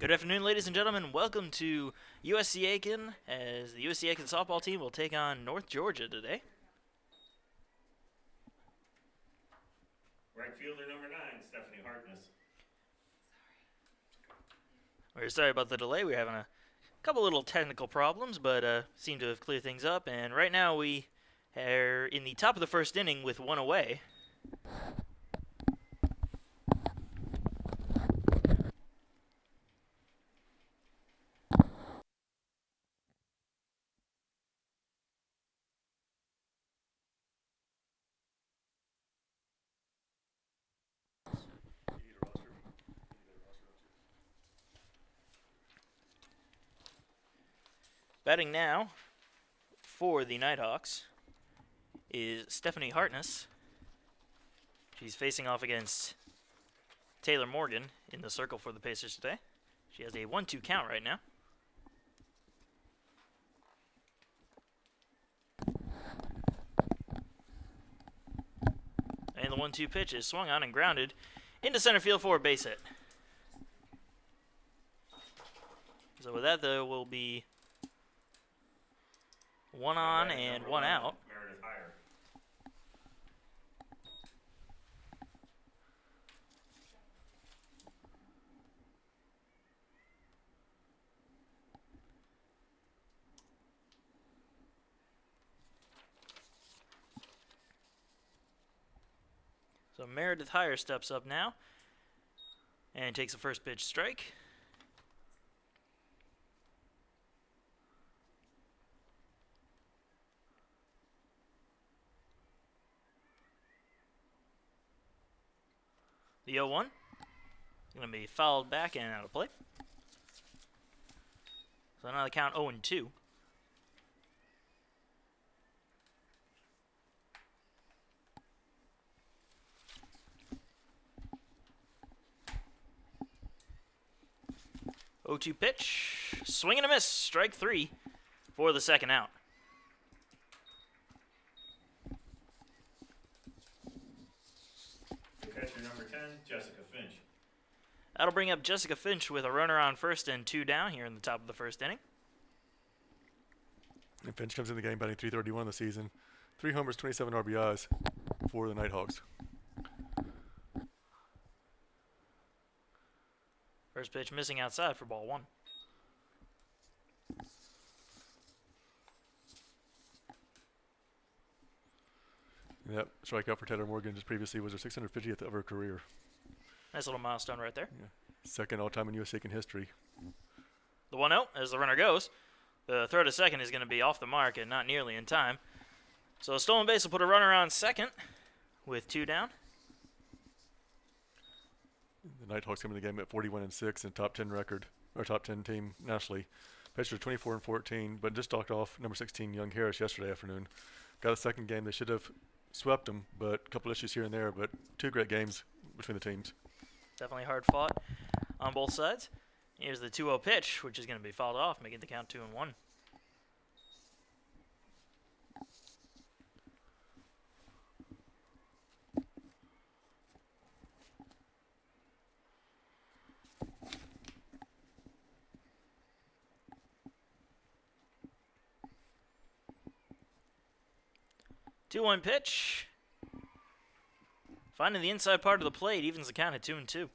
Good afternoon, ladies and gentlemen. Welcome to USC Aiken, as the USC Aiken softball team will take on North Georgia today. Right fielder number 9, Stephanie Harkness. We're sorry about the delay. We're having a couple little technical problems, but seem to have cleared things up. And right now we are in the top of the first inning with one away. Batting now for the Nighthawks is Stephanie Harkness. She's facing off against Taylor Morgan in the circle for the Pacers today. She has a 1-2 count right now. And the 1-2 pitch is swung on and grounded into center field for a base hit. So with that, there will be one on and one out. Meredith Heyer. So Meredith Heyer steps up now and takes a first pitch strike. The 0-1 is going to be fouled back and out of play. So now the count 0-2. O2 pitch, swing and a miss, strike 3 for the second out. The catcher number 10, Jessica Finch. That'll bring up Jessica Finch with a runner on first and 2 down here in the top of the first inning. And Finch comes in the game batting .331 this season. 3 homers, 27 RBIs for the Nighthawks. First pitch missing outside for ball 1. That strikeout for Taylor Morgan just previously was her 650th of her career. Nice little milestone right there. Yeah. Second all-time in USC Aiken history. The 1-0 as the runner goes. The throw to second is going to be off the mark and not nearly in time. So a stolen base will put a runner on second with 2 down. The Nighthawks come in the game at 41-6 and top 10 record, or top 10 team nationally. Pitched are 24-14, but just knocked off number 16 Young Harris yesterday afternoon. Got a second game. They should have swept them, but a couple issues here and there. But 2 great games between the teams. Definitely hard fought on both sides. Here's the 2-0 pitch, which is going to be fouled off, making the count 2-1. Two-one pitch. Finding the inside part of the plate, evens the count at 2-2.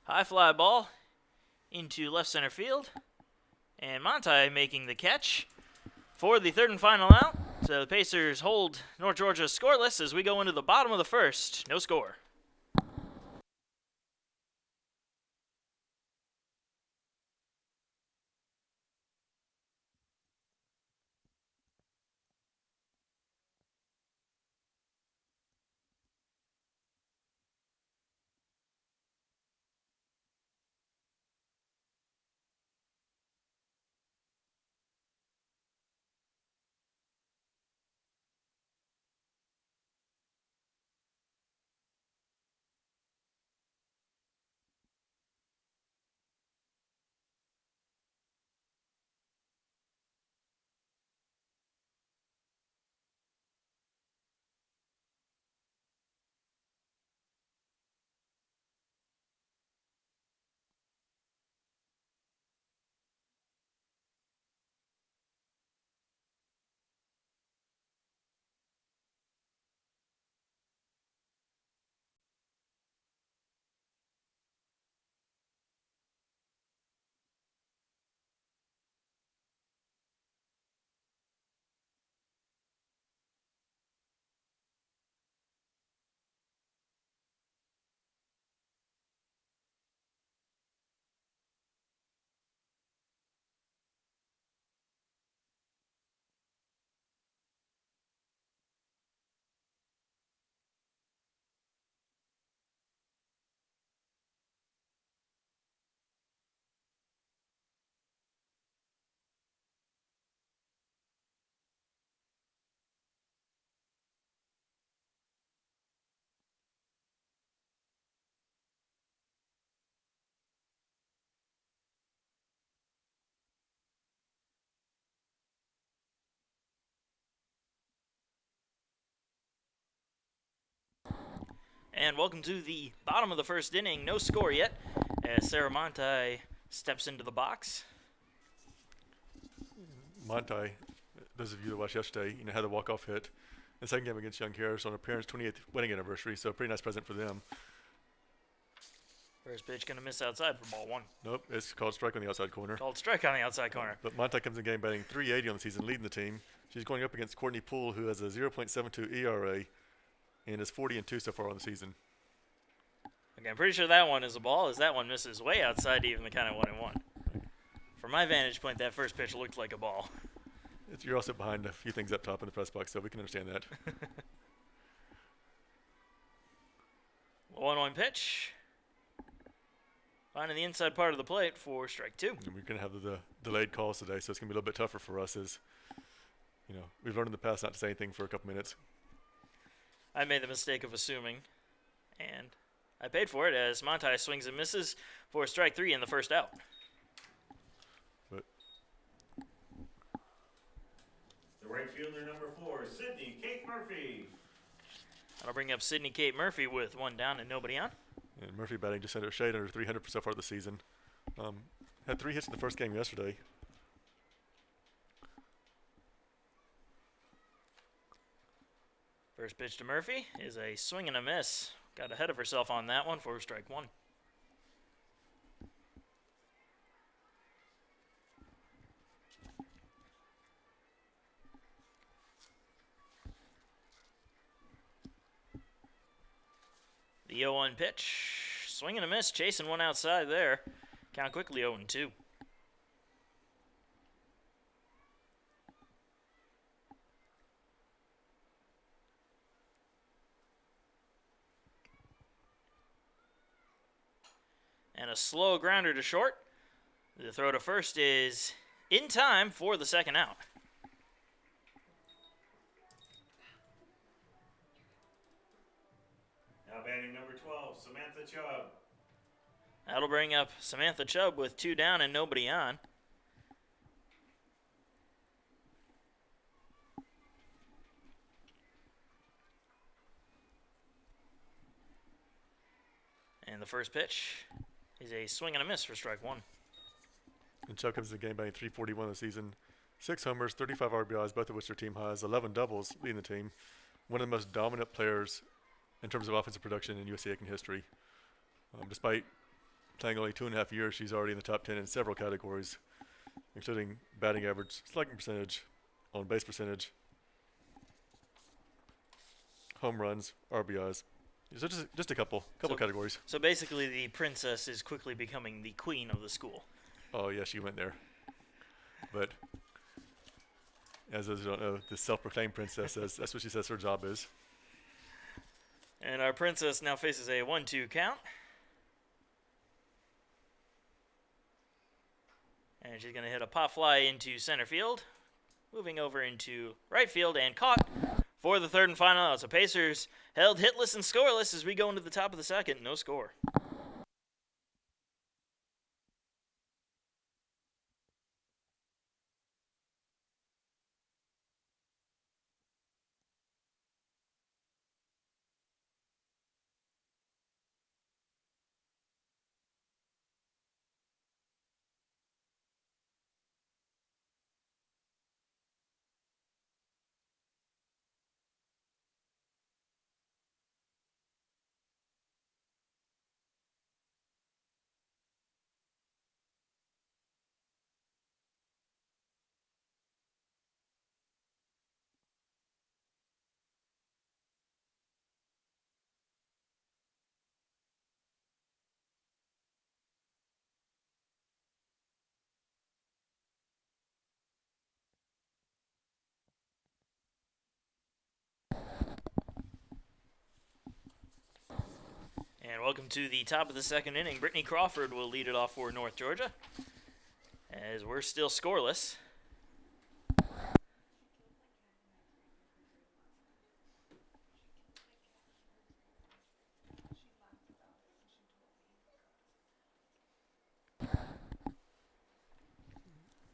High fly ball into left center field. And Monti making the catch for the third and final out. So the Pacers hold North Georgia scoreless as we go into the bottom of the first. No score. And welcome to the bottom of the first inning. No score yet as Saramonte steps into the box. Monti, those of you that watched yesterday, had a walk-off hit. The second game against Young Harris on their parents' 28th wedding anniversary, so a pretty nice present for them. First pitch going to miss outside for ball one. Nope, it's called strike on the outside corner. Called strike on the outside corner. But Monti comes in the game batting .380 on the season, leading the team. She's going up against Courtney Poole, who has a 0.72 ERA and is 40-2 so far on the season. Okay, I'm pretty sure that one is a ball, as that one misses way outside to even the count of 1-1. From my vantage point, that first pitch looked like a ball. You're also behind a few things up top in the press box, so we can understand that. 1-1 pitch. Finding the inside part of the plate for strike two. And we're going to have the delayed calls today, so it's going to be a little bit tougher for us as, we've learned in the past not to say anything for a couple minutes. I made the mistake of assuming, and I paid for it as Monti swings and misses for strike three in the first out. But The right fielder, number 4, Sydney Kate Murphy. That'll bring up Sydney Kate Murphy with one down and nobody on. and Murphy batting just under shade under 300 so far this season. Had 3 hits in the first game yesterday. First pitch to Murphy is a swing and a miss. Got ahead of herself on that one for strike one. The 0-1 pitch. Swing and a miss, chasing one outside there. Count quickly 0-2. And a slow grounder to short. The throw to first is in time for the second out. Now batting number 12, Samantha Chubb. That'll bring up Samantha Chubb with 2 down and nobody on. And the first pitch is a swing and a miss for strike one. And Chubb comes in the game batting .341 this season. 6 homers, 35 RBIs, both of which are team highs, 11 doubles, leading the team. One of the most dominant players in terms of offensive production in USC Aiken history. Despite playing only 2.5 years, she's already in the top 10 in several categories, including batting average, slugging percentage, on base percentage, home runs, RBIs. So just a couple categories. So basically the princess is quickly becoming the queen of the school. Oh yeah, she went there. But as those who don't know, the self-proclaimed princess says that's what she says her job is. And our princess now faces a 1-2 count. And she's going to hit a pop fly into center field. Moving over into right field and caught for the third and final out. So Pacers held hitless and scoreless as we go into the top of the second. No score. And welcome to the top of the second inning. Brittany Crawford will lead it off for North Georgia, as we're still scoreless.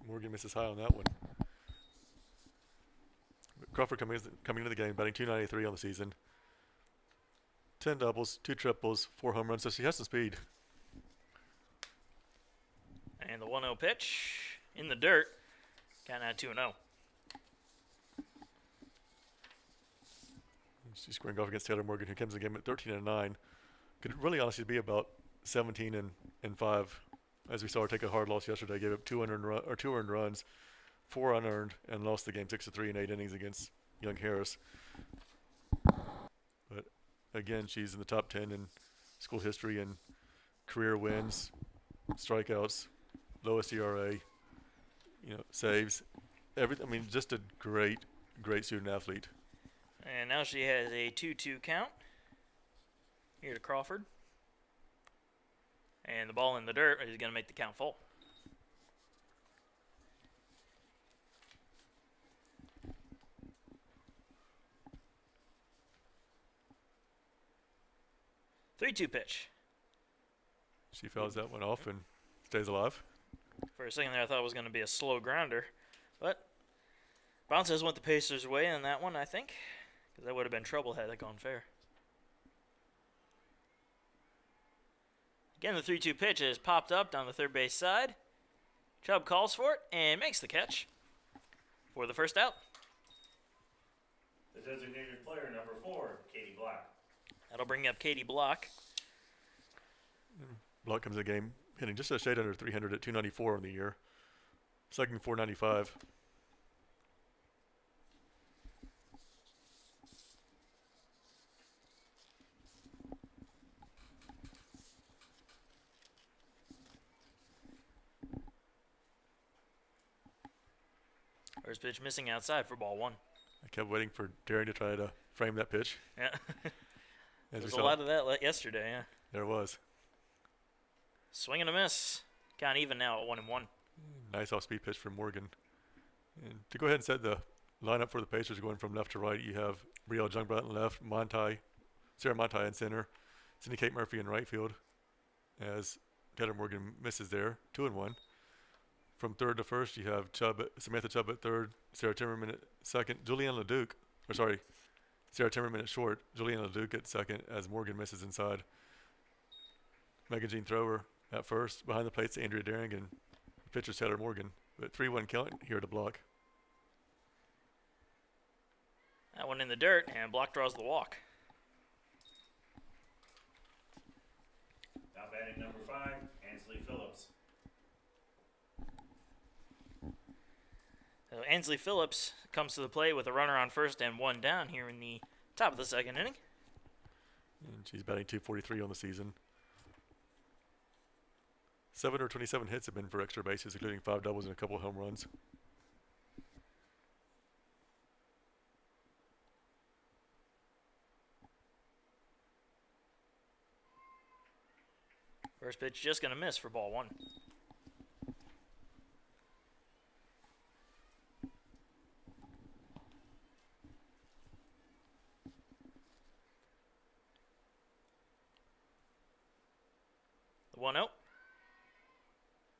Morgan misses high on that one. But Crawford coming into the game, batting .293 on the season. 10 doubles, 2 triples, 4 home runs, so she has some speed. And the 1-0 pitch in the dirt. Counting out 2-0. She's squaring off against Taylor Morgan, who comes in the game at 13-9. Could really honestly be about 17-5, as we saw her take a hard loss yesterday. Gave up 2 earned runs, 4 unearned, and lost the game 6-3 in 8 innings against Young Harris. But again, she's in the top 10 in school history and career wins, strikeouts, lowest ERA, saves, everything. I mean, just a great student athlete. And now she has a 2-2 count. Here to Crawford. And the ball in the dirt is going to make the count full. Three-two pitch. She fouls that one off and stays alive. For a second there, I thought it was going to be a slow grounder. But bounces went the Pacers' way in that one, I think. Because that would have been trouble had it gone fair. Again, the 3-2 pitch has popped up down the third base side. Chubb calls for it and makes the catch for the first out. The designated player number 4, Katie Black. That'll bring up Katie Block. Block comes in the game hitting just a shade under 300 at 294 on the year. Slugging 495. First pitch missing outside for ball one. I kept waiting for Daring to try to frame that pitch. Yeah. As There's a lot of that yesterday, yeah. There was. Swing and a miss. Count even now at 1-1. Nice off-speed pitch from Morgan. And to go ahead and set the lineup for the Pacers going from left to right, you have Brielle Jungblatt in left, Sarah Montai in center, Cindy Kate Murphy in right field, as Taylor Morgan misses there, 2-1. From third to first, you have Samantha Chubb at third, Sarah Timmerman at second, Sarah Timmerman at short, Julianne LeDuc at second, as Morgan misses inside. Megan Jean Thrower at first, behind the plates Andrea Daring, and pitcher Taylor Morgan. But 3-1 count here to Block. That one in the dirt, and Block draws the walk. Now batting number 5, Ansley Phillips. So Ansley Phillips comes to the plate with a runner on first and one down here in the top of the second inning. And she's batting .243 on the season. 7 or 27 hits have been for extra bases, including 5 doubles and a couple of home runs. First pitch just going to miss for ball one. The 1-0.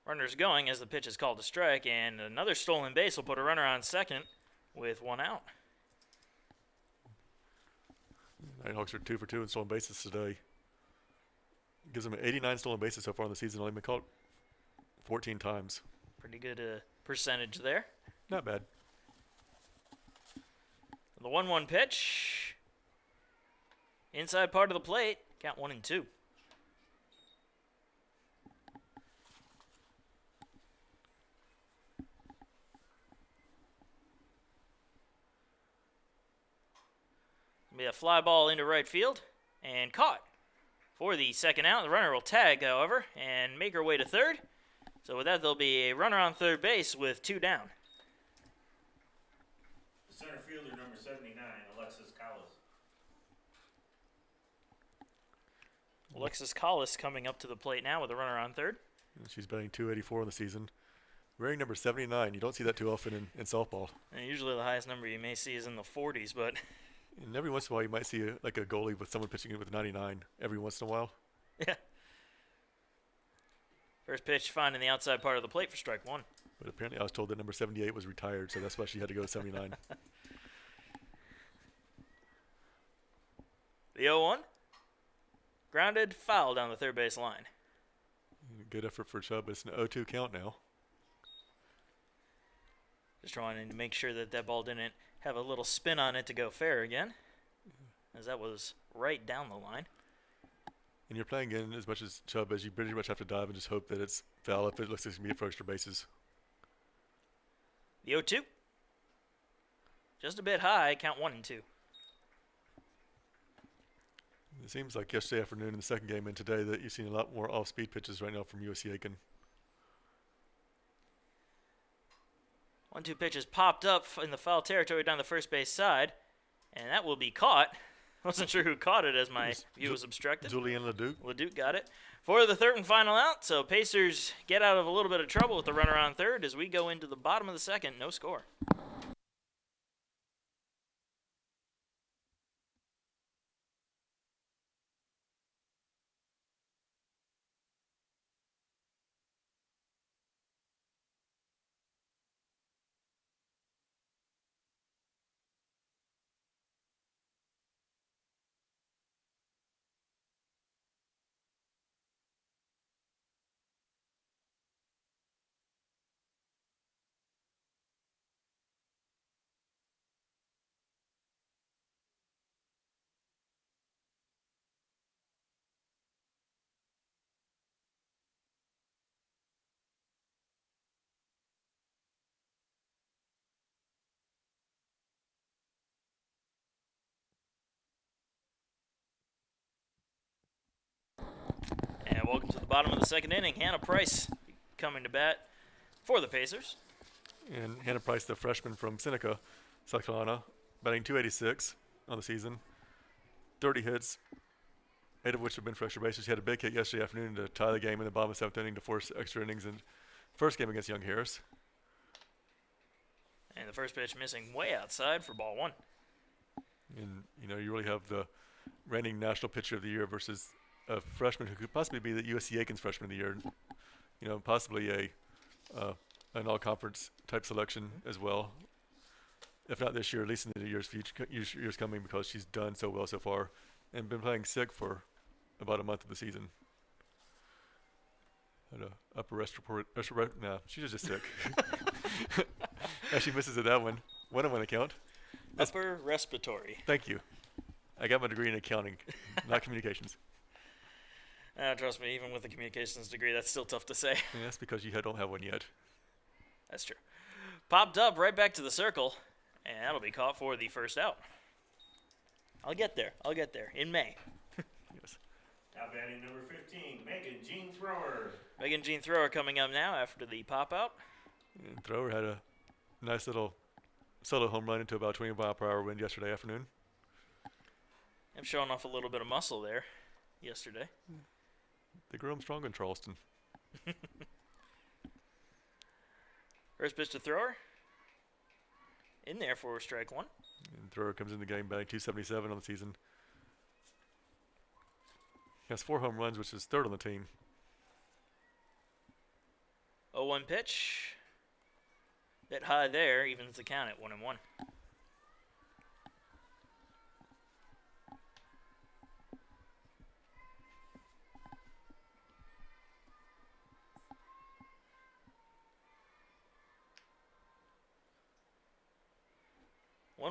Runner's going as the pitch is called a strike, and another stolen base will put a runner on second with one out. Nighthawks are 2 for 2 in stolen bases today. Gives them 89 stolen bases so far in the season, only been caught 14 times. Pretty good percentage there. Not bad. The 1-1 pitch. Inside part of the plate. Count 1-2. Be a fly ball into right field and caught for the second out. The runner will tag, however, and make her way to third. So with that, there'll be a runner on third base with 2 down. The center fielder number 79, Alexis Collis. Alexis Collis coming up to the plate now with a runner on third. And she's batting .284 on the season. Wearing number 79. You don't see that too often in softball. And usually the highest number you may see is in the 40s, but And every once in a while, you might see a goalie with someone pitching in with 99 every once in a while. yeah. First pitch finding the outside part of the plate for strike one. But apparently I was told that number 78 was retired, so that's why she had to go to 79. The 0-1. Grounded, foul down the third base line. Good effort for Chubb. It's an 0-2 count now. Just trying to make sure that ball didn't have a little spin on it to go fair again, as that was right down the line. And you're playing in as much as Chubb as you pretty much have to dive and just hope that it's foul if it looks like it's going to be for extra bases. The 0-2. Just a bit high, count 1-2. It seems like yesterday afternoon in the second game and today that you've seen a lot more off-speed pitches right now from USC Aiken. 1-2 pitches popped up in the foul territory down the first base side, and that will be caught. Wasn't sure who caught it as my view was obstructed. Julian Leduc. Leduc got it for the third and final out. So Pacers get out of a little bit of trouble with the runner on third as we go into the bottom of the second. No score. And welcome to the bottom of the second inning. Hannah Price coming to bat for the Pacers. And Hannah Price, the freshman from Seneca, South Carolina, batting .286 on the season. 30 hits, 8 of which have been for extra bases. She had a big hit yesterday afternoon to tie the game in the bottom of the 7th inning to force extra innings in first game against Young Harris. And the first pitch missing way outside for ball one. And, you know, you really have the reigning national pitcher of the year versus a freshman who could possibly be the USC Aiken's freshman of the year. You know, possibly an all-conference type selection as well. If not this year, at least in the years coming, because she's done so well so far and been playing sick for about a month of the season. Had a upper respiratory. No, she's just sick. And she misses at that one. 1-1 account. Upper respiratory. Thank you. I got my degree in accounting, not communications. Trust me, even with a communications degree, that's still tough to say. And that's because you don't have one yet. That's true. Popped up right back to the circle, and that'll be caught for the first out. I'll get there. In May. Yes. Now batting number 15, Megan Jean Thrower. Megan Jean Thrower coming up now after the pop-out. And Thrower had a nice little solo home run into about 20-mile-per-hour wind yesterday afternoon. I'm showing off a little bit of muscle there yesterday. They grew them strong in Charleston. First pitch to Thrower. In there for strike one. And Thrower comes in the game batting .277 on the season. He has 4 home runs, which is third on the team. 0-1 pitch. Bit high there, evens the count at 1-1.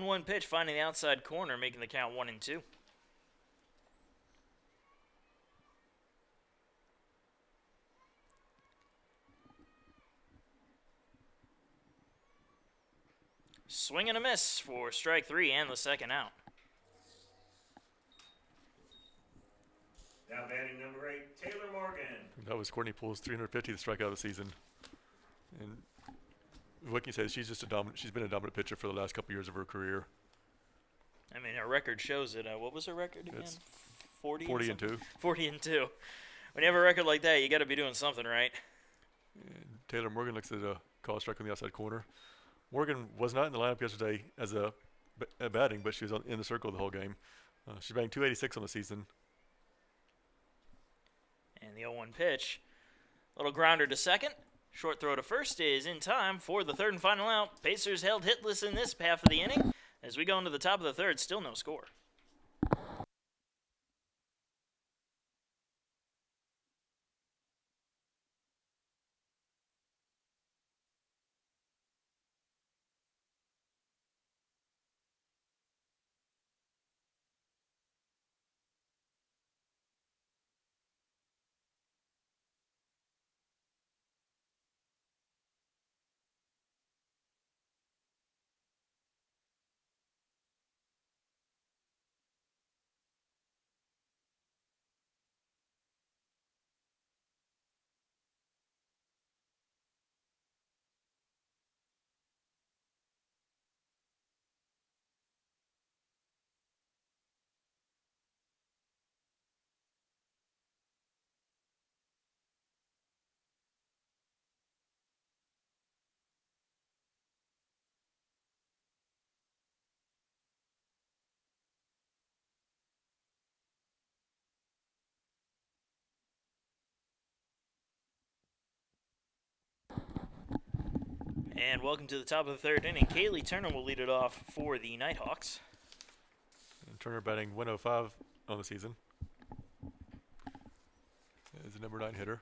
One pitch, finding the outside corner, making the count 1-2. Swing and a miss for strike 3 and the second out. Now batting number 8, Taylor Morgan. And that was Courtney Poole's 350th strikeout of the season. And what can you say? She's just she's been a dominant pitcher for the last couple years of her career. I mean, her record shows it. What was her record again? It's 40 and 2. 40-2. When you have a record like that, you got to be doing something right. And Taylor Morgan looks at a call strike on the outside corner. Morgan was not in the lineup yesterday as a batting, but she was in the circle the whole game. She's batting .286 on the season. And the 0-1 pitch. Little grounder to second. Short throw to first is in time for the third and final out. Pacers held hitless in this half of the inning. As we go into the top of the third, still no score. And welcome to the top of the third inning. Kaylee Turner will lead it off for the Nighthawks. And Turner batting 105 on the season. Is the number 9 hitter.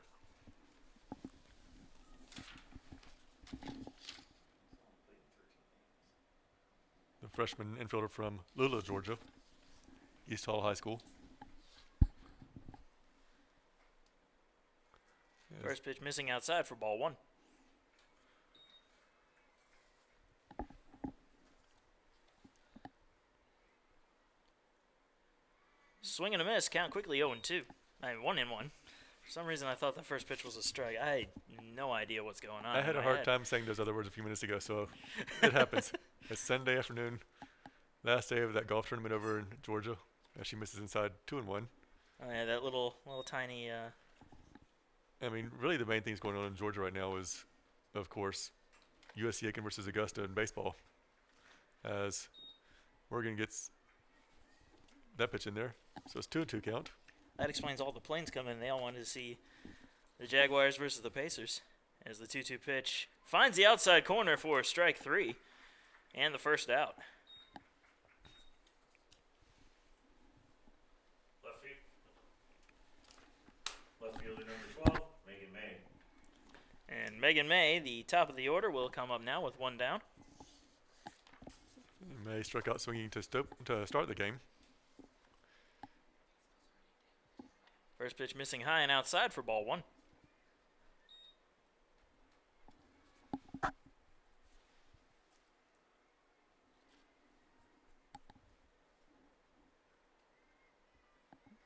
The freshman infielder from Lula, Georgia, East Hall High School. Yes. First pitch missing outside for ball one. Swing and a miss. Count quickly 0-2. I mean 1-1. For some reason, I thought the first pitch was a strike. I had no idea what's going on. I had a hard time saying those other words a few minutes ago, so it happens. It's Sunday afternoon, last day of that golf tournament over in Georgia. She misses inside 2-1. Oh yeah, that little tiny. I mean, really, the main things going on in Georgia right now is, of course, USC Aiken versus Augusta in baseball. As Morgan gets that pitch in there, so it's 2-2 count. That explains all the planes coming in. They all wanted to see the Jaguars versus the Pacers. As the 2-2 pitch finds the outside corner for strike 3 and the first out. Left fielder number 12, Megan May. And Megan May, the top of the order, will come up now with one down. May struck out swinging to start the game. First pitch missing high and outside for ball one.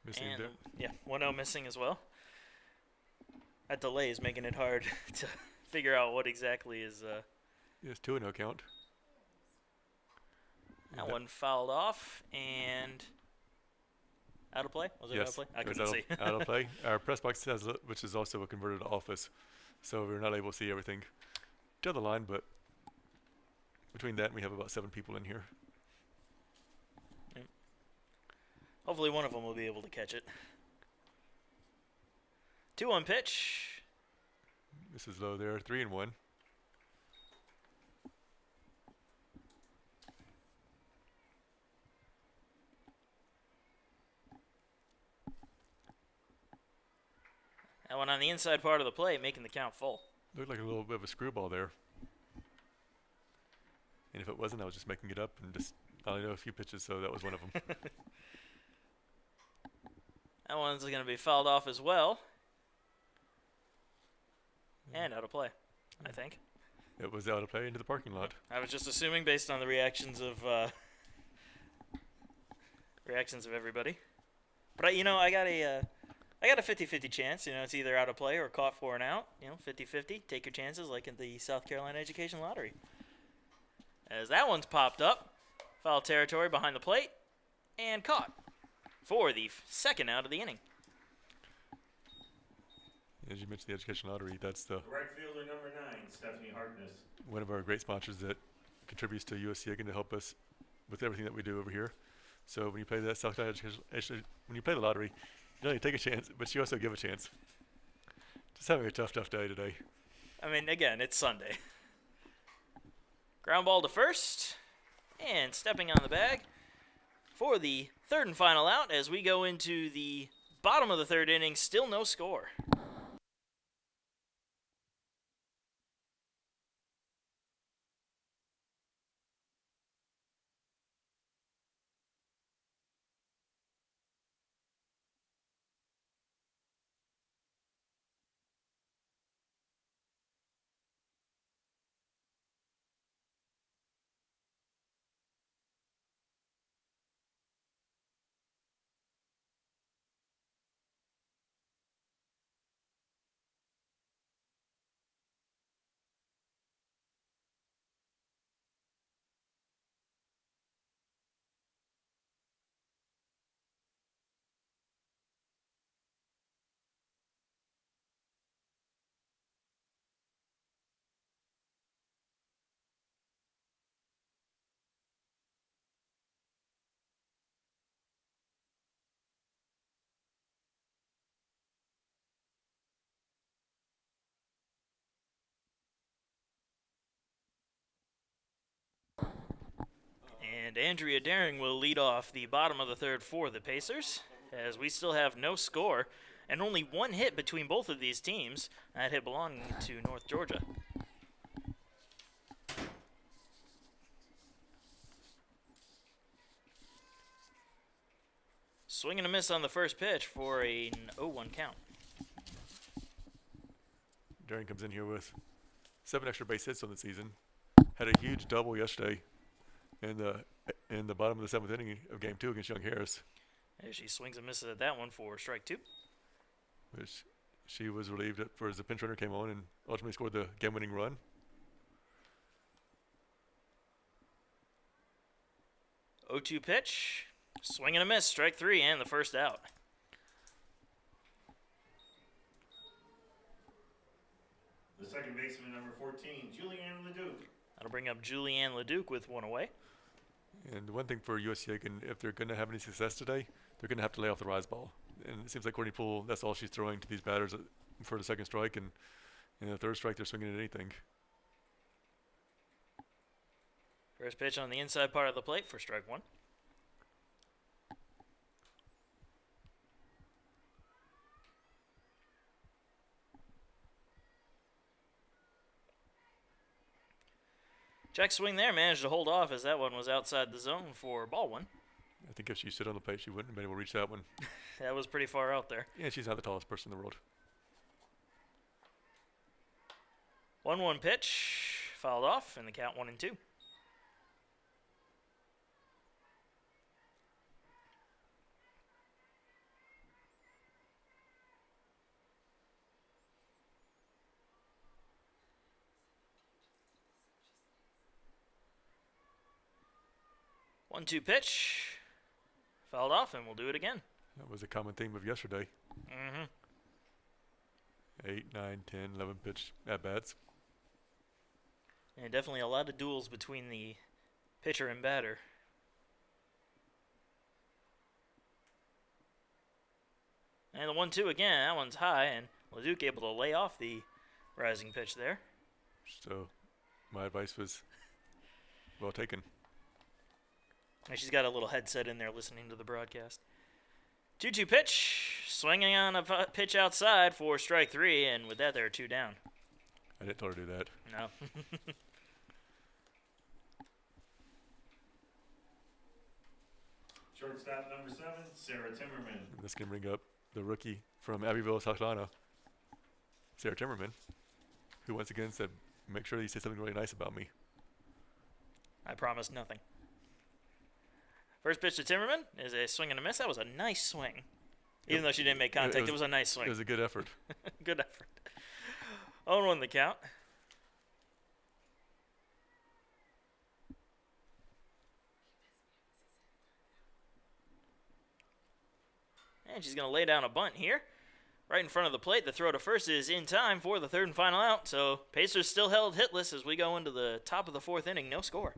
Missing And there. yeah, 1-0 missing as well. That delay is making it hard to figure out what exactly is. Yes, 2-0 count. That one fouled off and out of play. Was it out of Yes, play? I it was couldn't see. out of play. Our press box has, which is also a converted office, so we're not able to see everything to the line. But between that, we have about 7 people in here. Hopefully one of them will be able to catch it. 2-1 pitch. This is low there, 3-1. That one on the inside part of the plate, making the count full. Looked like a little bit of a screwball there. And if it wasn't, I was just making it up and just I only know a few pitches, so that was one of them. That one's going to be fouled off as well. And out of play, I think. It was out of play into the parking lot. I was just assuming based on the reactions of everybody. But I got a 50-50 chance. It's either out of play or caught for an out. 50-50. Take your chances, like in the South Carolina Education Lottery. As that one's popped up, foul territory behind the plate, and caught for the second out of the inning. As you mentioned, the Education Lottery, that's the Right fielder number 9, Stephanie Harkness. one of our great sponsors that contributes to USC Aiken to help us with everything that we do over here. So when you play that South Carolina Education, when you play the lottery, you not only take a chance, but you also give a chance. Just having a tough day today. I mean, again, it's Sunday. Ground ball to first, and stepping on the bag for the third and final out as we go into the bottom of the third inning. Still no score. And Andrea Daring will lead off the bottom of the third for the Pacers, as we still have no score and only one hit between both of these teams, that hit belonging to North Georgia. Swing and a miss on the first pitch for an 0-1 count. Daring comes in here with 7 extra base hits on the season. Had a huge double yesterday in the bottom of the 7th inning of Game 2 against Young Harris. As she swings and misses at that one for strike 2. Which she was relieved at for as the pinch runner came on and ultimately scored the game-winning run. Oh, 0-2 pitch. Swing and a miss, strike 3, and the first out. The second baseman, number 14, Julianne Leduc. That'll bring up Julianne Leduc with one away. And one thing for USC Aiken, if they're going to have any success today, they're going to have to lay off the rise ball. And it seems like Courtney Poole, that's all she's throwing to these batters for the second strike. And in the third strike, they're swinging at anything. First pitch on the inside part of the plate for strike 1. Check swing there, managed to hold off as that one was outside the zone for ball 1. I think if she stood on the plate, she wouldn't have been able to reach that one. That was pretty far out there. Yeah, she's not the tallest person in the world. 1-1 pitch, fouled off, and the count 1-2. One-two pitch, fouled off, and we'll do it again. That was a common theme of yesterday. Mm-hmm. 8, 9, 10, 11 pitch at-bats. And definitely a lot of duels between the pitcher and batter. And the 1-2 again, that one's high, and Leduc able to lay off the rising pitch there. So my advice was well taken. And she's got a little headset in there listening to the broadcast. 2-2 pitch, swinging on a pitch outside for strike 3, and with that, there are 2 down. I didn't tell her to do that. No. Shortstop, number 7, Sarah Timmerman. And this can bring up the rookie from Abbeville, South Carolina, Sarah Timmerman, who once again said, make sure that you say something really nice about me. I promise nothing. First pitch to Timmerman is a swing and a miss. That was a nice swing. Even though she didn't make contact, it was a nice swing. It was a good effort. Good effort. 0-1 the count. And she's going to lay down a bunt here. Right in front of the plate. The throw to first is in time for the third and final out. So Pacers still held hitless as we go into the top of the 4th inning. No score.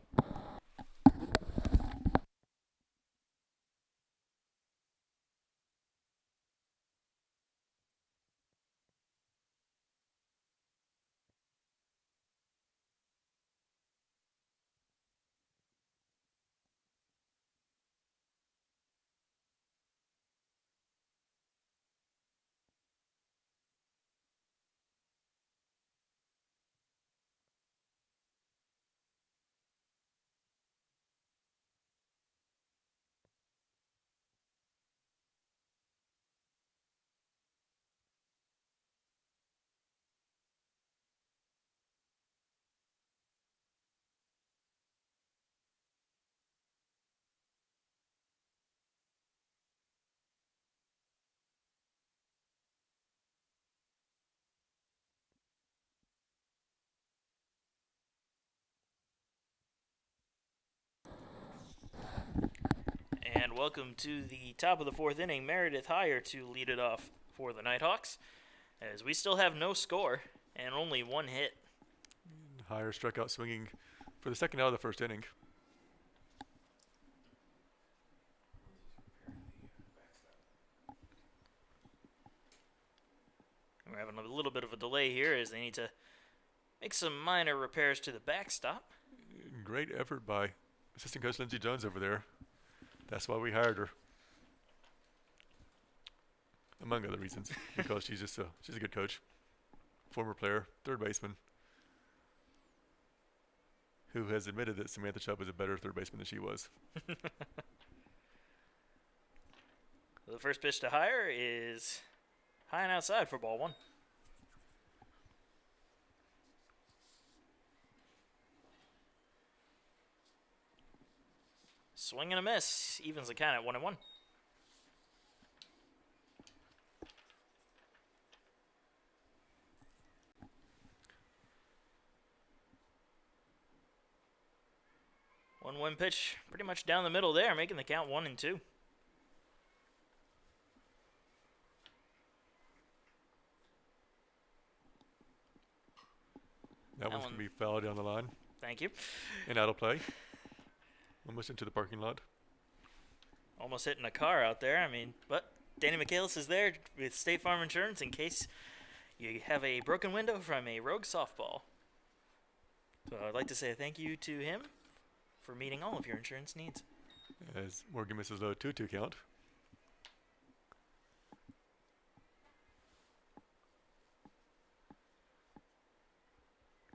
And welcome to the top of the 4th inning. Meredith Heyer to lead it off for the Nighthawks, as we still have no score and only 1 hit. Heyer struck out swinging for the second out of the first inning. We're having a little bit of a delay here as they need to make some minor repairs to the backstop. Great effort by assistant coach Lindsey Jones over there. That's why we hired her, among other reasons, because she's a good coach, former player, third baseman, who has admitted that Samantha Chubb is a better third baseman than she was. The first pitch to hire is high and outside for ball 1. Swing and a miss. Evens the count at 1-1. One pitch pretty much down the middle there, making the count 1-2. That one's going to be fouled down the line Thank you. and out of play. Almost into the parking lot. Almost hitting a car out there. I mean, but Danny Michaelis is there with State Farm Insurance in case you have a broken window from a rogue softball. So I'd like to say thank you to him for meeting all of your insurance needs. As Morgan misses a 2-2 count.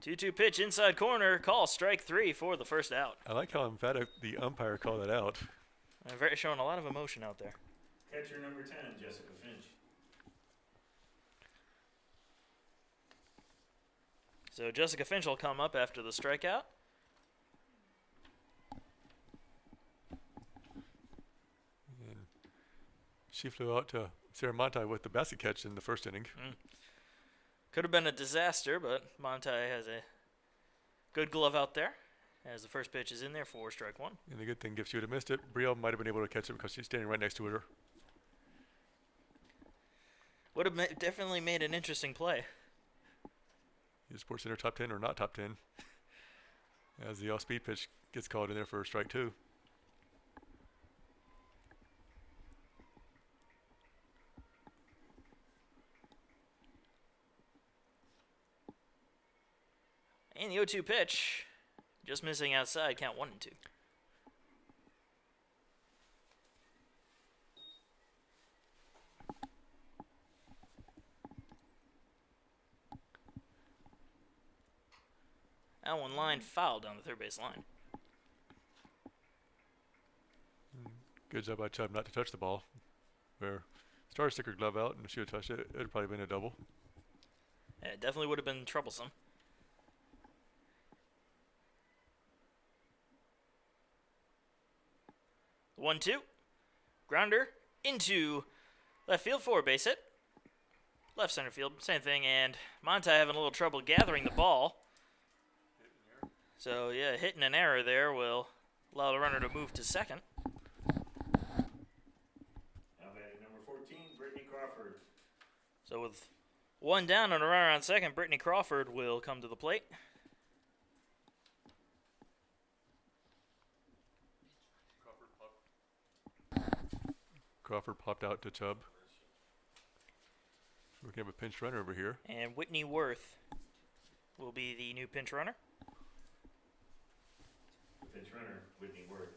Two-two pitch inside corner. Call strike 3 for the first out. I like how emphatic the umpire called that out. Showing a lot of emotion out there. Catcher number 10, Jessica Finch. So Jessica Finch will come up after the strikeout. And she flew out to Sarah Monti with the basket catch in the first inning. Could have been a disaster, but Monti has a good glove out there as the first pitch is in there for strike 1. And the good thing, if she would have missed it, Brielle might have been able to catch it because she's standing right next to her. Would have definitely made an interesting play. Is Sports Center top 10 or not top 10? As the off-speed pitch gets called in there for strike 2. And the 0-2 pitch, just missing outside, count 1-2. That one line fouled down the third base line. Good job by Chubb not to touch the ball. Where Star stick her glove out, and if she would touch it, it would probably been a double. Yeah, it definitely would have been troublesome. 1-2. Grounder into left field for a base hit. Left center field, same thing. And Monti having a little trouble gathering the ball. So, yeah, hitting an error there will allow the runner to move to second. Now batting number 14, Brittany Crawford. So with one down and a runner on second, Brittany Crawford will come to the plate. Crawford popped out to Chubb. We can have a pinch runner over here. And Whitney Worth will be the new pinch runner. Pinch runner, Whitney Worth.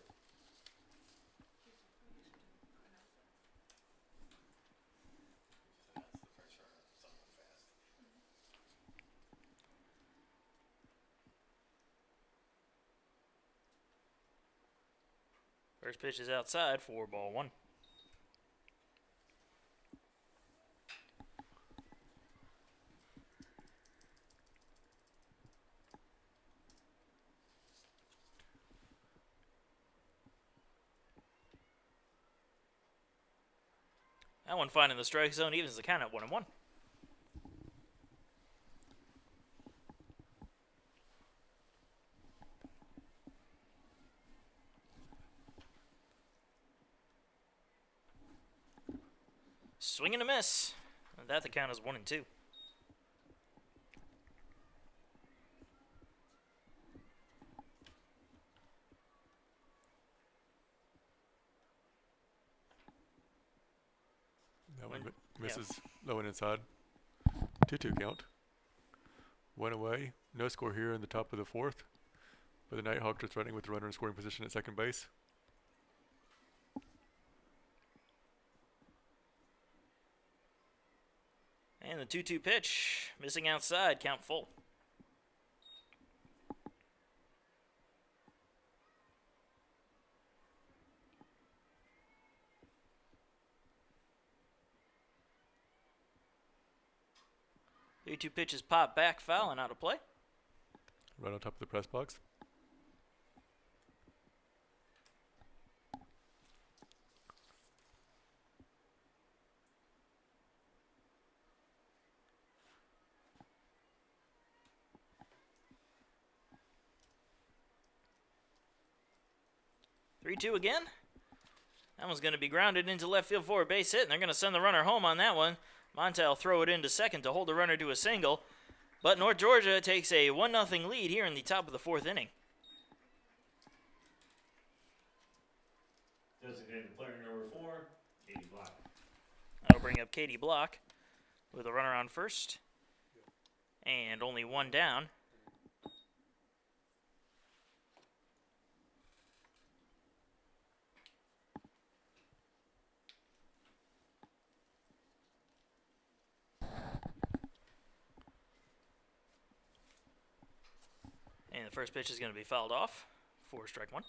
First pitch is outside for ball 1. That one finding the strike zone evens the count at 1-1. Swing and a miss. And that the count is 1-2. That one misses low and inside. 2-2 count. One away. No score here in the top of the fourth. But the Nighthawks are threatening with the runner in scoring position at second base. And the 2-2 pitch, missing outside, count full. The 2 pitches pop back, foul, and out of play. Right on top of the press box. 3-2 again. That one's going to be grounded into left field for a base hit, and they're going to send the runner home on that one. Montel will throw it into second to hold the runner to a single. But North Georgia takes a 1-0 lead here in the top of the 4th inning. Designated player number 4, Katie Block. That'll bring up Katie Block with a runner on first. And only one down. And the first pitch is going to be fouled off for strike one.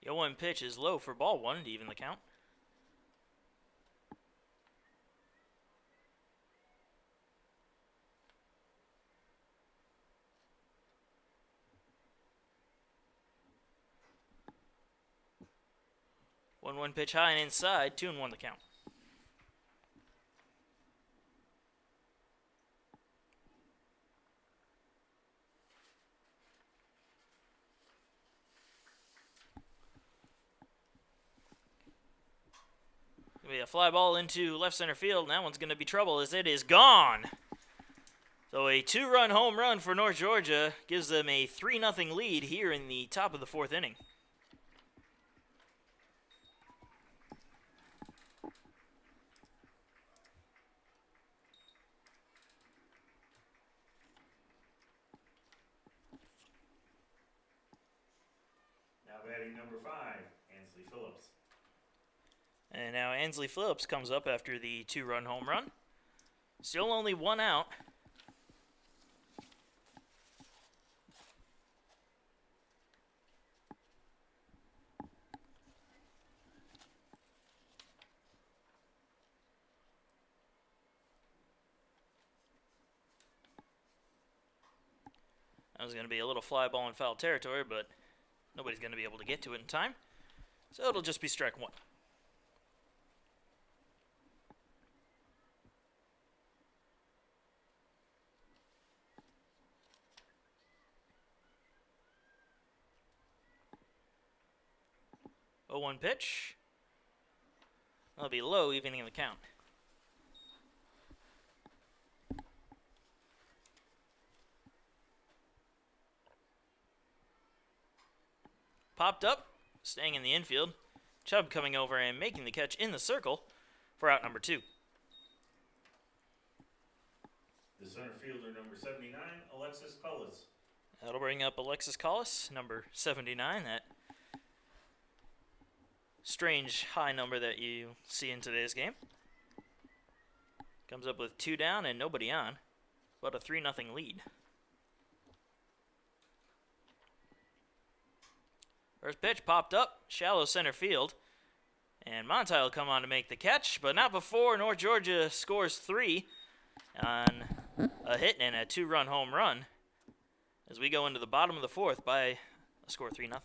The 0-1 pitch is low for ball one to even the count. One pitch high and inside, 2-1 the count. Gonna be a fly ball into left center field, and that one's gonna be trouble as it is gone. So a 2-run home run for North Georgia gives them a 3-0 lead here in the top of the 4th inning. Now batting number 5, Ansley Phillips. And now Ansley Phillips comes up after the 2-run home run. Still only one out. That was going to be a little fly ball in foul territory, but nobody's going to be able to get to it in time. So it'll just be strike one. Oh, 1 pitch. That'll be low, evening the count. Popped up, staying in the infield. Chubb coming over and making the catch in the circle for out number 2. The center fielder number 79, Alexis Cullis. That'll bring up Alexis Collis, number 79, that strange high number that you see in today's game. Comes up with 2 down and nobody on, but a 3-0 lead. First pitch popped up, shallow center field, and Montai will come on to make the catch, but not before North Georgia scores 3 on a hit and a 2-run home run as we go into the bottom of the 4th by a score 3-0.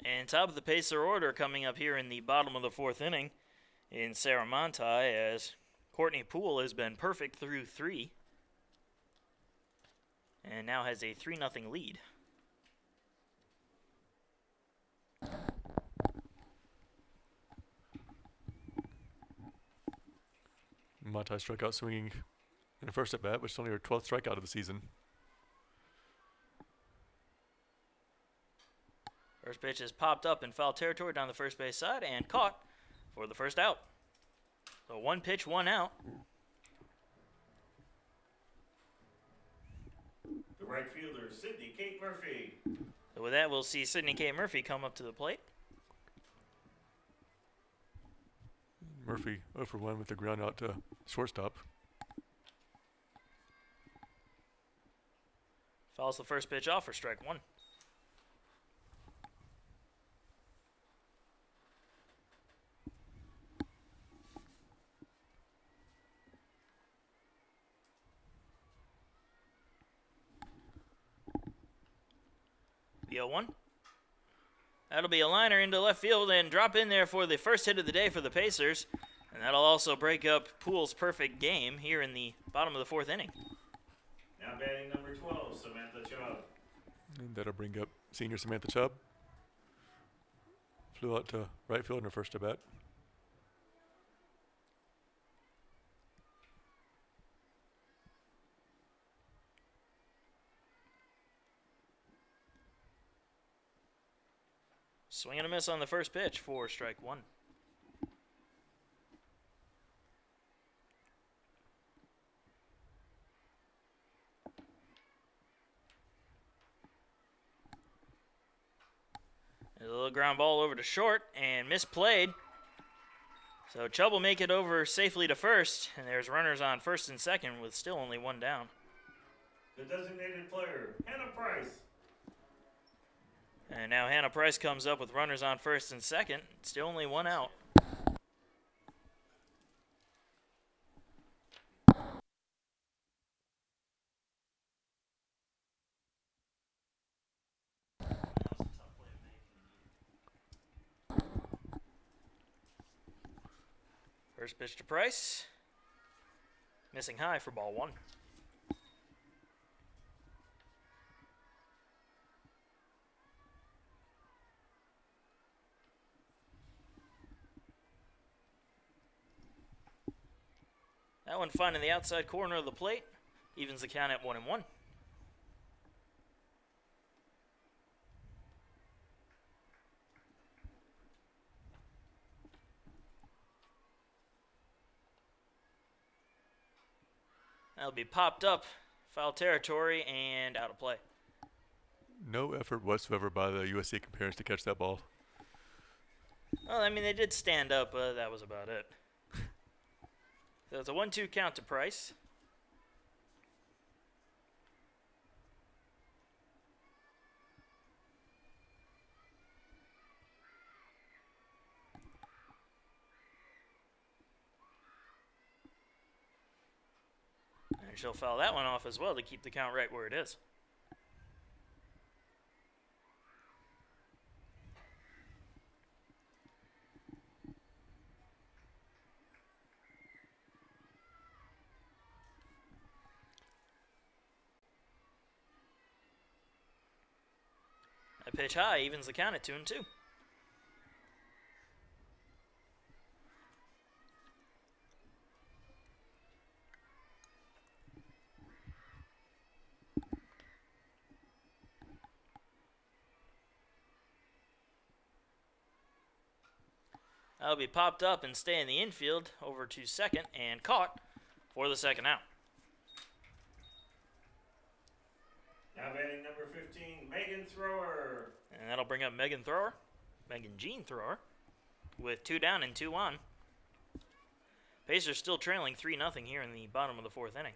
And top of the Pacer order coming up here in the bottom of the fourth inning in Saramonte, as Courtney Poole has been perfect through 3 and now has a 3-0 lead. Monty struck out swinging in the first at bat, which is only her 12th strikeout of the season. First pitch is popped up in foul territory down the first base side and caught for the first out. So 1 pitch, 1 out. The right fielder, Sydney Kate Murphy. So with that, we'll see Sydney Kate Murphy come up to the plate. Murphy 0 for 1 with the ground out to shortstop. Fouls the first pitch off for strike 1. The 0-1. That'll be a liner into left field and drop in there for the first hit of the day for the Pacers. And that'll also break up Poole's perfect game here in the bottom of the fourth inning. Now batting number 12, Samantha Chubb. And that'll bring up senior Samantha Chubb. Flew out to right field in her first at bat. Swing and a miss on the first pitch for strike 1. There's a little ground ball over to short and misplayed. So Chubb will make it over safely to first, and there's runners on first and second with still only 1 down. The designated player, Hannah Price. And now Hannah Price comes up with runners on first and second. Still only 1 out. First pitch to Price. Missing high for ball 1. That one finding the outside corner of the plate. Evens the count at 1-1. That'll be popped up, foul territory, and out of play. No effort whatsoever by the USC Aiken parents to catch that ball. Well, I mean, they did stand up, but that was about it. So it's a 1-2 count to Price. And she'll foul that one off as well to keep the count right where it is. That pitch high evens the count at 2-2. That'll be popped up and stay in the infield over to second and caught for the second out. Now batting number 15, Megan Thrower. And that'll bring up Megan Jean Thrower, with 2 down and 2 on. Pacers still trailing 3-0 here in the bottom of the fourth inning.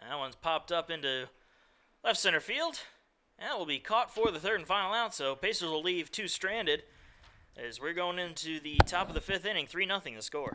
That one's popped up into left center field. And that will be caught for the third and final out, so Pacers will leave 2 stranded as we're going into the top of the fifth inning, 3-0 the score.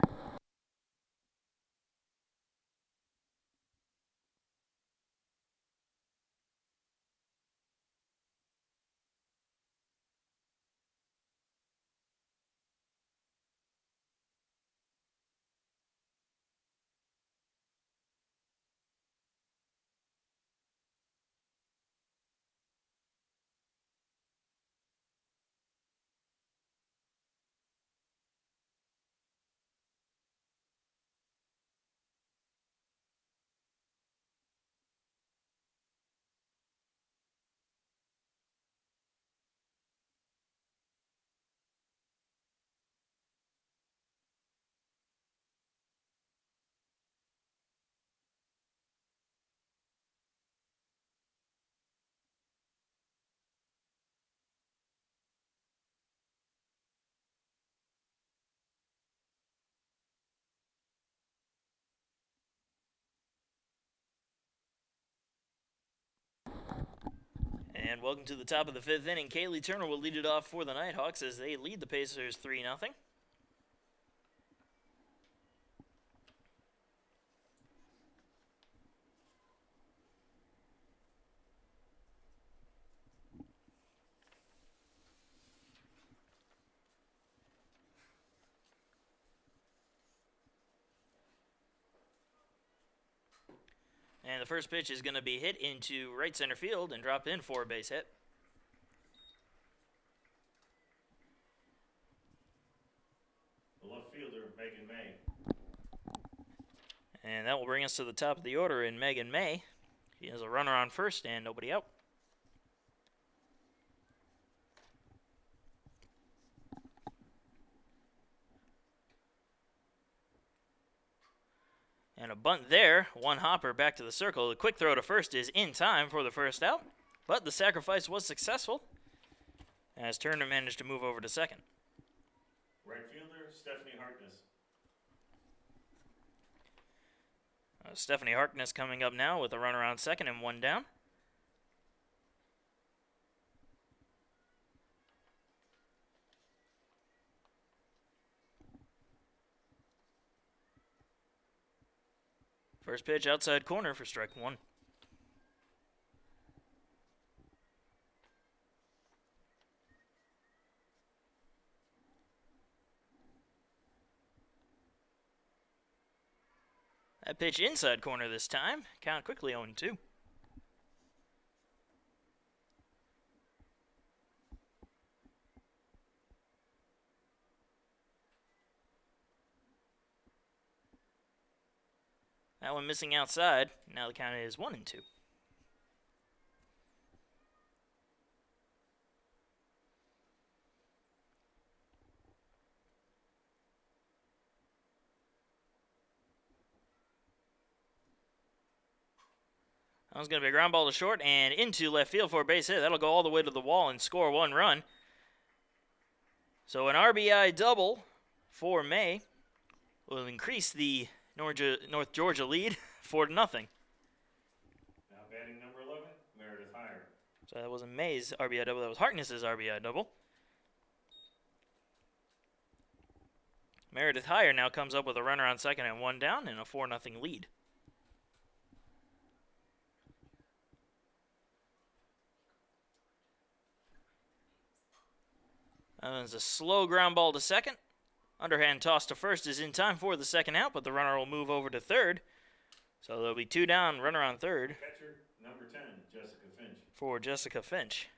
And welcome to the top of the 5th inning. Kaylee Turner will lead it off for the Nighthawks as they lead the Pacers 3-0. And the first pitch is going to be hit into right center field and drop in for a base hit. The left fielder, Megan May. And that will bring us to the top of the order in Megan May. She has a runner on first and nobody out. And a bunt there, one hopper back to the circle. The quick throw to first is in time for the first out, but the sacrifice was successful as Turner managed to move over to second. Right fielder, Stephanie Harkness. Stephanie Harkness coming up now with a runner on second and one down. First pitch outside corner for strike one. That pitch inside corner this time. Count quickly 0-2. That one missing outside. Now the count is 1-2. That was going to be a ground ball to short and into left field for a base hit. That'll go all the way to the wall and score one run. So an RBI double for May will increase the North Georgia lead 4-0. Now batting number 11, Meredith Heyer. So that wasn't May's RBI double, that was Harkness's RBI double. Meredith Heyer now comes up with a runner on second and one down and a 4-0 lead. That was a slow ground ball to second. Underhand toss to first is in time for the second out, but the runner will move over to third. So there'll be two down, runner on third. Catcher number 10, Jessica Finch. For Jessica Finch.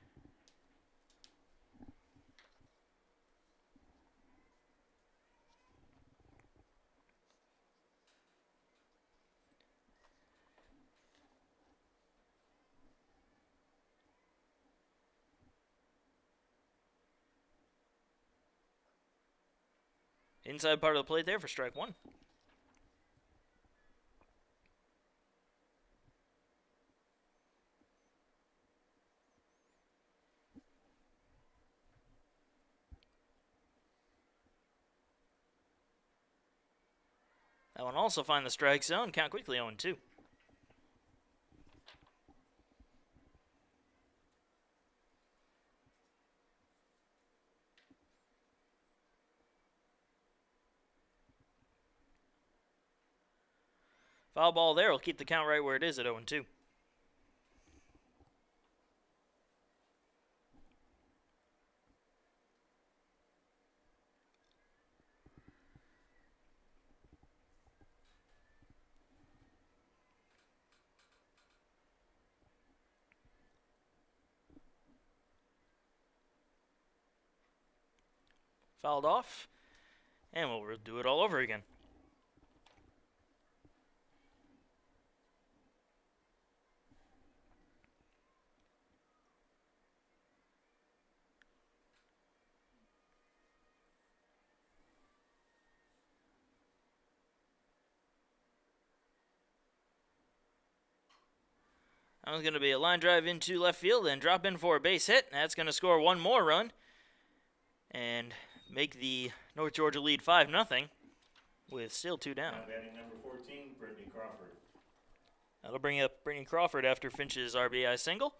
Inside part of the plate there for strike one. That one also find the strike zone. Count quickly 0-2. Foul ball there will keep the count right where it is at 0-2. Fouled off, and we'll do it all over again. That was going to be a line drive into left field and drop in for a base hit. That's going to score one more run and make the North Georgia lead 5-0 with still two down. Now batting number 14, Brittany Crawford. That'll bring up Brittany Crawford after Finch's RBI single.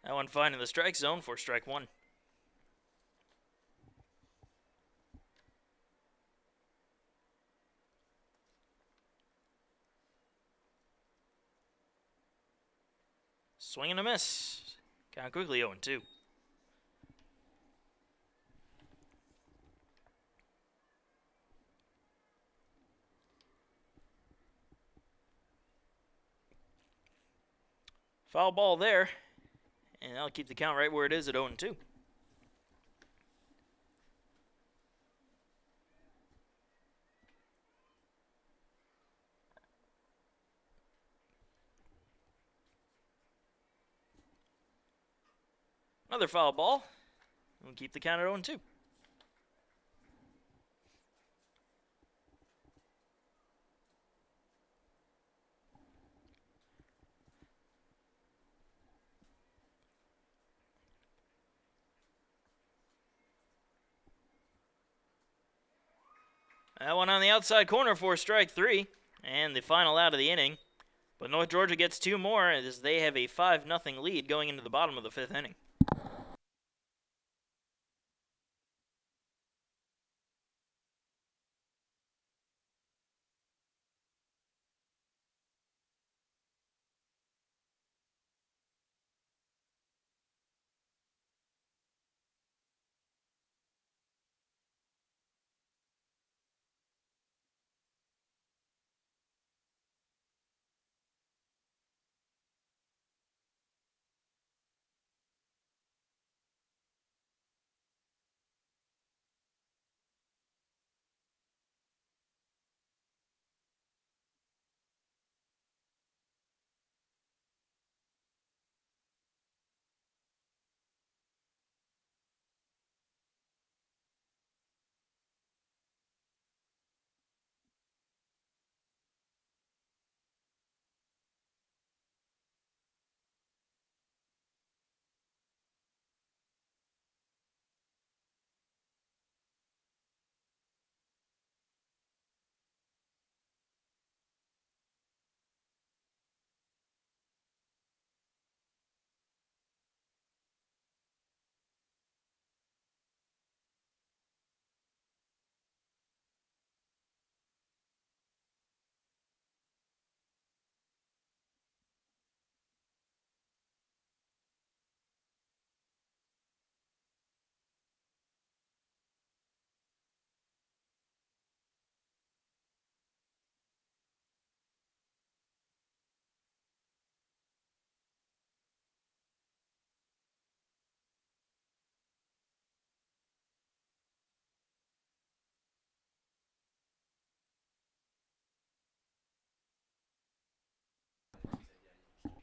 That one finding the strike zone for strike one. Swing and a miss. Count quickly 0-2. Foul ball there, and that'll keep the count right where it is at 0-2. Another foul ball. We'll keep the count at 0-2. That one on the outside corner for strike three, and the final out of the inning. But North Georgia gets two more as they have a 5-0 lead going into the bottom of the fifth inning.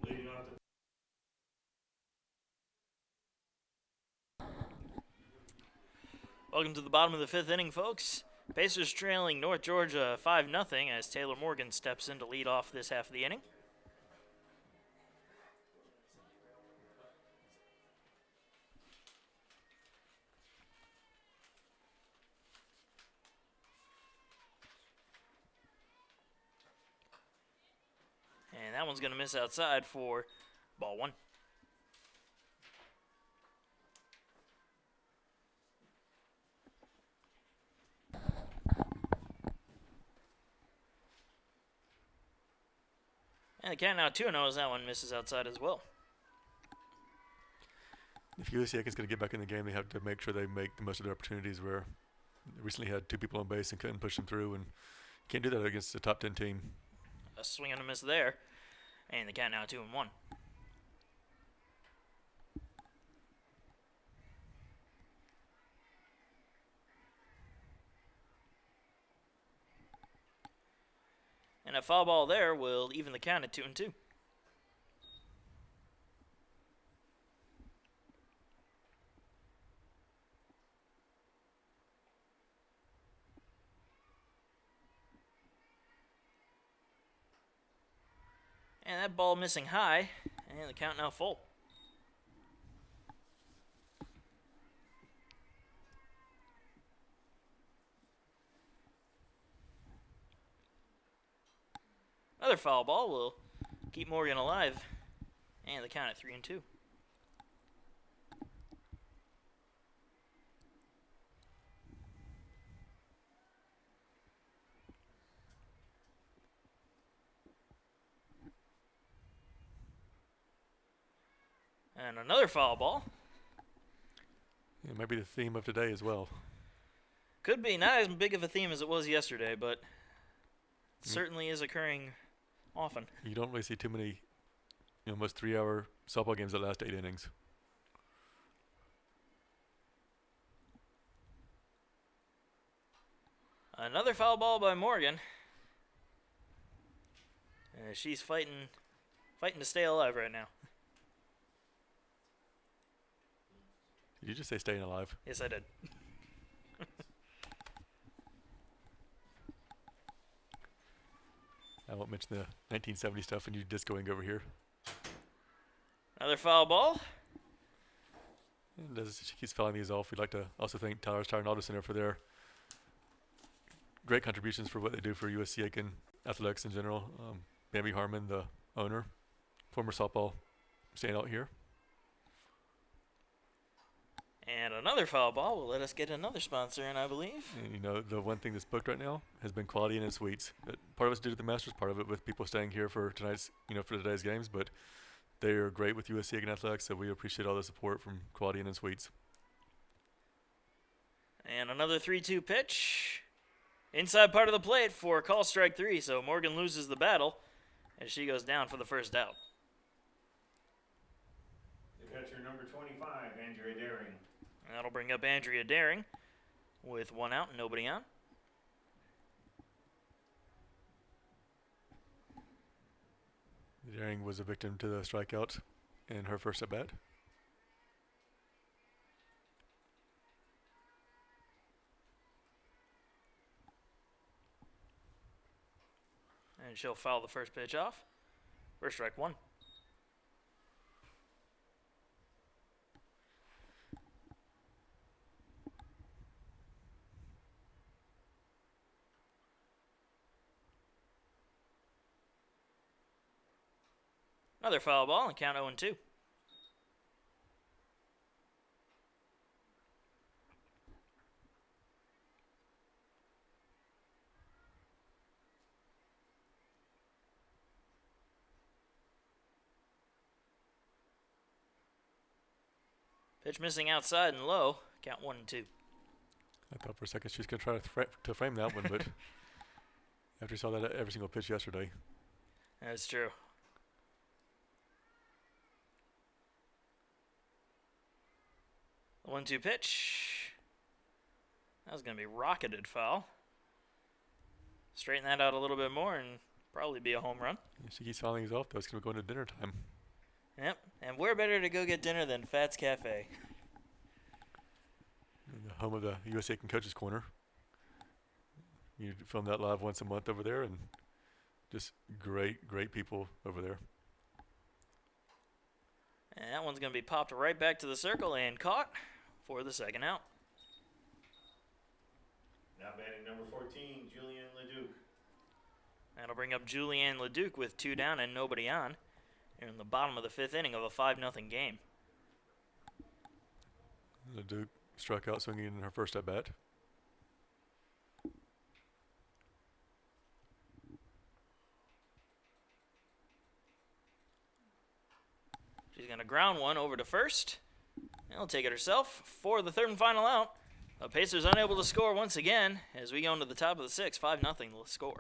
Leading off the Welcome to the bottom of the fifth inning, folks. Pacers trailing North Georgia 5-0 as Taylor Morgan steps in to lead off this half of the inning. And that one's going to miss outside for ball one. And the count now 2-0 as that one misses outside as well. If USC Aiken's going to get back in the game, they have to make sure they make the most of their opportunities where they recently had two people on base and couldn't push them through, and can't do that against a top 10 team. A swing and a miss there. And the count now 2-1. And a foul ball there will even the count at 2-2. And that ball missing high, and the count now full. Another foul ball will keep Morgan alive, and the count at 3-2. And another foul ball. It might be the theme of today as well. Could be not as big of a theme as it was yesterday, but it certainly is occurring often. You don't really see too many, almost 3-hour softball games that last 8 innings. Another foul ball by Morgan. She's fighting to stay alive right now. Did you just say staying alive? Yes, I did. I won't mention the 1970 stuff and you discoing over here. Another foul ball. And as she keeps fouling these off, we'd like to also thank Tyler's Tire and Auto Center for their great contributions for what they do for USC Aiken athletics in general. Bambi Harmon, the owner, former softball standout here. And another foul ball will let us get another sponsor in, I believe. And the one thing that's booked right now has been Quality Inn and Suites. Part of it's due to the Masters, part of it with people staying here for tonight's, for today's games. But they are great with USC Aiken athletics, so we appreciate all the support from Quality Inn and Suites. And another 3-2 pitch. Inside part of the plate for call strike 3, so Morgan loses the battle as she goes down for the first out. The catcher number 25, Andrea Daring. And that'll bring up Andrea Daring with 1 out and nobody on. Daring was a victim to the strikeout in her first at bat. And she'll foul the first pitch off. First strike 1. Another foul ball and count 0-2. Pitch missing outside and low. Count 1-2. I thought for a second she was going to try to frame that one, but after you saw that every single pitch yesterday. That's true. The 1-2 pitch. That was going to be rocketed foul. Straighten that out a little bit more and probably be a home run. If she keeps fouling these off, though, it's going to go into dinner time. Yep, and where better to go get dinner than Fats Cafe? The home of the USA Aiken Coaches Corner. You film that live once a month over there, and just great people over there. And that one's going to be popped right back to the circle and caught for the second out. Now batting number 14, Julianne Leduc. That'll bring up Julianne Leduc with 2 down and nobody on. Here in the bottom of the 5th inning of a 5-0 game. Leduc struck out swinging in her first at bat. She's going to ground one over to first. She'll take it herself for the 3rd and final out. The Pacers unable to score once again as we go into the top of the 6th. 5-0 score.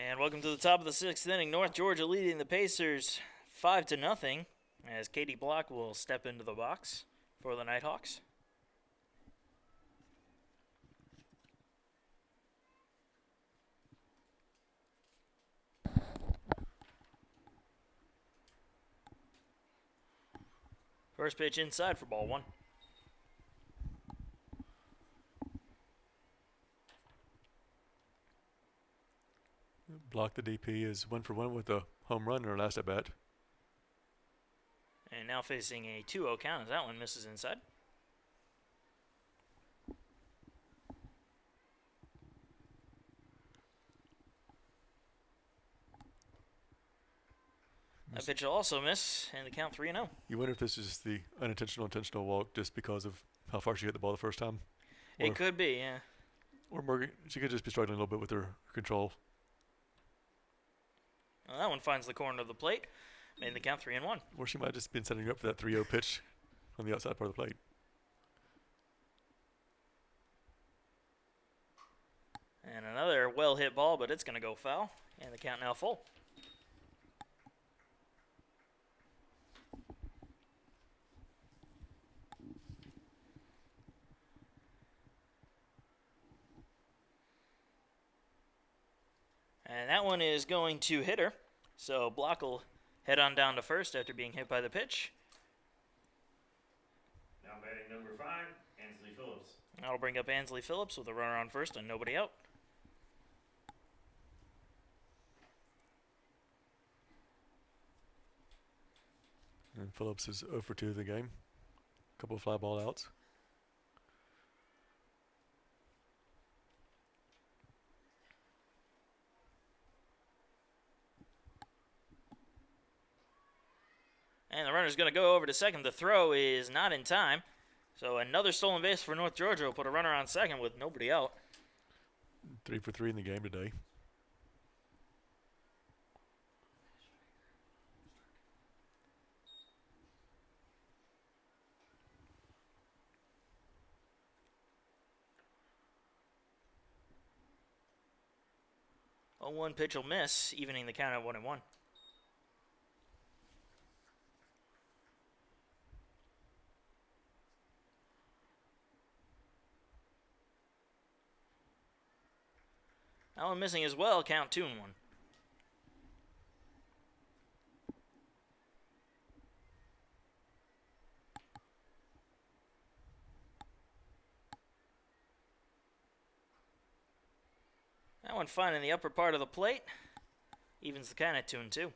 And welcome to the top of the 6th inning. North Georgia leading the Pacers 5-0 as Katie Block will step into the box for the Nighthawks. First pitch inside for ball 1. Block the DP is 1 for 1 with a home run in her last at bat. And now facing a 2-0 count as that one misses inside. That pitch will also miss, and the count 3-0. You wonder if this is just the intentional walk just because of how far she hit the ball the first time. It could be, yeah. Or Morgan, she could just be struggling a little bit with her control. Well, that one finds the corner of the plate, made the count 3-1. Or she might have just been setting her up for that 3-0 pitch on the outside part of the plate. And another well-hit ball, but it's going to go foul, and the count now full. And that one is going to hit her. So Block will head on down to first after being hit by the pitch. Now batting number 5, Ansley Phillips. That'll bring up Ansley Phillips with a runner on first and nobody out. And Phillips is 0 for 2 of the game. A couple of fly ball outs. And the runner's going to go over to second. The throw is not in time. So another stolen base for North Georgia will put a runner on second with nobody out. 3 for 3 in the game today. A 1 pitch will miss, evening the count at 1-1. That one missing as well, count 2-1. That one finding the upper part of the plate. Evens the count at 2-2.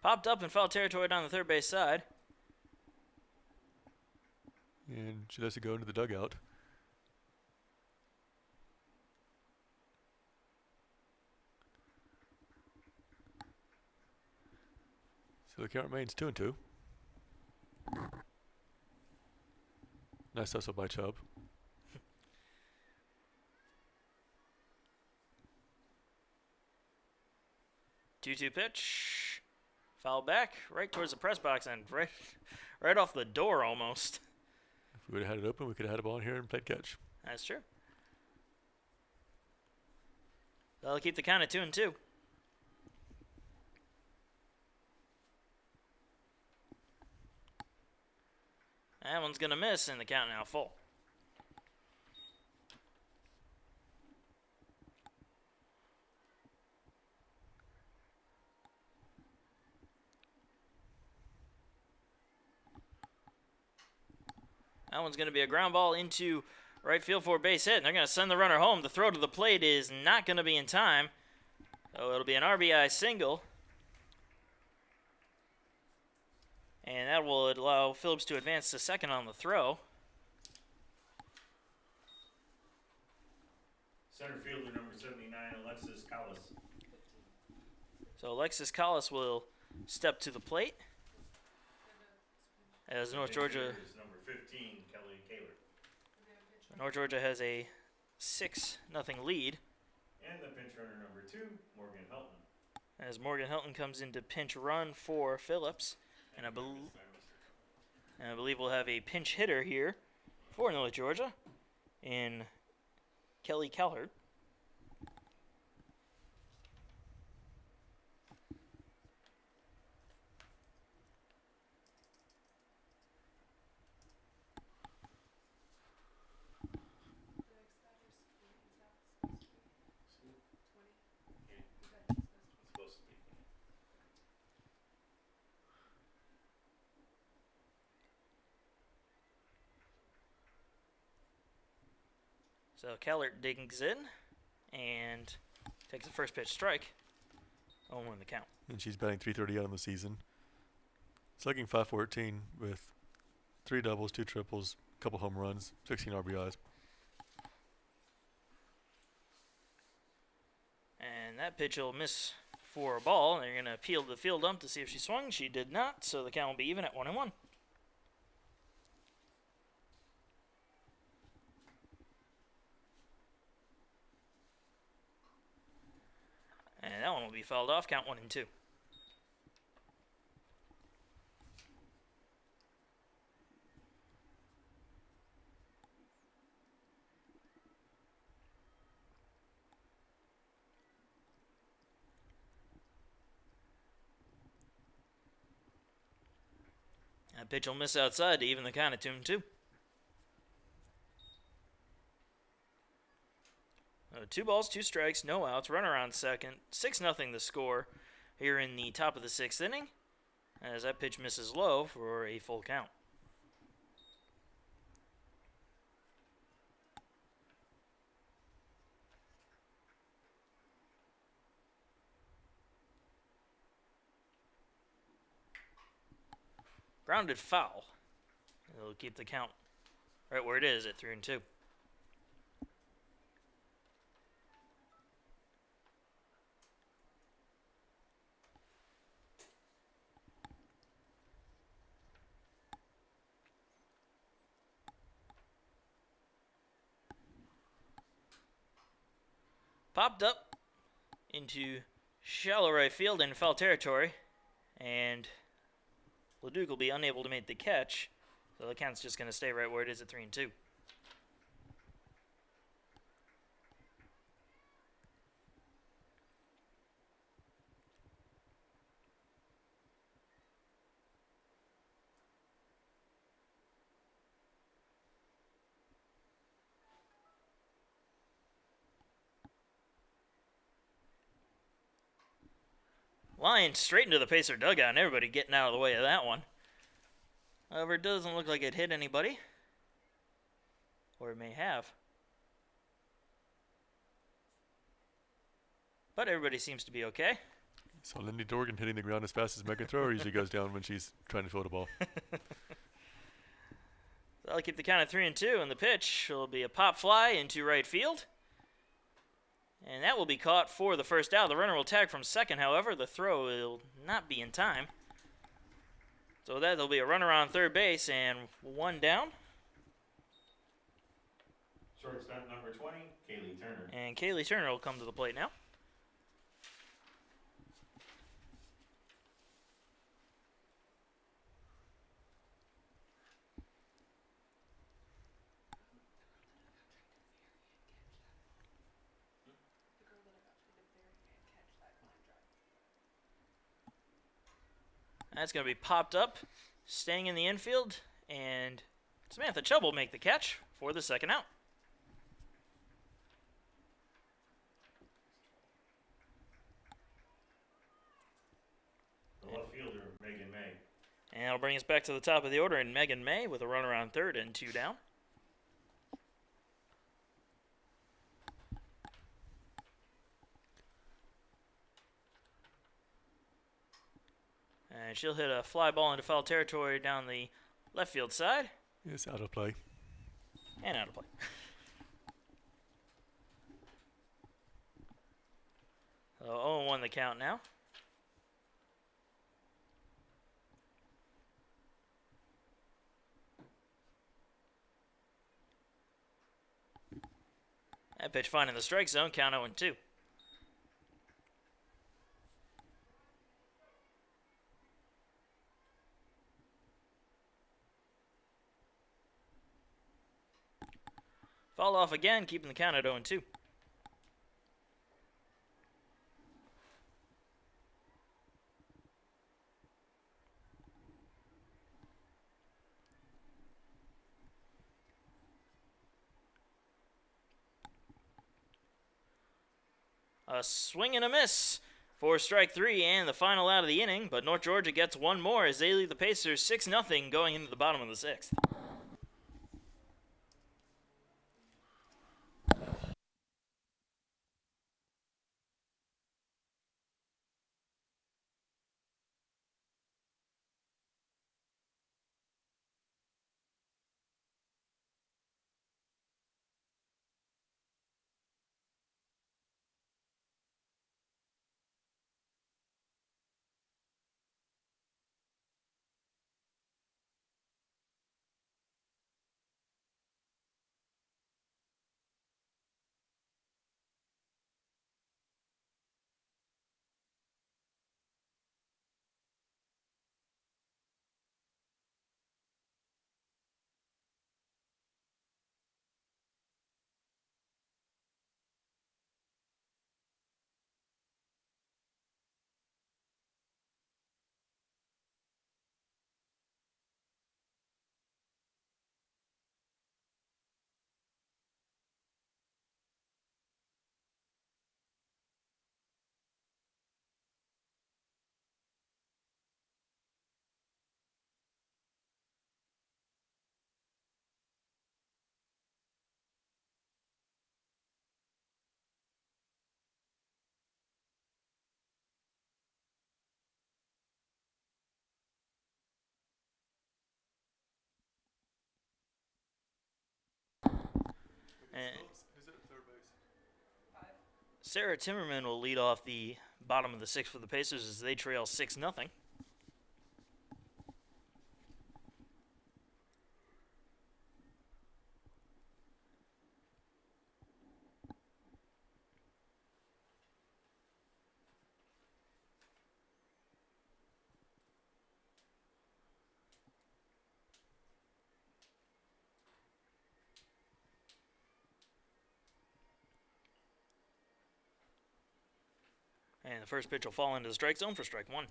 Popped up in foul territory down the third base side. And she lets it go into the dugout. So the count remains 2-2. Nice hustle by Chubb. 2-2 pitch. Foul back right towards the press box and right off the door almost. If we would have had it open, we could have had a ball in here and played catch. That's true. They'll keep the count at 2-2. That one's going to miss, and the count now full. That one's going to be a ground ball into right field for a base hit, and they're going to send the runner home. The throw to the plate is not going to be in time, so it'll be an RBI single. And that will allow Phillips to advance to second on the throw. Center fielder number 79, Alexis Collis. So Alexis Collis will step to the plate as North Georgia. Is number 15, Kelly Kaler. North Georgia has a 6-0 lead. And the pinch runner number 2, Morgan Helton. as Morgan Hilton comes into pinch run for Phillips. And I believe we'll have a pinch hitter here for North Georgia in Kelly Calhert. So Calhert digs in and takes the first pitch strike. 0-1 the count. And she's batting .338 on the season. Slugging .514 with 3 doubles, 2 triples, a couple home runs, 16 RBIs. And that pitch will miss for a ball. And they're going to appeal to the field ump to see if she swung. She did not, so the count will be even at 1-1. And that one will be fouled off. Count 1-2. That pitch will miss outside to even the count at 2-2. 2 balls, 2 strikes, no outs, runner on second. 6-0 the score here in the top of the 6th inning, as that pitch misses low for a full count. Grounded foul. It'll keep the count right where it is at 3-2. Popped up into shallow right field in foul territory, and Leduc will be unable to make the catch, so the count's just going to stay right where it is at 3-2. Line straight into the Pacer dugout, and everybody getting out of the way of that one. However, it doesn't look like it hit anybody. Or it may have. But everybody seems to be okay. So Lindy Dorgan hitting the ground as fast as Megan Thrower usually goes down when she's trying to field a ball. That'll keep the count at 3-2, and the pitch will be a pop fly into right field. And that will be caught for the first out. The runner will tag from second, however. The throw will not be in time. So that'll be a runner on third base and 1 down. Shortstop number 20, Kaylee Turner. And Kaylee Turner will come to the plate now. That's going to be popped up, staying in the infield, and Samantha Chubb will make the catch for the second out. The left fielder, Megan May. And that'll bring us back to the top of the order in Megan May with a runner on third and 2 down. And she'll hit a fly ball into foul territory down the left field side. It's out of play. And out of play. So 0-1 the count now. That pitch fine in the strike zone, count 0-2. Fall off again, keeping the count at 0-2. A swing and a miss for strike 3 and the final out of the inning, but North Georgia gets one more as they lead the Pacers 6-0 going into the bottom of the 6th. And Who's at third base? Sarah Timmerman will lead off the bottom of the 6th for the Pacers as they trail 6-0. And the first pitch will fall into the strike zone for strike 1.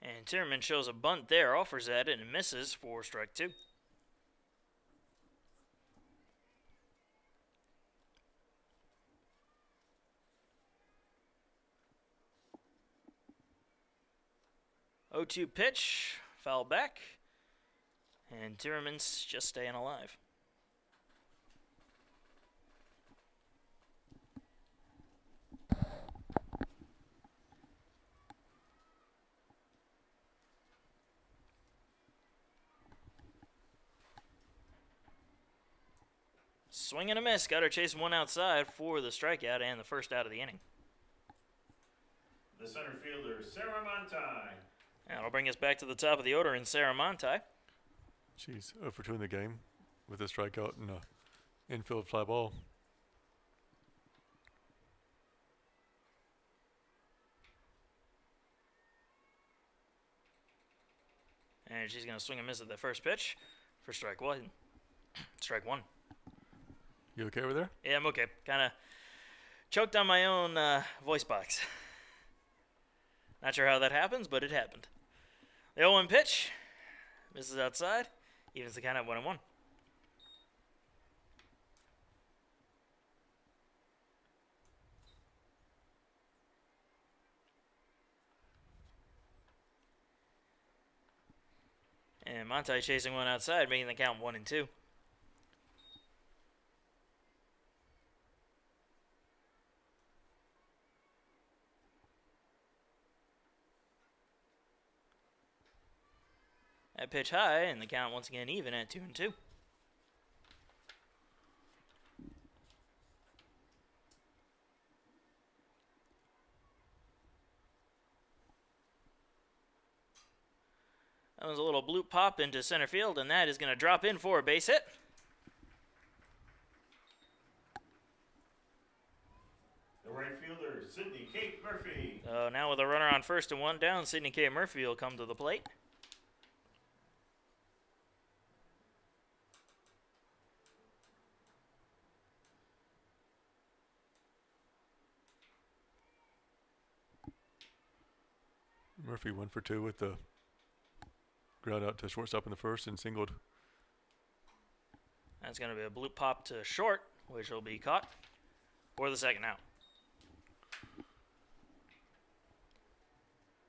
And Timmerman shows a bunt there, offers at it, and misses for strike 2. Oh, 2 pitch, foul back, and Timmerman's just staying alive. Swing and a miss. Got her chasing one outside for the strikeout and the first out of the inning. The center fielder, Sarah Montai. That'll bring us back to the top of the order in Sarah Montai. She's 0 for 2 in the game with a strikeout and a infield fly ball. And she's going to swing and miss at the first pitch for strike 1. Strike 1. You okay over there? Yeah, I'm okay. Kind of choked on my own voice box. Not sure how that happens, but it happened. The 0-1 pitch misses outside, evens the count at 1-1. And Montai chasing one outside, making the count 1-2. That pitch high, and the count once again even at 2-2. That was a little bloop pop into center field, and that is going to drop in for a base hit. The right fielder, Sydney Kate Murphy. So now with a runner on first and one down, Sydney K. Murphy will come to the plate. Murphy 1 for 2 with the ground out to shortstop in the first and singled. That's going to be a blue pop to short, which will be caught for the second out.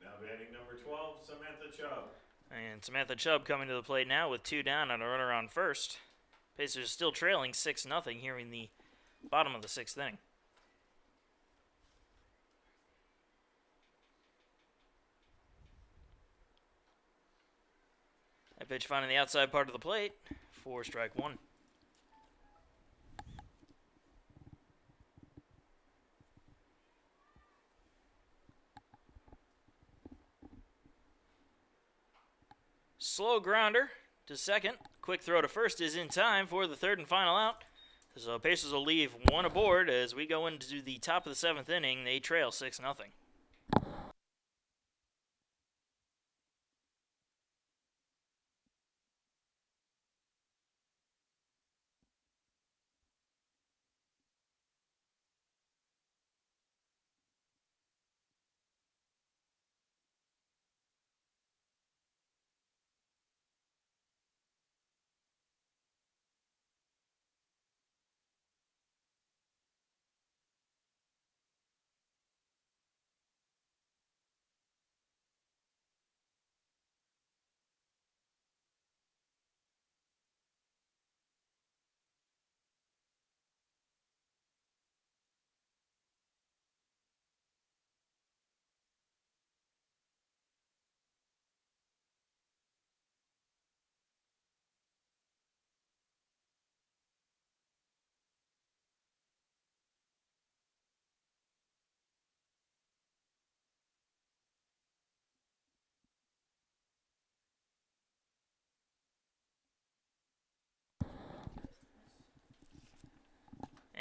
Now batting number 12, Samantha Chubb. And Samantha Chubb coming to the plate now with 2 down and a runner on first. Pacers still trailing 6-0 here in the bottom of the 6th inning. That pitch finding the outside part of the plate for strike one. Slow grounder to second. Quick throw to first is in time for the third and final out. So Pacers will leave one aboard as we go into the top of the 7th inning. They trail 6-0.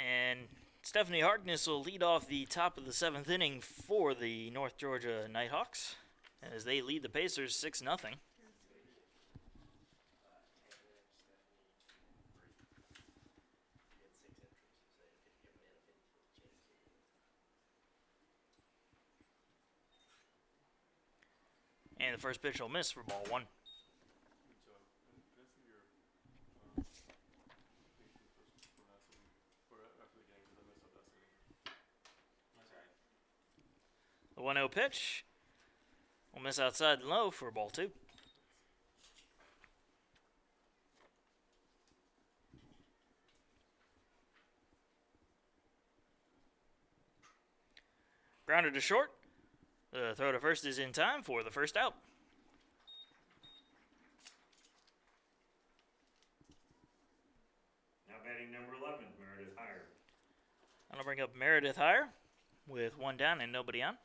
And Stephanie Harkness will lead off the top of the 7th inning for the North Georgia Nighthawks as they lead the Pacers 6-0. And the first pitch will miss for ball one. The 1-0 pitch will miss outside and low for ball two. Grounded to short. The throw to first is in time for the first out. Now batting number 11, Meredith Heyer. I'm going to bring up Meredith Heyer with 1 down and nobody on.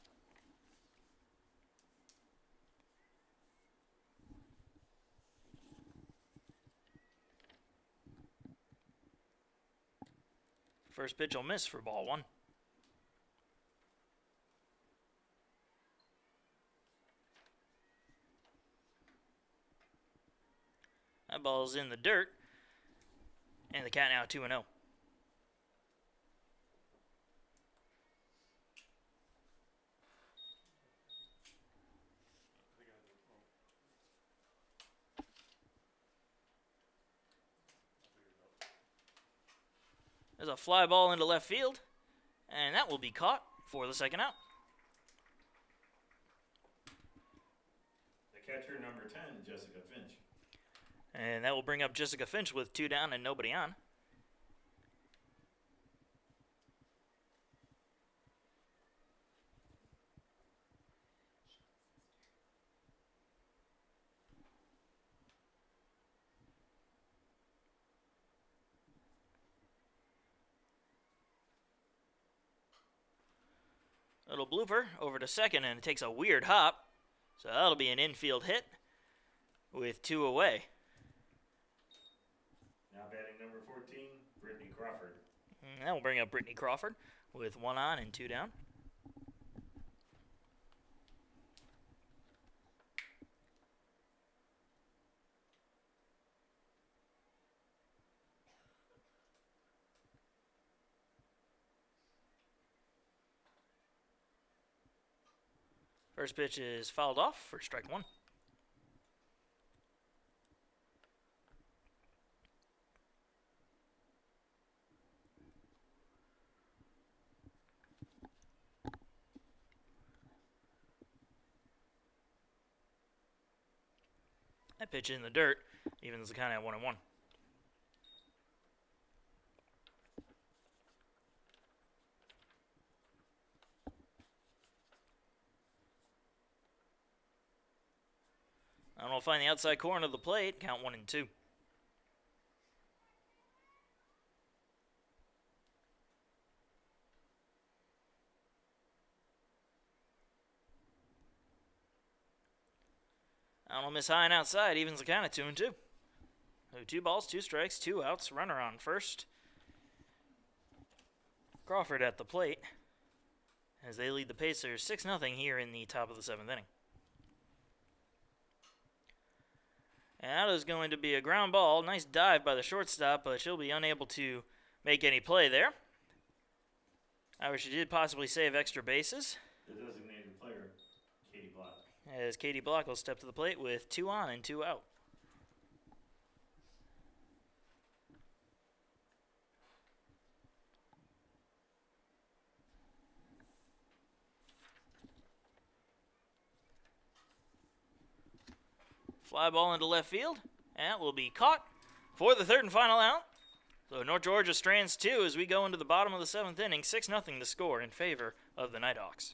First pitch will miss for ball one. That ball's in the dirt. And the count now 2-0. There's a fly ball into left field, and that will be caught for the second out. The catcher, number 10, Jessica Finch. And that will bring up Jessica Finch with 2 down and nobody on. Little blooper over to second, and it takes a weird hop. So that'll be an infield hit with 2 away. Now batting number 14, Brittany Crawford. And that will bring up Brittany Crawford with 1 on and 2 down. First pitch is fouled off for strike one. That pitch in the dirt, evens the count at 1-1. I will find the outside corner of the plate, count 1-2. I'll miss high and outside, evens the count at 2-2. So 2 balls, 2 strikes, 2 outs, runner on first. Crawford at the plate as they lead the Pacers 6-0 here in the top of the 7th inning. And that is going to be a ground ball. Nice dive by the shortstop, but she'll be unable to make any play there. However, she did possibly save extra bases. The designated player, Katie Block. As Katie Block will step to the plate with 2 on and 2 out. Fly ball into left field, and that will be caught for the 3rd and final out. So North Georgia strands 2 as we go into the bottom of the 7th inning. 6-0 the score in favor of the Nighthawks.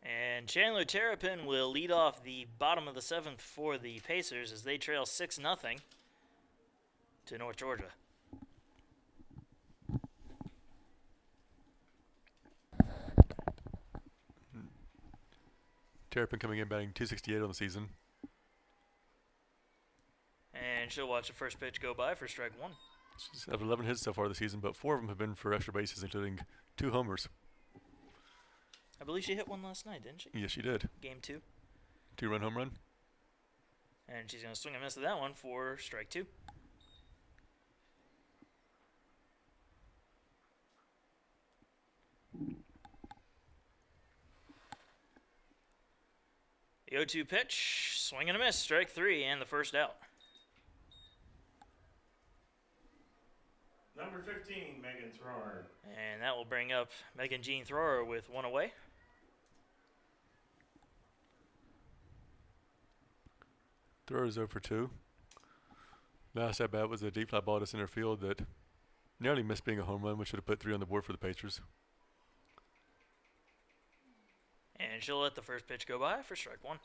And Chandler Terrapin will lead off the bottom of the 7th for the Pacers as they trail 6-0 to North Georgia. Terrapin coming in batting .268 on the season. And she'll watch the first pitch go by for strike 1. She's had 11 hits so far this season, but 4 of them have been for extra bases, including 2 homers. I believe she hit one last night, didn't she? Yes, she did. Game 2. 2-run home run. And she's going to swing and miss at that one for strike 2. The 0-2 pitch, swing and a miss, strike 3, and the first out. Number number 15, Megan Thrower. And that will bring up Megan Jean Thrower with one away. Thrower's 0 for 2. Last at bat was a deep fly ball to center field that nearly missed being a home run, which would have put 3 on the board for the Pacers. And she'll let the first pitch go by for strike one.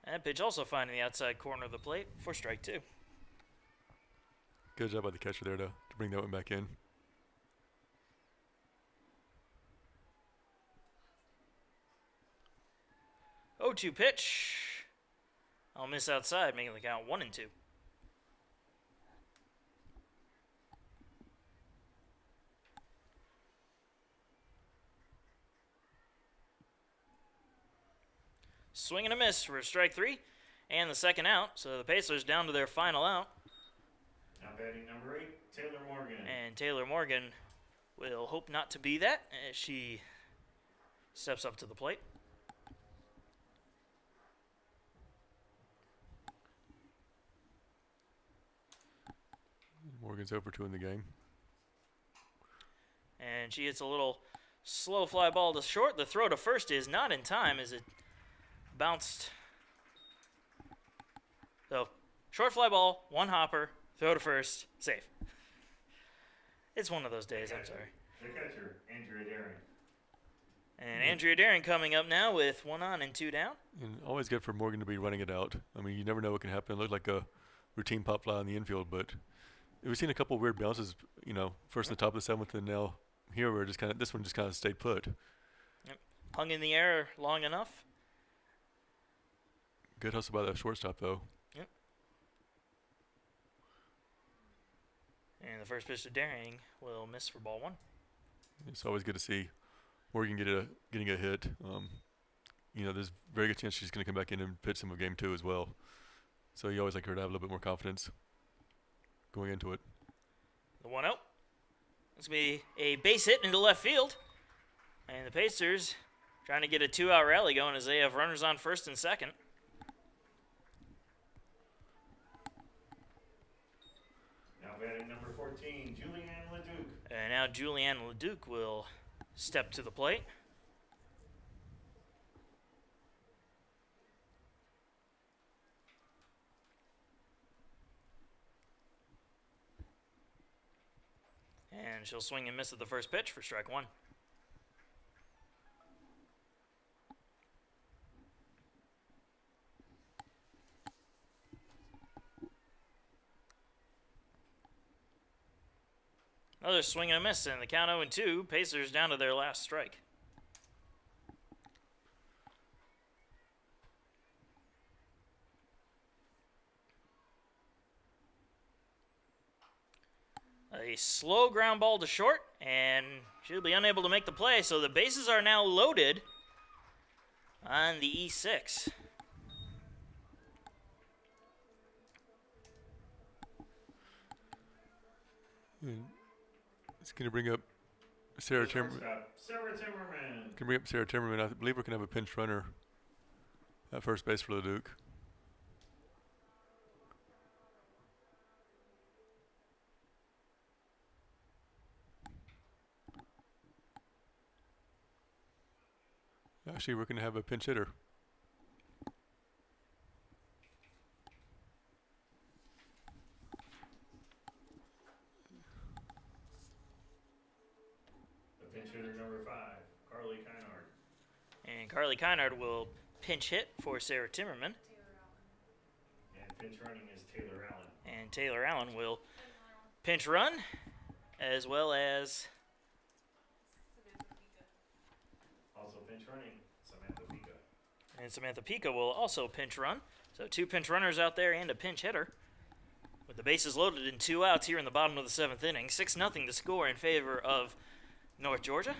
That pitch also finding the outside corner of the plate for strike two. Good job by the catcher there to bring that one back in. 0-2 pitch. I'll miss outside, making the count 1-2. Swing and a miss for strike three and the second out. So the Pacers down to their final out. Now batting number 8, Taylor Morgan. And Taylor Morgan will hope not to be that as she steps up to the plate. Morgan's over 2 in the game. And she hits a little slow fly ball to short. The throw to first is not in time as it bounced. So, short fly ball, one hopper, throw to first, safe. It's one of those days, I'm sorry. The catcher, Andrea Daring. And Andrea Daring coming up now with 1 on and 2 down. And always good for Morgan to be running it out. I mean, you never know what can happen. It looked like a routine pop fly in the infield, but we've seen a couple of weird bounces, you know, first in the top of the 7th, and now here we're just kind of, this one just kind of stayed put. Yep. Hung in the air long enough. Good hustle by the shortstop, though. Yep. And the first pitch to Daring will miss for ball 1. It's always good to see Morgan getting a hit. You know, there's a very good chance she's going to come back in and pitch some of game 2 as well. So you always like her to have a little bit more confidence going into it. The 1-0. It's going to be a base hit into left field. And the Pacers trying to get a 2-out rally going as they have runners on first and second. Now batting number 14, Julianne Leduc. And now Julianne Leduc will step to the plate. And she'll swing and miss at the first pitch for strike 1. Another swing and a miss, and the count 0-2. Pacers down to their last strike. A slow ground ball to short, and she'll be unable to make the play. So the bases are now loaded on the E6. It's going to bring up Sarah Timmerman. Sarah Timmerman. Can bring up Sarah Timmerman. I believe we're going to have a pinch runner at first base for Leduc. Actually, we're going to have a pinch hitter. The pinch hitter number 5, Carly Kynard. And Carly Kynard will pinch hit for Sarah Timmerman. And pinch running is Taylor Allen. And Taylor Allen will pinch run, as well as Also pinch running, Samantha Pica. and Samantha Pica will also pinch run. So 2 pinch runners out there and a pinch hitter. With the bases loaded and 2 outs here in the bottom of the 7th inning. 6-0 to score in favor of North Georgia.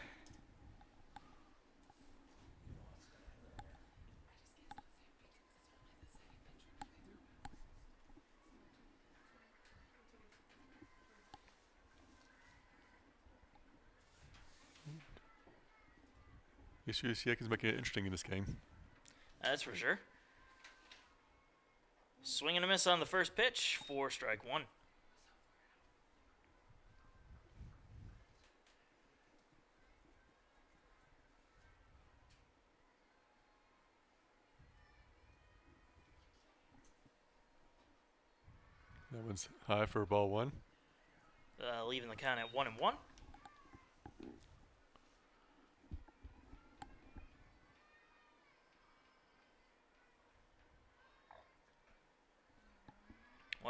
USC Aiken's making it interesting in this game. That's for sure. Swing and a miss on the first pitch for strike one. That one's high for ball one. Leaving the count at 1-1.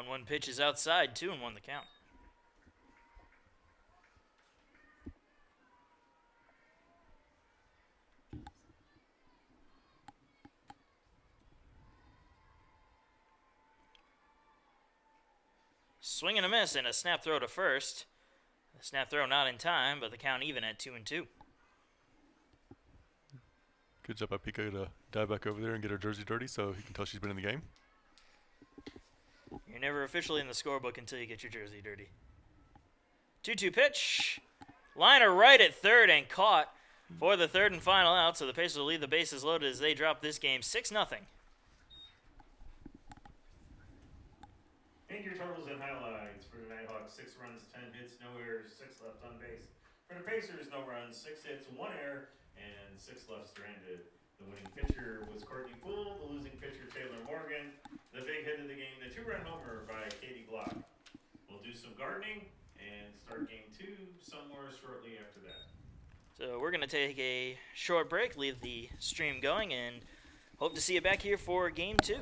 One pitch is outside, 2-1 the count. Swing and a miss and a snap throw to first. The snap throw not in time, but the count even at 2-2. Good job by Pico to dive back over there and get her jersey dirty so he can tell she's been in the game. You're never officially in the scorebook until you get your jersey dirty. 2-2 pitch. Liner right at third and caught for the third and final out, so the Pacers will leave the bases loaded as they drop this game 6-0. And your totals and highlights for the Nighthawks: 6 runs, 10 hits, no errors, 6 left on base. For the Pacers, no runs, 6 hits, 1 error, and 6 left stranded. The winning pitcher was Courtney Poole, the losing pitcher Taylor Morgan. The big hit of the game, the 2-run homer by Katie Block. We'll do some gardening and start game 2 somewhere shortly after that. So we're going to take a short break, leave the stream going, and hope to see you back here for game 2.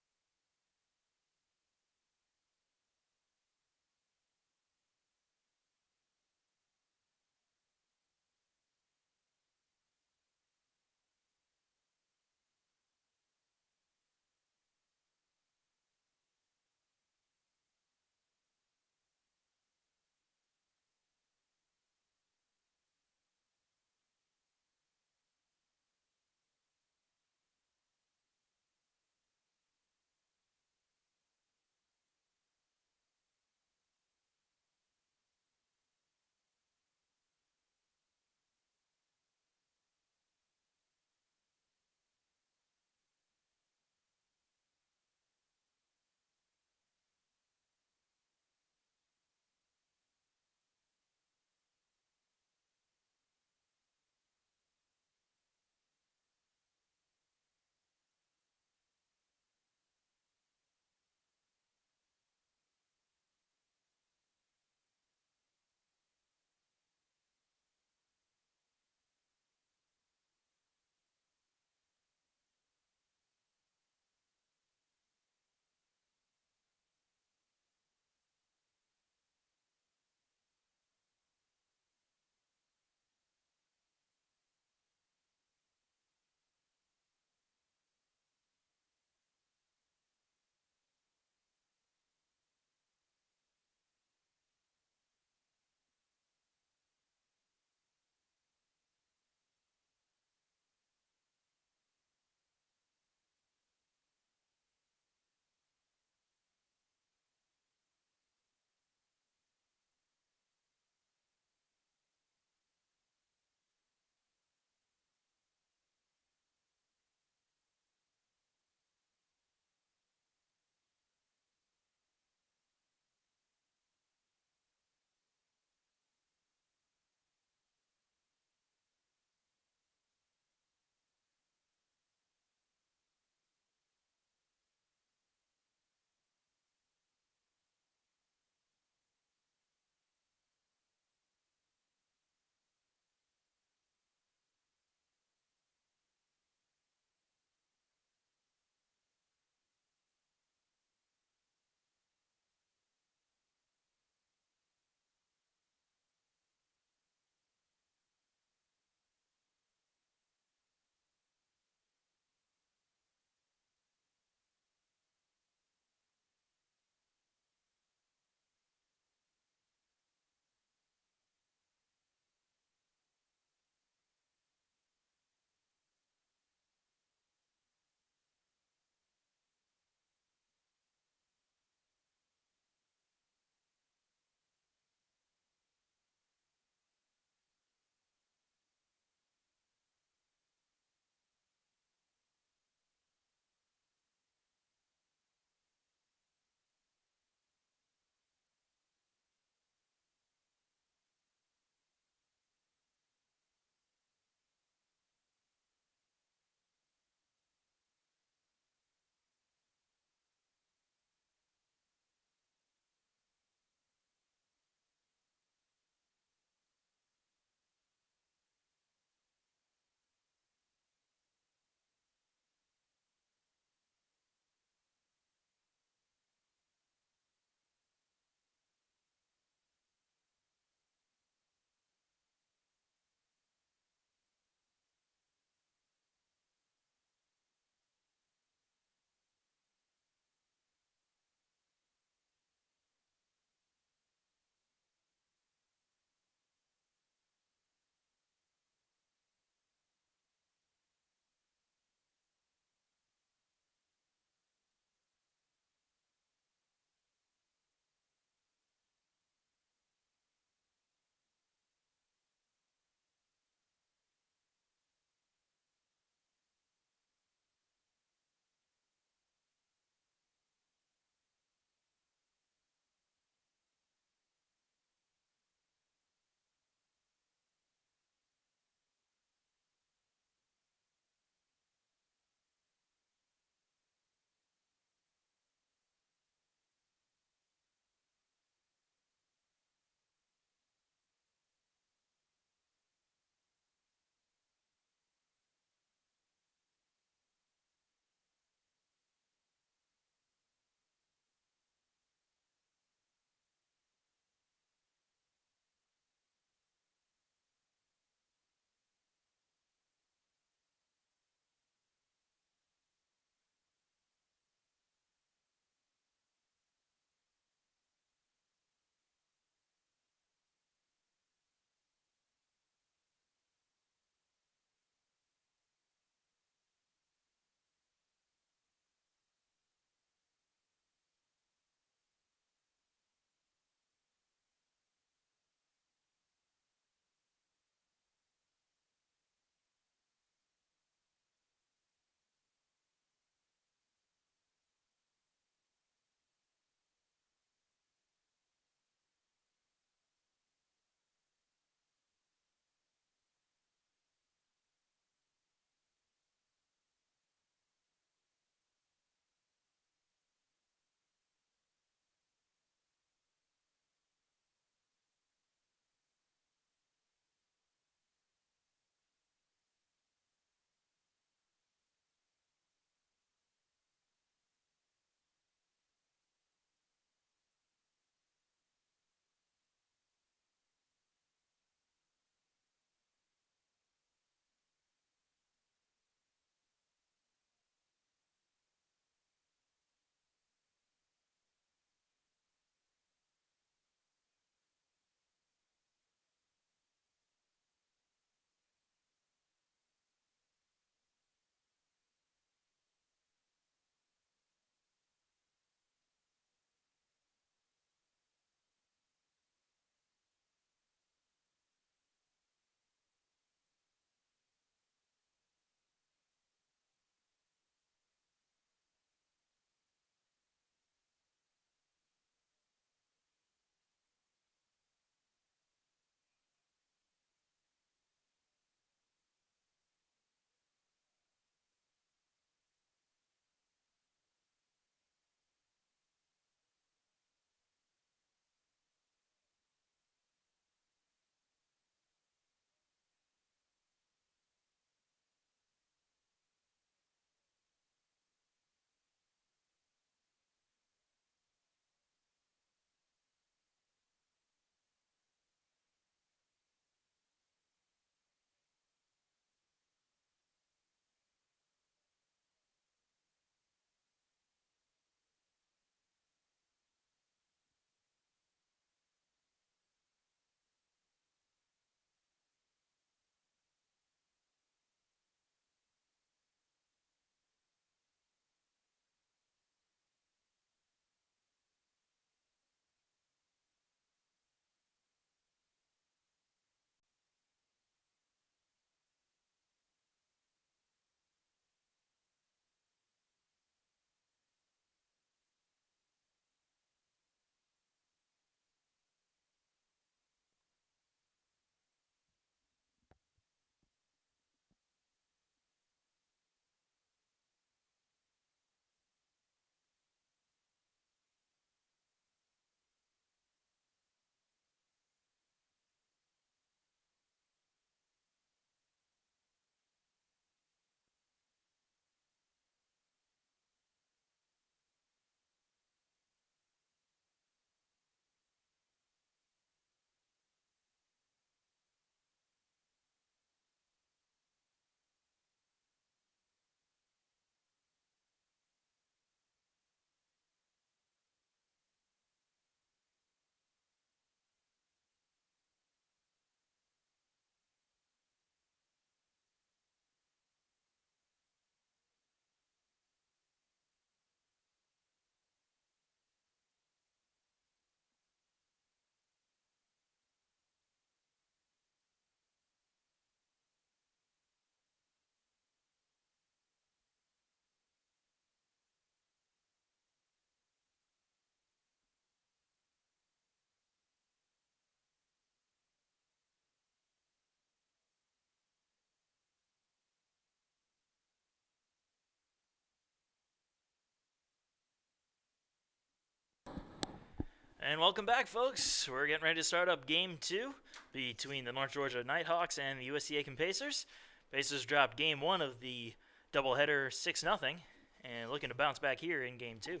And welcome back, folks. We're getting ready to start up Game 2 between the North Georgia Nighthawks and the USC Aiken Pacers. Pacers dropped Game 1 of the doubleheader 6-0 and looking to bounce back here in Game 2.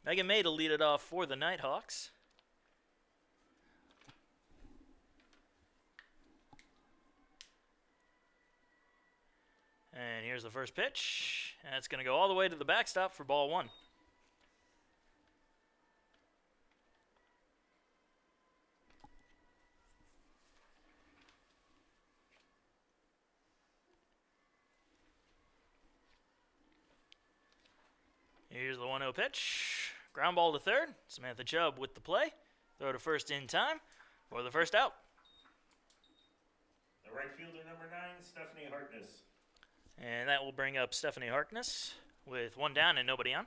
Megan May to lead it off for the Nighthawks. And here's the first pitch. And it's going to go all the way to the backstop for ball 1. Here's the 1-0 pitch. Ground ball to third. Samantha Chubb with the play. Throw to first in time for the first out. The right fielder, number 9, Stephanie Harkness. And that will bring up Stephanie Harkness with 1 down and nobody on.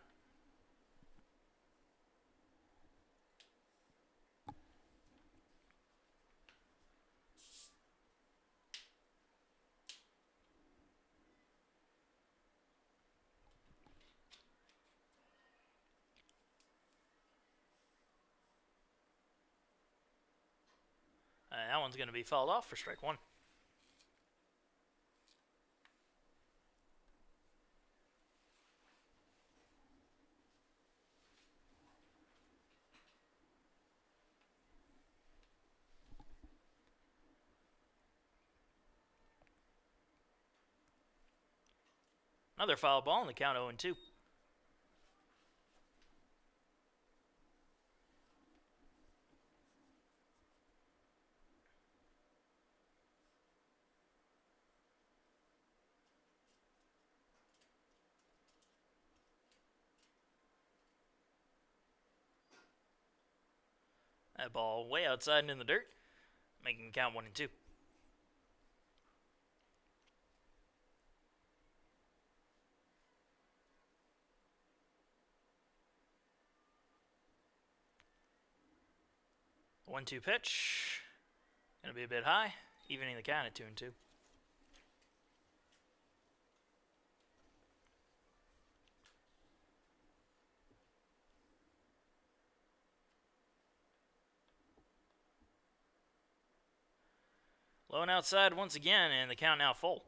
That one's going to be fouled off for strike 1. Another foul ball, and the count 0-2. That ball way outside and in the dirt, making the count 1-2. The 1-2 pitch, going to be a bit high, evening the count at 2-2. Low and outside once again, and the count now full.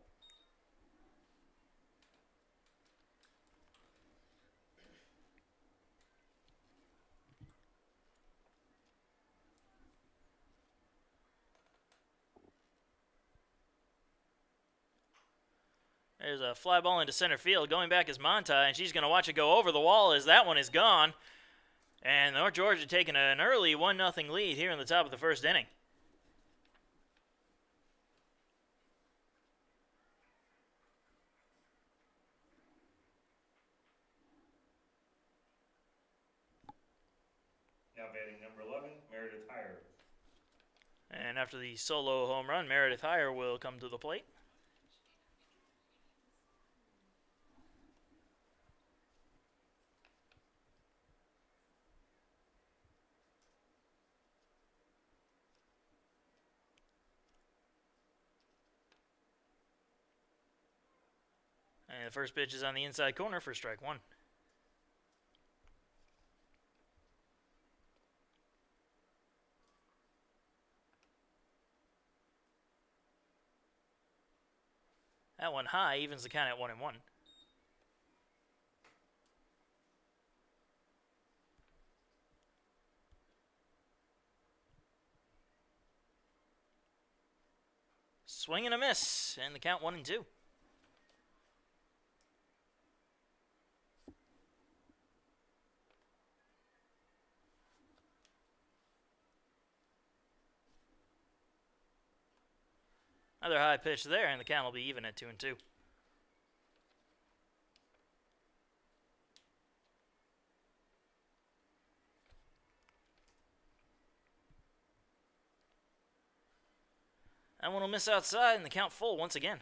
There's a fly ball into center field. Going back is Monta, and she's going to watch it go over the wall as that one is gone. And North Georgia taking an early 1-0 lead here in the top of the first inning. Now batting number 11, Meredith Heyer. And after the solo home run, Meredith Heyer will come to the plate. And the first pitch is on the inside corner for strike 1. That one high evens the count at 1-1. Swing and a miss, and the count 1-2. Another high pitch there, and the count will be even at 2-2. That one will miss outside, and the count full once again.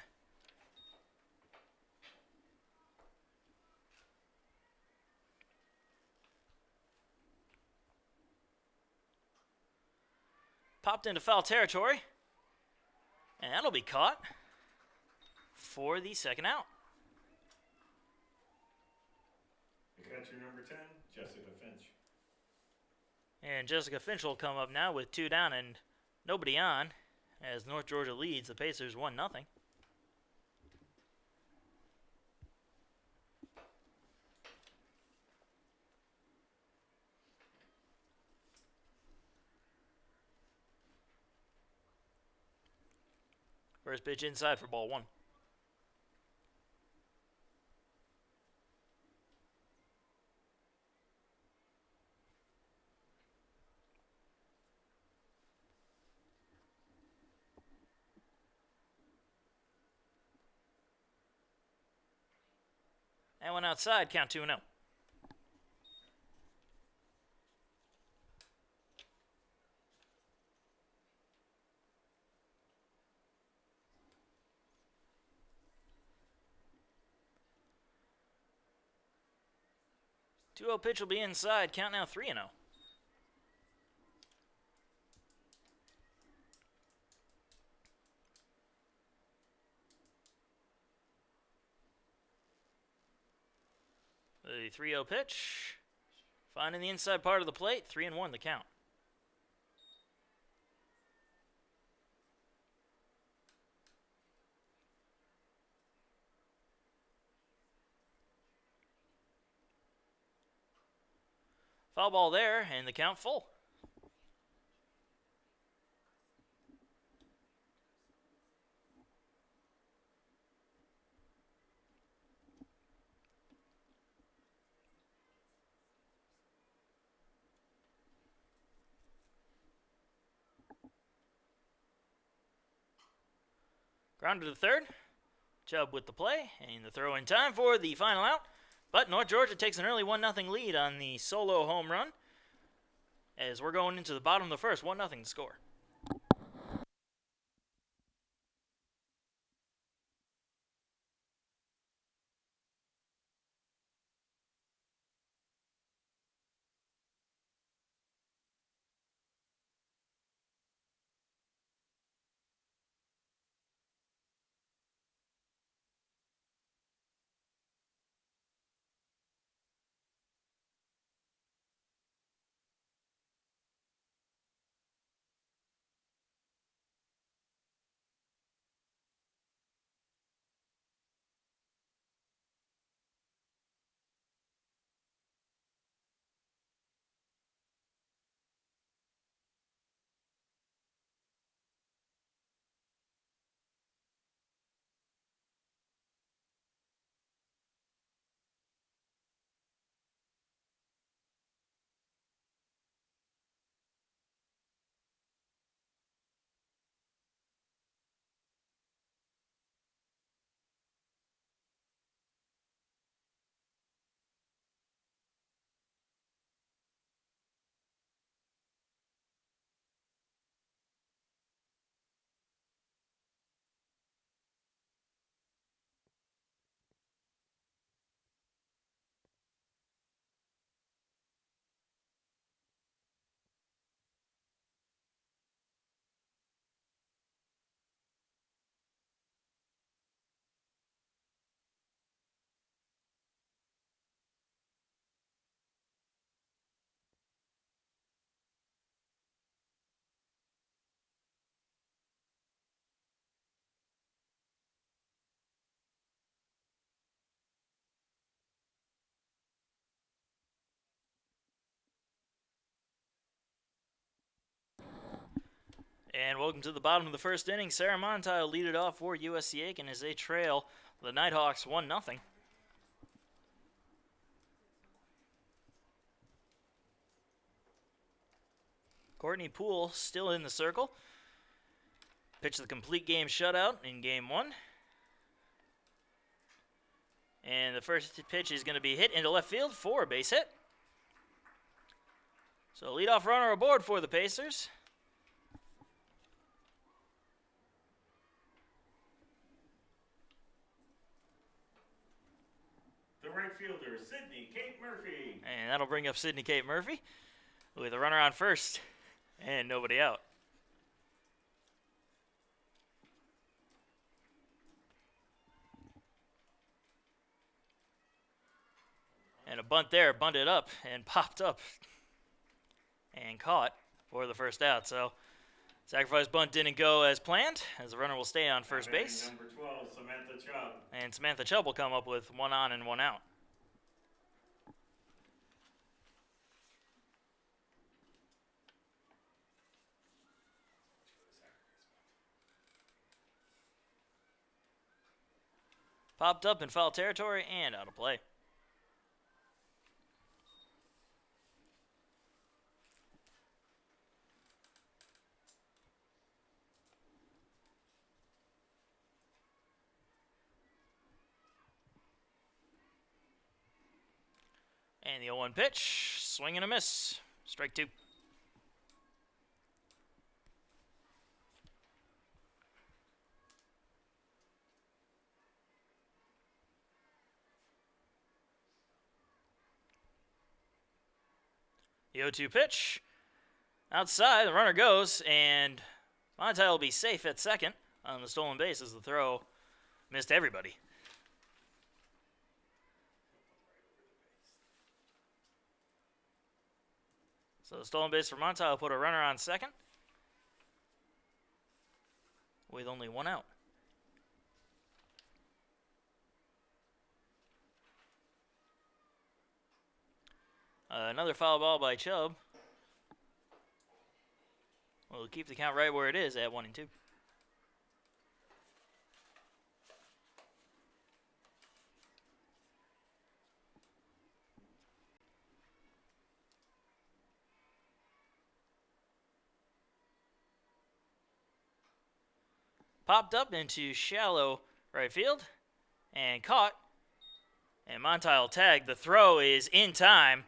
Popped into foul territory. And that'll be caught for the second out. The catcher, number 10, Jessica Finch. And Jessica Finch will come up now with 2 down and nobody on, as North Georgia leads the Pacers 1-0. First pitch inside for ball 1. And one outside, count 2-0. Two 0 pitch will be inside, count now 3-0. The 3-0 pitch, finding the inside part of the plate, 3-1 the count. Foul ball there, and the count full. Ground to the third. Chubb with the play, and the throw in time for the final out. But North Georgia takes an early 1-0 lead on the solo home run, as we're going into the bottom of the first, 1-0 to score. And welcome to the bottom of the first inning. Sarah Monti will lead it off for USC Aiken as they trail the Nighthawks 1-0. Courtney Poole still in the circle. Pitched the complete game shutout in game 1. And the first pitch is going to be hit into left field for a base hit. So leadoff runner aboard for the Pacers. The right fielder, Sydney Kate Murphy. And that'll bring up Sydney Kate Murphy with a runner on first and nobody out. And a bunt there, bunted up and popped up and caught for the first out. So sacrifice bunt didn't go as planned, as the runner will stay on first base. Number 12, Samantha Chubb. And Samantha Chubb will come up with 1 on and 1 out. Popped up in foul territory and out of play. And the 0-1 pitch, swing and a miss. Strike 2. The 0-2 pitch, outside, the runner goes, and Montai will be safe at second on the stolen base as the throw missed everybody. So the stolen base for Montai will put a runner on second with only 1 out. Another foul ball by Chubb will keep the count right where it is at 1-2. Popped up into shallow right field and caught. And Montai will tag. The throw is in time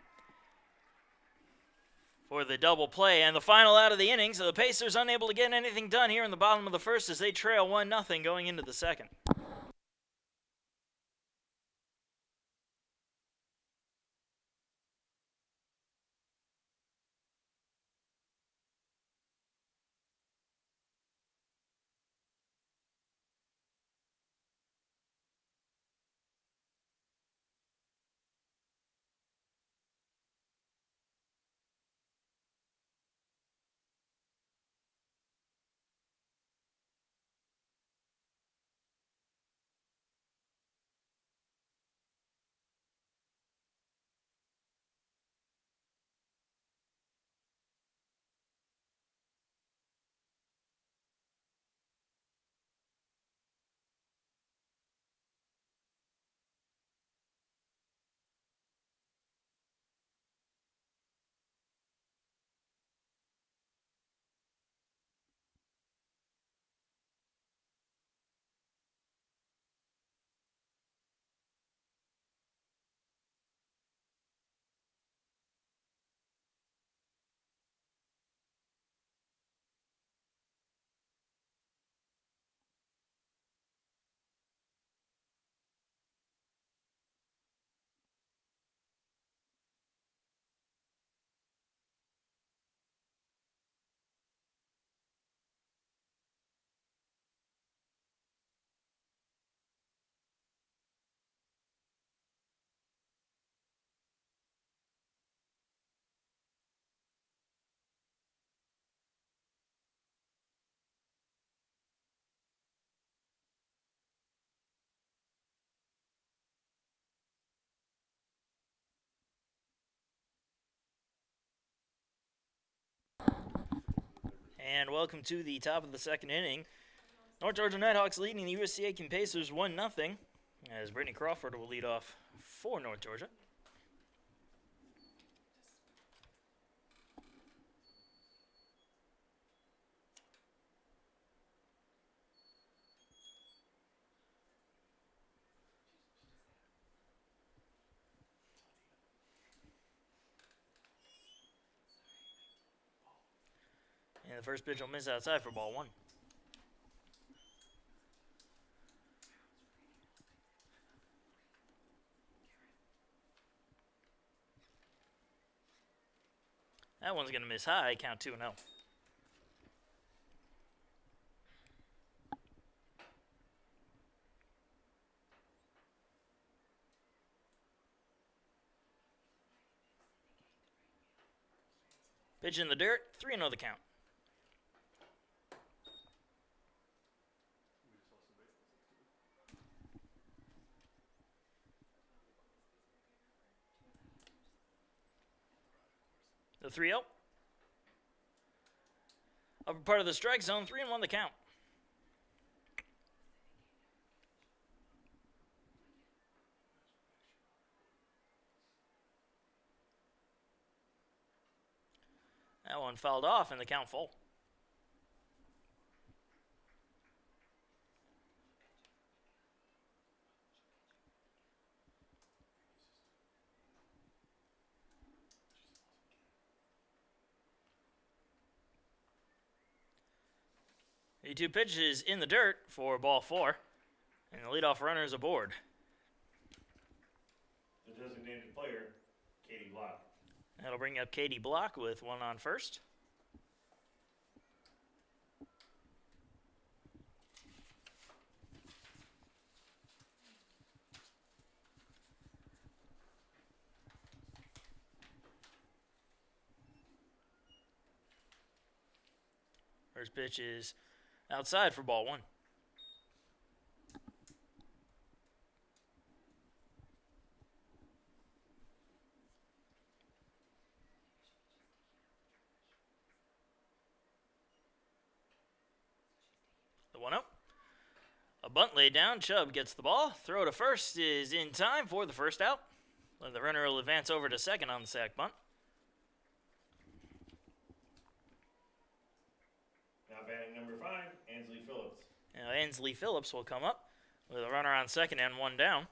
for the double play and the final out of the inning. So the Pacers unable to get anything done here in the bottom of the first as they trail 1-0 going into the second. And welcome to the top of the second inning. North Georgia Nighthawks leading the USC Aiken Pacers 1-0 as Brittany Crawford will lead off for North Georgia. And the first pitch will miss outside for ball 1. That one's going to miss high, count 2-0. Pitch in the dirt, 3-0 the count. The 3-0. Upper part of the strike zone, 3-1 the count. That one fouled off and the count full. The 2 pitches in the dirt for ball 4, and the leadoff runner is aboard. The designated player, Katie Block. That'll bring up Katie Block with 1 on first. First pitch is outside for ball 1. The 1-0. A bunt laid down. Chubb gets the ball. Throw to first is in time for the first out. The runner will advance over to second on the sac bunt. Now batting number 5, Ansley Phillips. Now Ansley Phillips will come up with a runner on second and 1 down.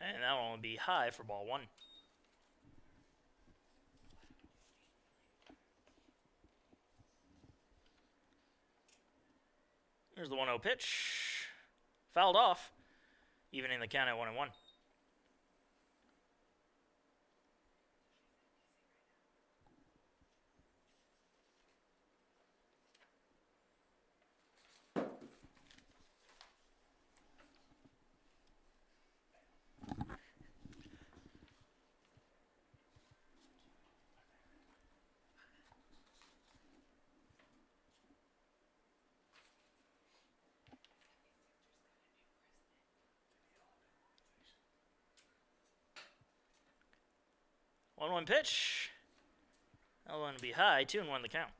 And that one will be high for ball 1. Here's the 1-0 pitch. Fouled off, evening the count at 1-1. One pitch. That one will be high. 2-1 the count.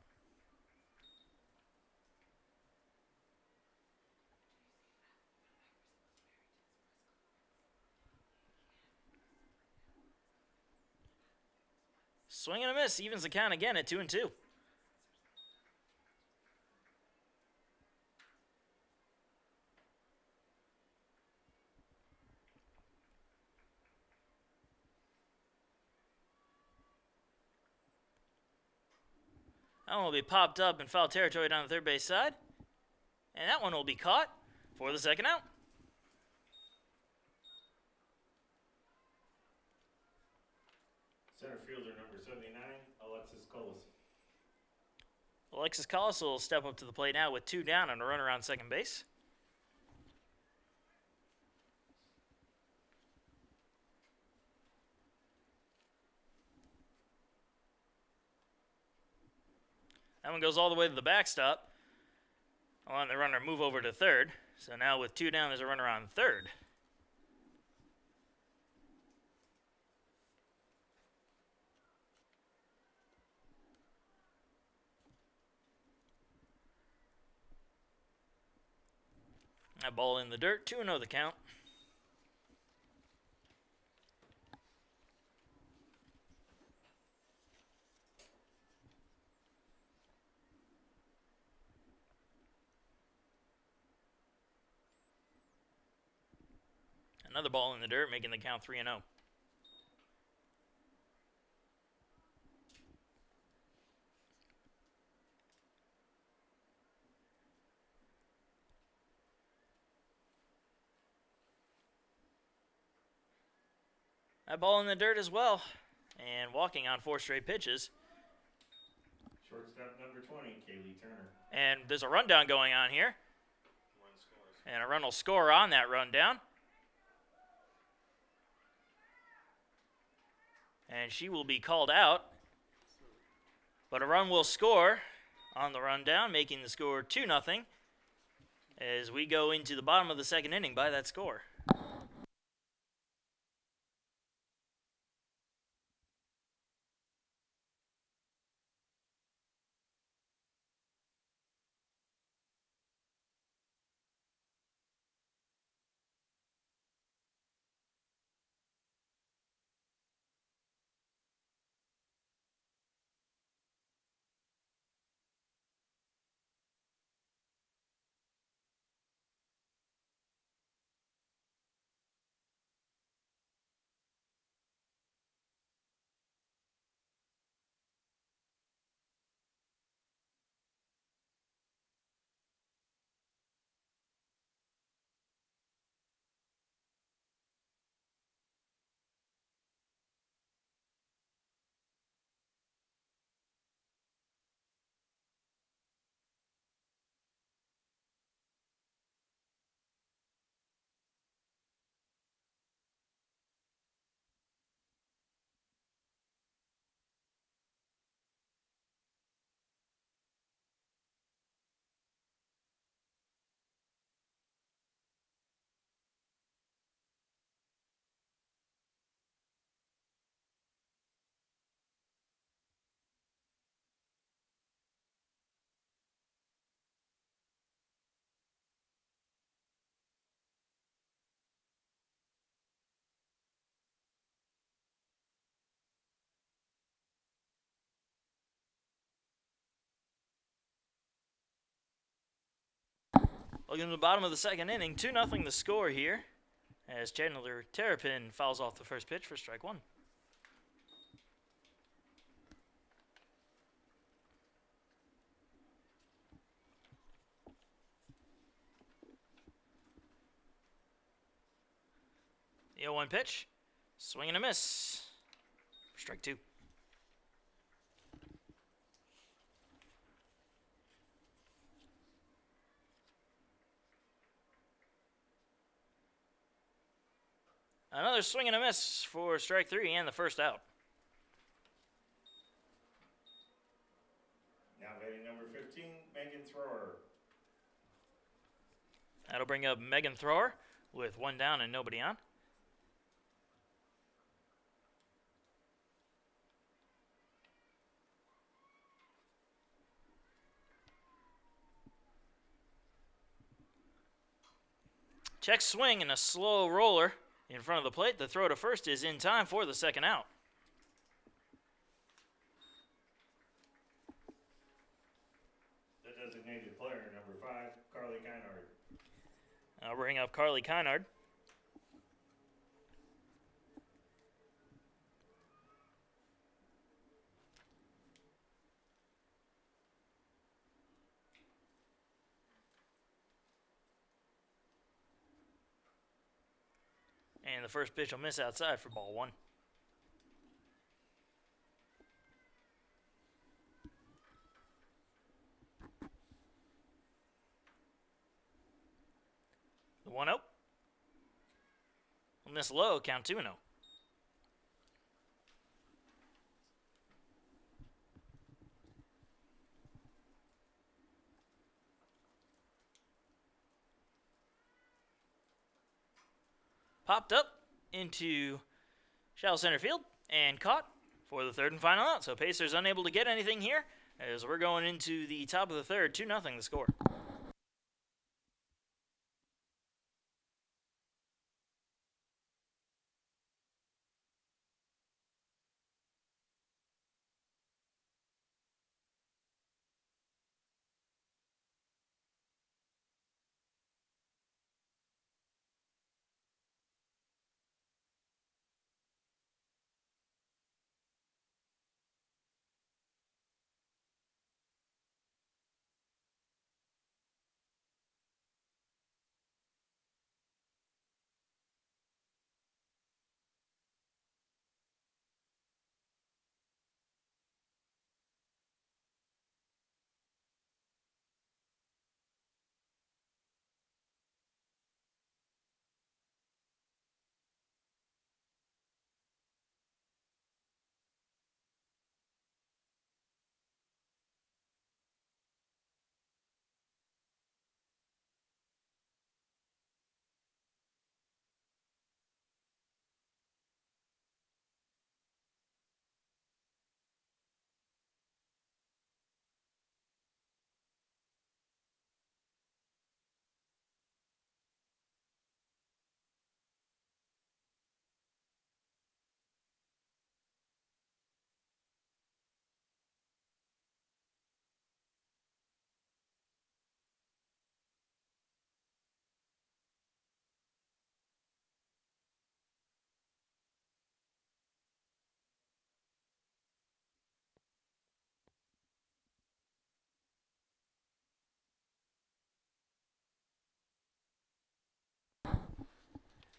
Swing and a miss. Evens the count again at 2-2. That one will be popped up in foul territory down the third base side. And that one will be caught for the second out. Center fielder number 79, Alexis Collis. Alexis Collis will step up to the plate now with 2 down and a runner on second base. That one goes all the way to the backstop. I'll let the runner move over to third. So now with 2 down, there's a runner on third. That ball in the dirt, 2-0 the count. Another ball in the dirt, making the count 3-0. That ball in the dirt as well. and walking on 4 straight pitches. Shortstop number 20, Kaylee Turner. And there's a rundown going on here. One scores. And a run will score on that rundown. And she will be called out. But a run will score on the rundown, making the score 2-0 as we go into the bottom of the second inning by that score. Looking at the bottom of the second inning, 2-0 the score here as Chandler Terrapin fouls off the first pitch for strike 1. The 0-1 pitch, swing and a miss for strike 2. Another swing and a miss for strike 3 and the first out. Now batting number 15, Megan Thrower. That'll bring up Megan Thrower with 1 down and nobody on. Check swing and a slow roller in front of the plate. The throw to first is in time for the second out. The designated player, number 5, Carly Kynard. I'll bring up Carly Kynard. And the first pitch will miss outside for ball 1. The 1-0. Will miss low, count 2-0. Popped up into shallow center field and caught for the third and final out. So Pacers unable to get anything here as we're going into the top of the third, 2-0 the score.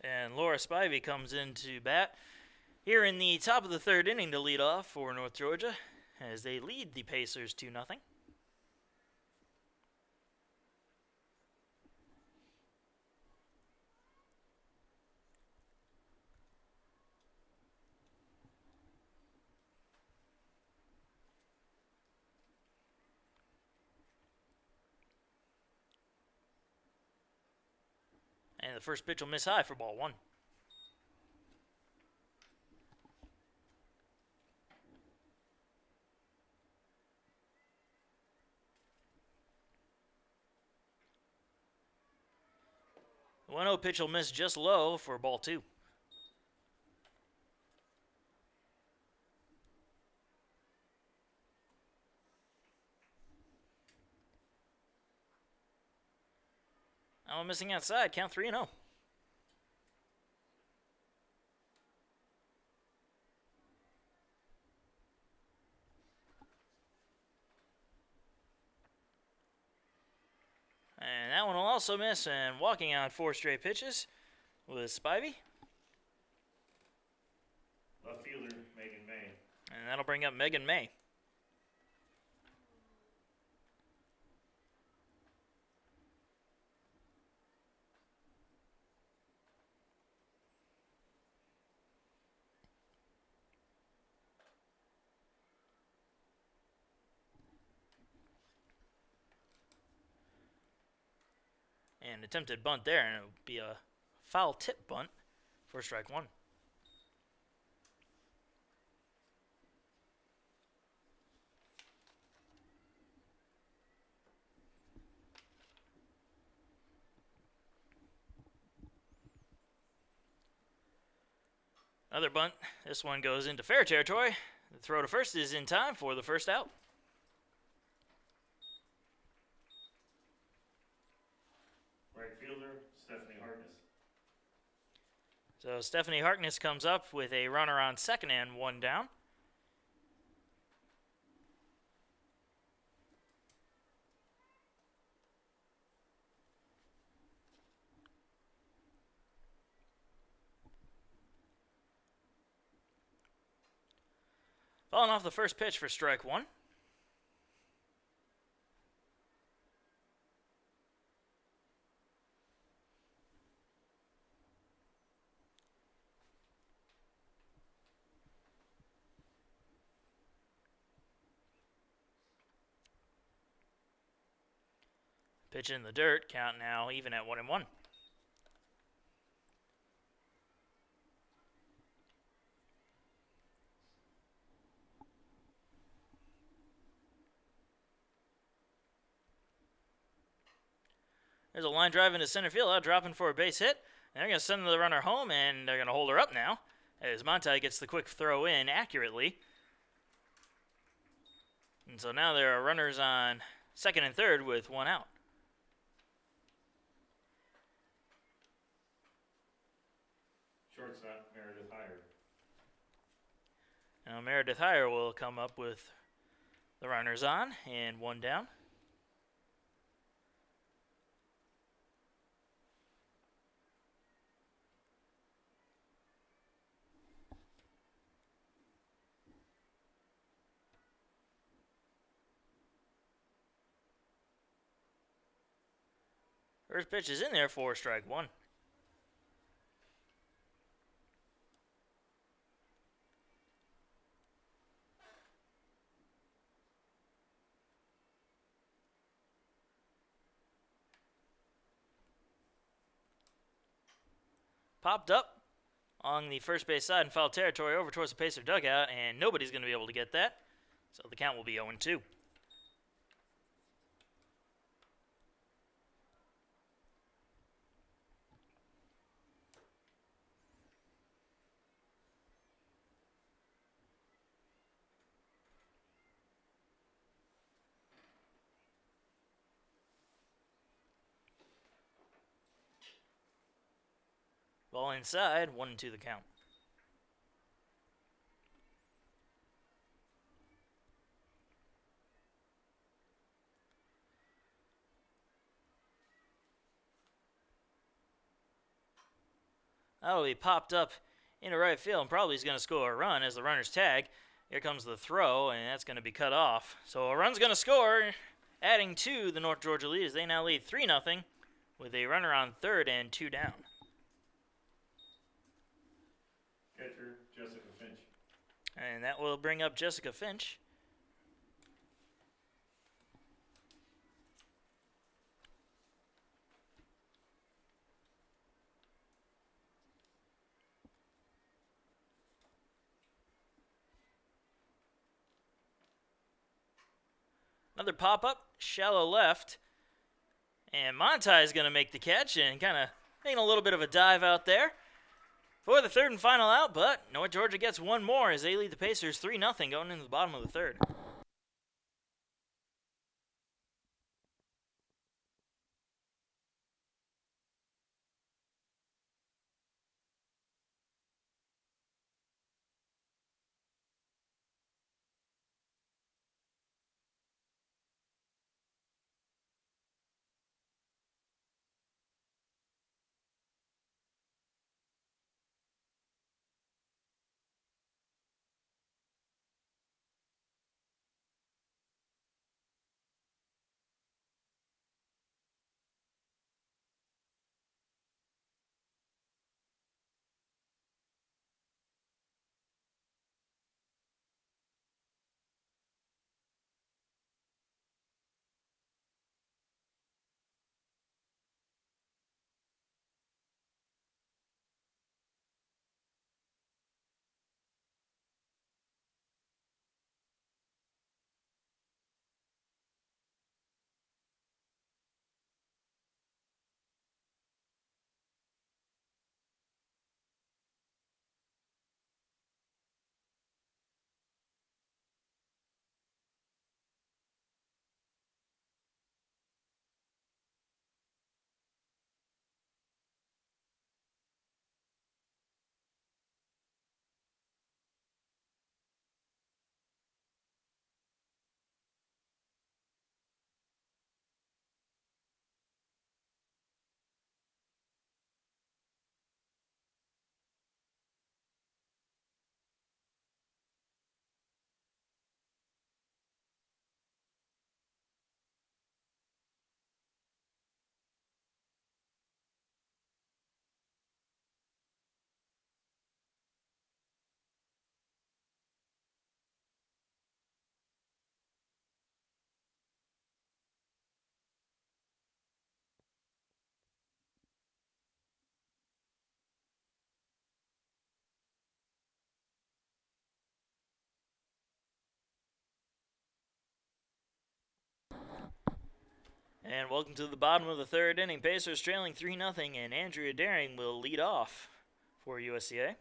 And Laura Spivey comes into bat here in the top of the third inning to lead off for North Georgia as they lead the Pacers 2-0. And the first pitch will miss high for ball one. The 1-0 pitch will miss just low for ball two. Now missing outside, count 3-0. And that one will also miss, and walking out 4 straight pitches was Spivey. Left fielder, Megan May. And that'll bring up Megan May. And attempted bunt there, and it would be a foul tip bunt for strike one. Another bunt. This one goes into fair territory. The throw to first is in time for the first out. Right fielder, Stephanie Harkness. So Stephanie Harkness comes up with a runner on second and one down. Falling off the first pitch for strike one. Pitch in the dirt, count now even at 1-1. There's a line drive into center field, out dropping for a base hit. And they're going to send the runner home, and they're going to hold her up now as Monti gets the quick throw in accurately. And so now there are runners on second and third with one out. Shortstop, Meredith Heyer. Now Meredith Heyer will come up with the runners on and one down. First pitch is in there for strike one. Popped up on the first base side in foul territory over towards the Pacer dugout, and nobody's going to be able to get that. So the count will be 0-2. Ball inside, 1-2 the count. That'll be popped up into right field, and probably he's going to score a run as the runner's tag. Here comes the throw, and that's going to be cut off. So a run's going to score, adding to the North Georgia lead as they now lead 3-0 with a runner on third and 2 down. Catcher, Jessica Finch. And that will bring up Jessica Finch. Another pop-up, shallow left. And Montai is going to make the catch and kind of making a little bit of a dive out there for the third and final out. But North Georgia gets one more as they lead the Pacers 3-0 going into the bottom of the third. And welcome to the bottom of the third inning. Pacers trailing 3-0, and Andrea Daring will lead off for USCA.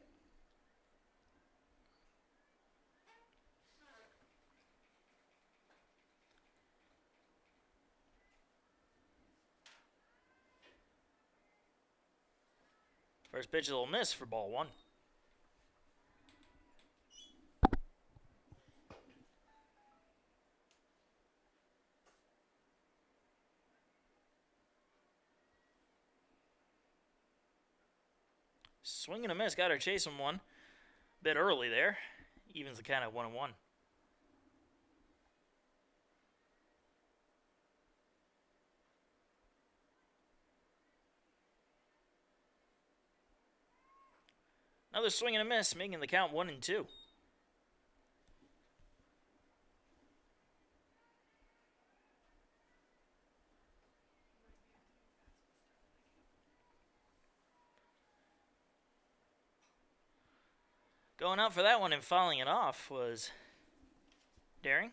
First pitch is a little miss for ball one. Swing and a miss, got her chasing one a bit early there. Evens the count at 1-1. Another swing and a miss, making the count 1-2. Going out for that one and fouling it off was Daring.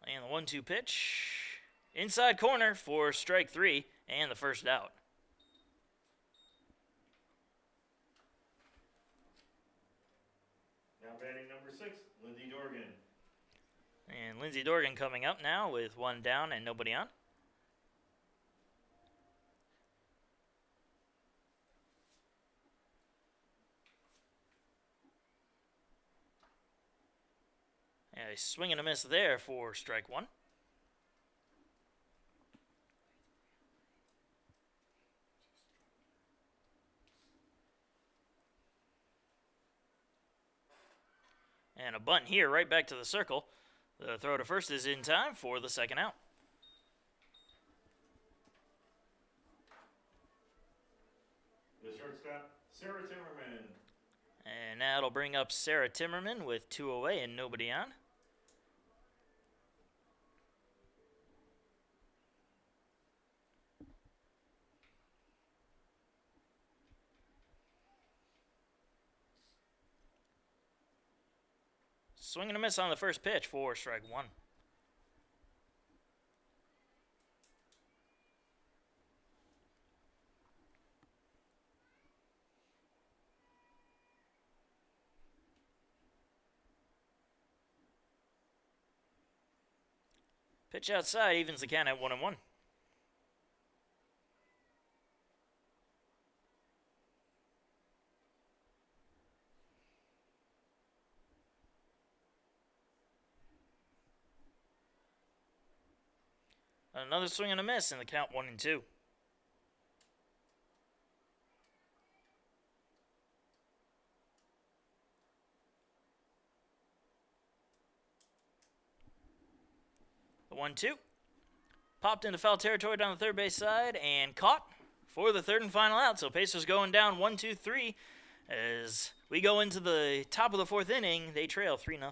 And the 1-2 pitch. Inside corner for strike three and the first out. Now batting number 6, Lindsay Dorgan. And Lindsay Dorgan coming up now with one down and nobody on. A swing and a miss there for strike one. And a bunt here, right back to the circle. The throw to first is in time for the second out. The shortstop, Sarah Timmerman. And now it'll bring up Sarah Timmerman with 2 away and nobody on. Swing and a miss on the first pitch for strike one. Pitch outside evens the count at 1-1. Another swing and a miss, and the count 1-2. The 1-2. Popped into foul territory down the third base side and caught for the third and final out. So Pacers going down 1-2-3 as we go into the top of the fourth inning. They trail 3-0.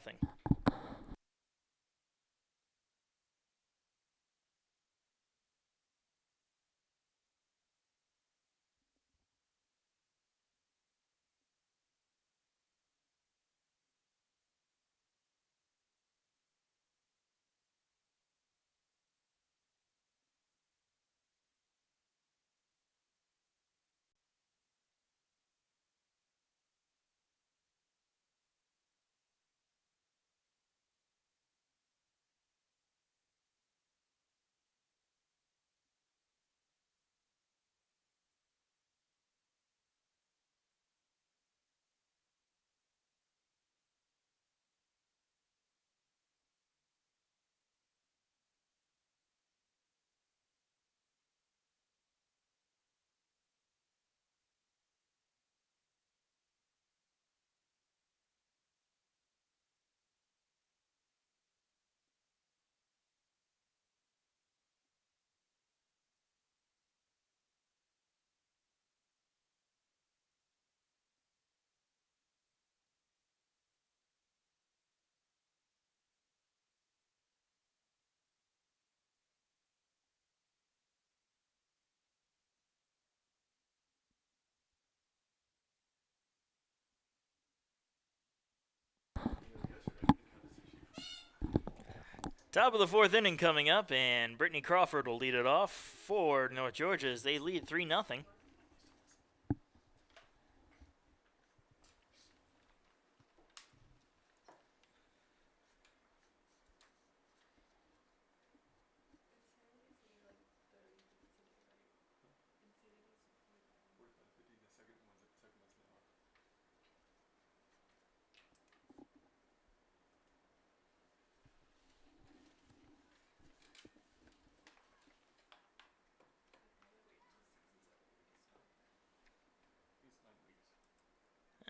Top of the fourth inning coming up, and Brittany Crawford will lead it off for North Georgia as they lead 3-0.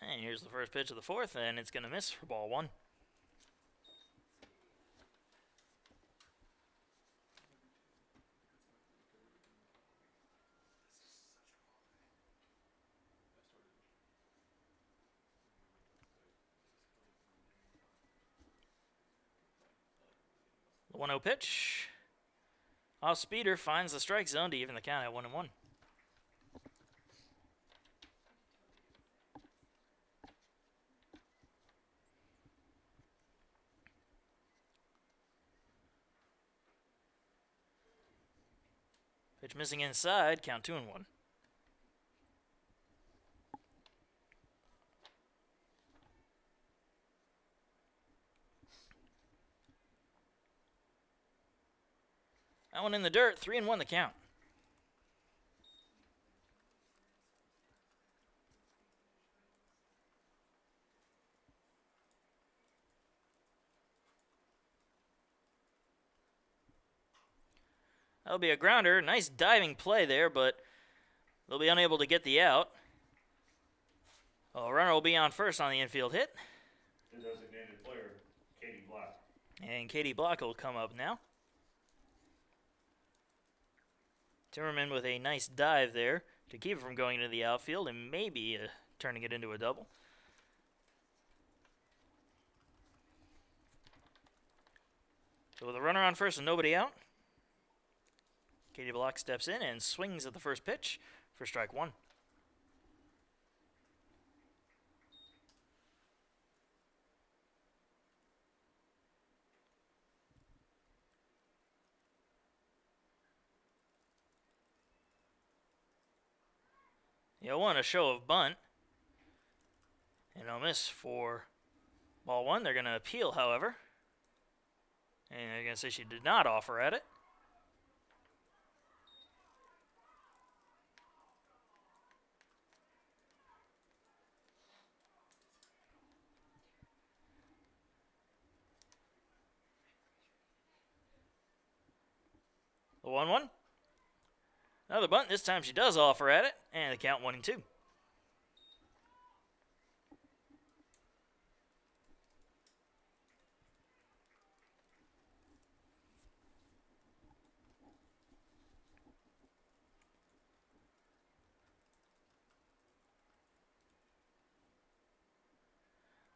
And here's the first pitch of the fourth, and it's going to miss for ball one. The 1-0 pitch. Off speeder finds the strike zone to even the count at 1-1. Pitch missing inside, count 2-1. That one in the dirt, 3-1 the count. That'll be a grounder. Nice diving play there, but they'll be unable to get the out. A runner will be on first on the infield hit. The designated player, Katie Block. And Katie Block will come up now. Timmerman with a nice dive there to keep it from going into the outfield and maybe turning it into a double. So with a runner on first and nobody out, Katie Block steps in and swings at the first pitch for strike one. You want a show of bunt. And a miss for ball one. They're going to appeal, however. And they're going to say she did not offer at it. The 1-1. Another bunt. This time she does offer at it. And the count 1-2.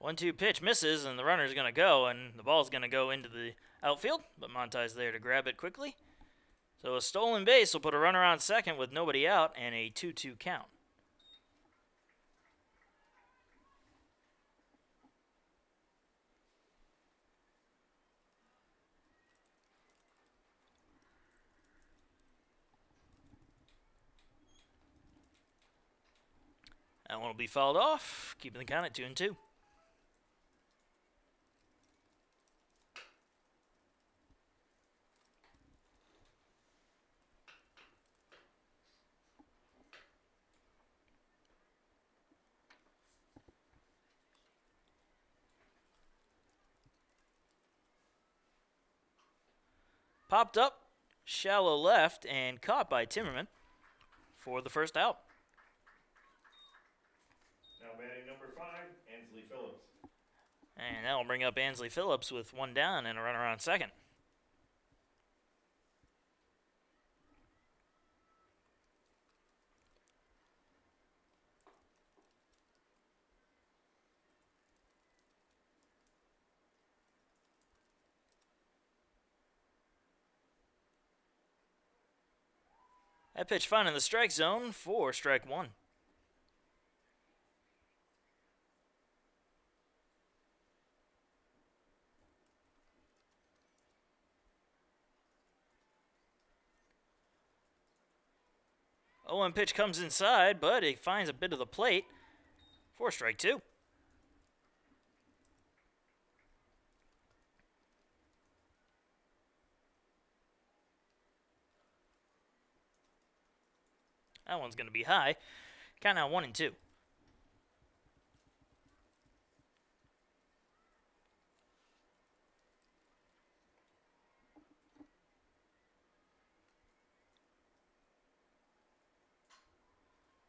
One-two pitch misses, and the runner's going to go, and the ball's going to go into the outfield, but Montai's there to grab it quickly. So a stolen base will put a runner on second with nobody out, and a 2-2 count. That one will be fouled off, keeping the count at 2-2. Popped up, shallow left, and caught by Timmerman for the first out. Now batting number 5, Ansley Phillips. And that'll bring up Ansley Phillips with one down and a runner on second. That pitch found in the strike zone for strike one. Oh, pitch comes inside, but it finds a bit of the plate for strike two. That one's going to be high. Count now 1-2.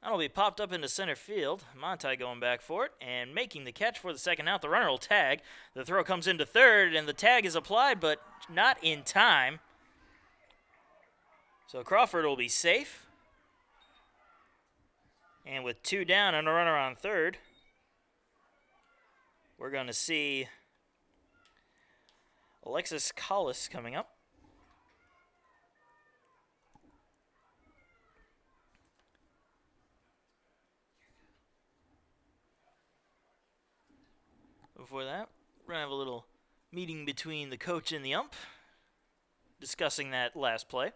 That'll be popped up into center field. Montai going back for it and making the catch for the second out. The runner will tag. The throw comes into third, and the tag is applied, but not in time. So Crawford will be safe. And with two down and a runner on third, we're going to see Alexis Collis coming up. Before that, we're going to have a little meeting between the coach and the ump, discussing that last play.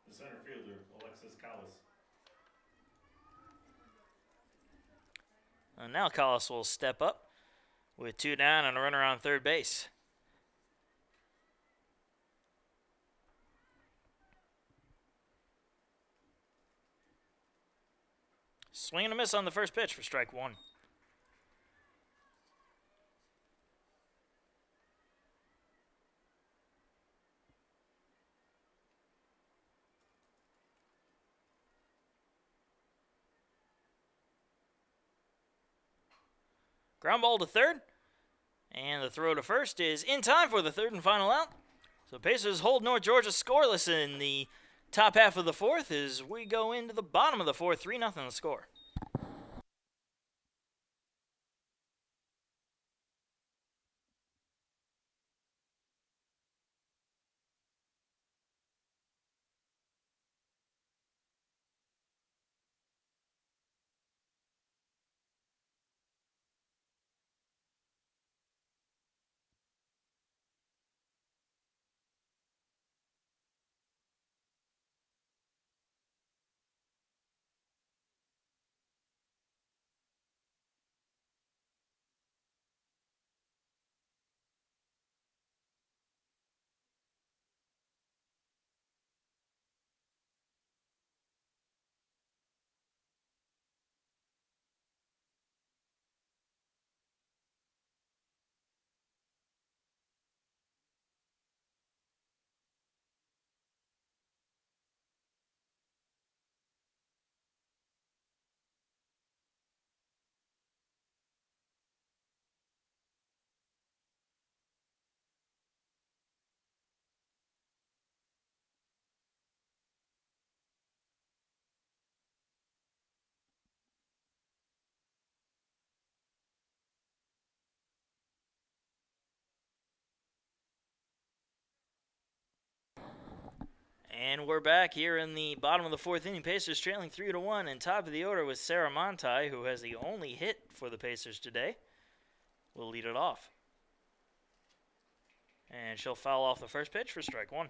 The center fielder, Alexis Collis. And now Collis will step up with two down and a runner on third base. Swing and a miss on the first pitch for strike one. Ground ball to third. And the throw to first is in time for the third and final out. So Pacers hold North Georgia scoreless in the top half of the fourth as we go into the bottom of the fourth. 3-0 the score. And we're back here in the bottom of the fourth inning. Pacers trailing 3-1, and top of the order with Sarah Montai, who has the only hit for the Pacers today. Will lead it off. And she'll foul off the first pitch for strike one.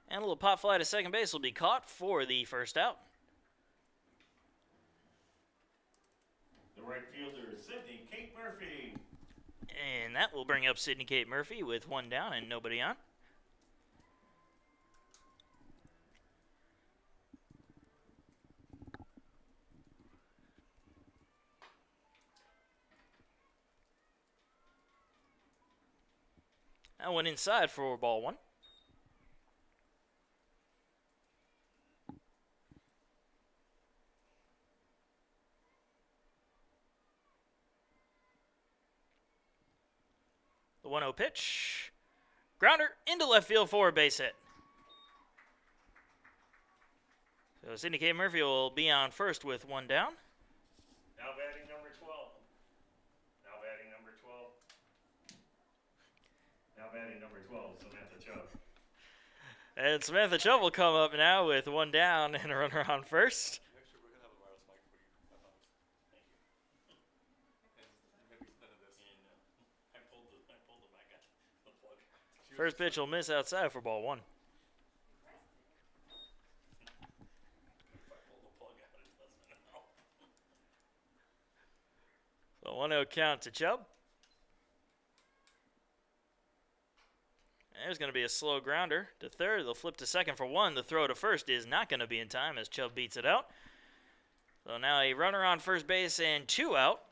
And a little pop fly to second base will be caught for the first out. The right fielder, Sydney Kate Murphy. And that will bring up Sydney Kate Murphy with one down and nobody on. That went inside for ball one. The 1-0 pitch. Grounder into left field for a base hit. So Sydney K. Murphy will be on first with one down. Now batting number 12. Now batting number 12. Now batting number 12, Samantha Chubb. And Samantha Chubb will come up now with one down and a runner on first. Next year we're gonna have a wireless mic for you. I promise. Thank you. And maybe none of this. And I pulled the mic out the plug. First pitch will miss outside for ball one. If I pull the plug out, it doesn't help. So 1-0 count to Chubb. There's going to be a slow grounder to third. They'll flip to second for one. The throw to first is not going to be in time as Chubb beats it out. So now a runner on first base and two out.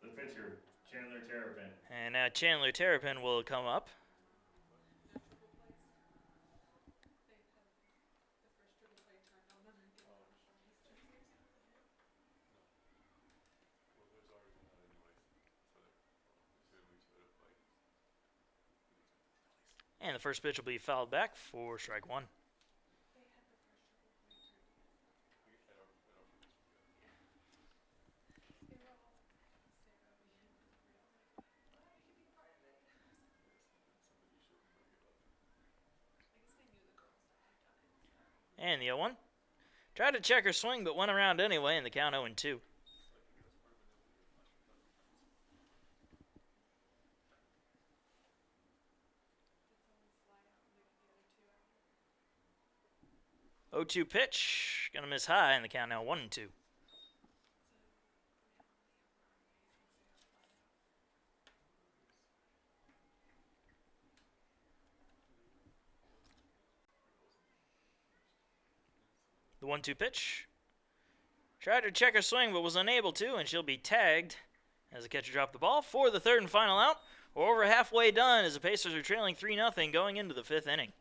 The pitcher, Chandler Terrapin. And now Chandler Terrapin will come up. Well, there's already been that anyways. So assume we should have played. And the first pitch will be fouled back for strike one. And the 0-1. Tried to check her swing, but went around anyway, and the count 0-2. Oh, 2 pitch. Gonna miss high, and the count now 1-2. The 1-2 pitch. Tried to check her swing but was unable to, and she'll be tagged as the catcher dropped the ball for the third and final out. We're over halfway done as the Pacers are trailing 3-0 going into the 5th inning.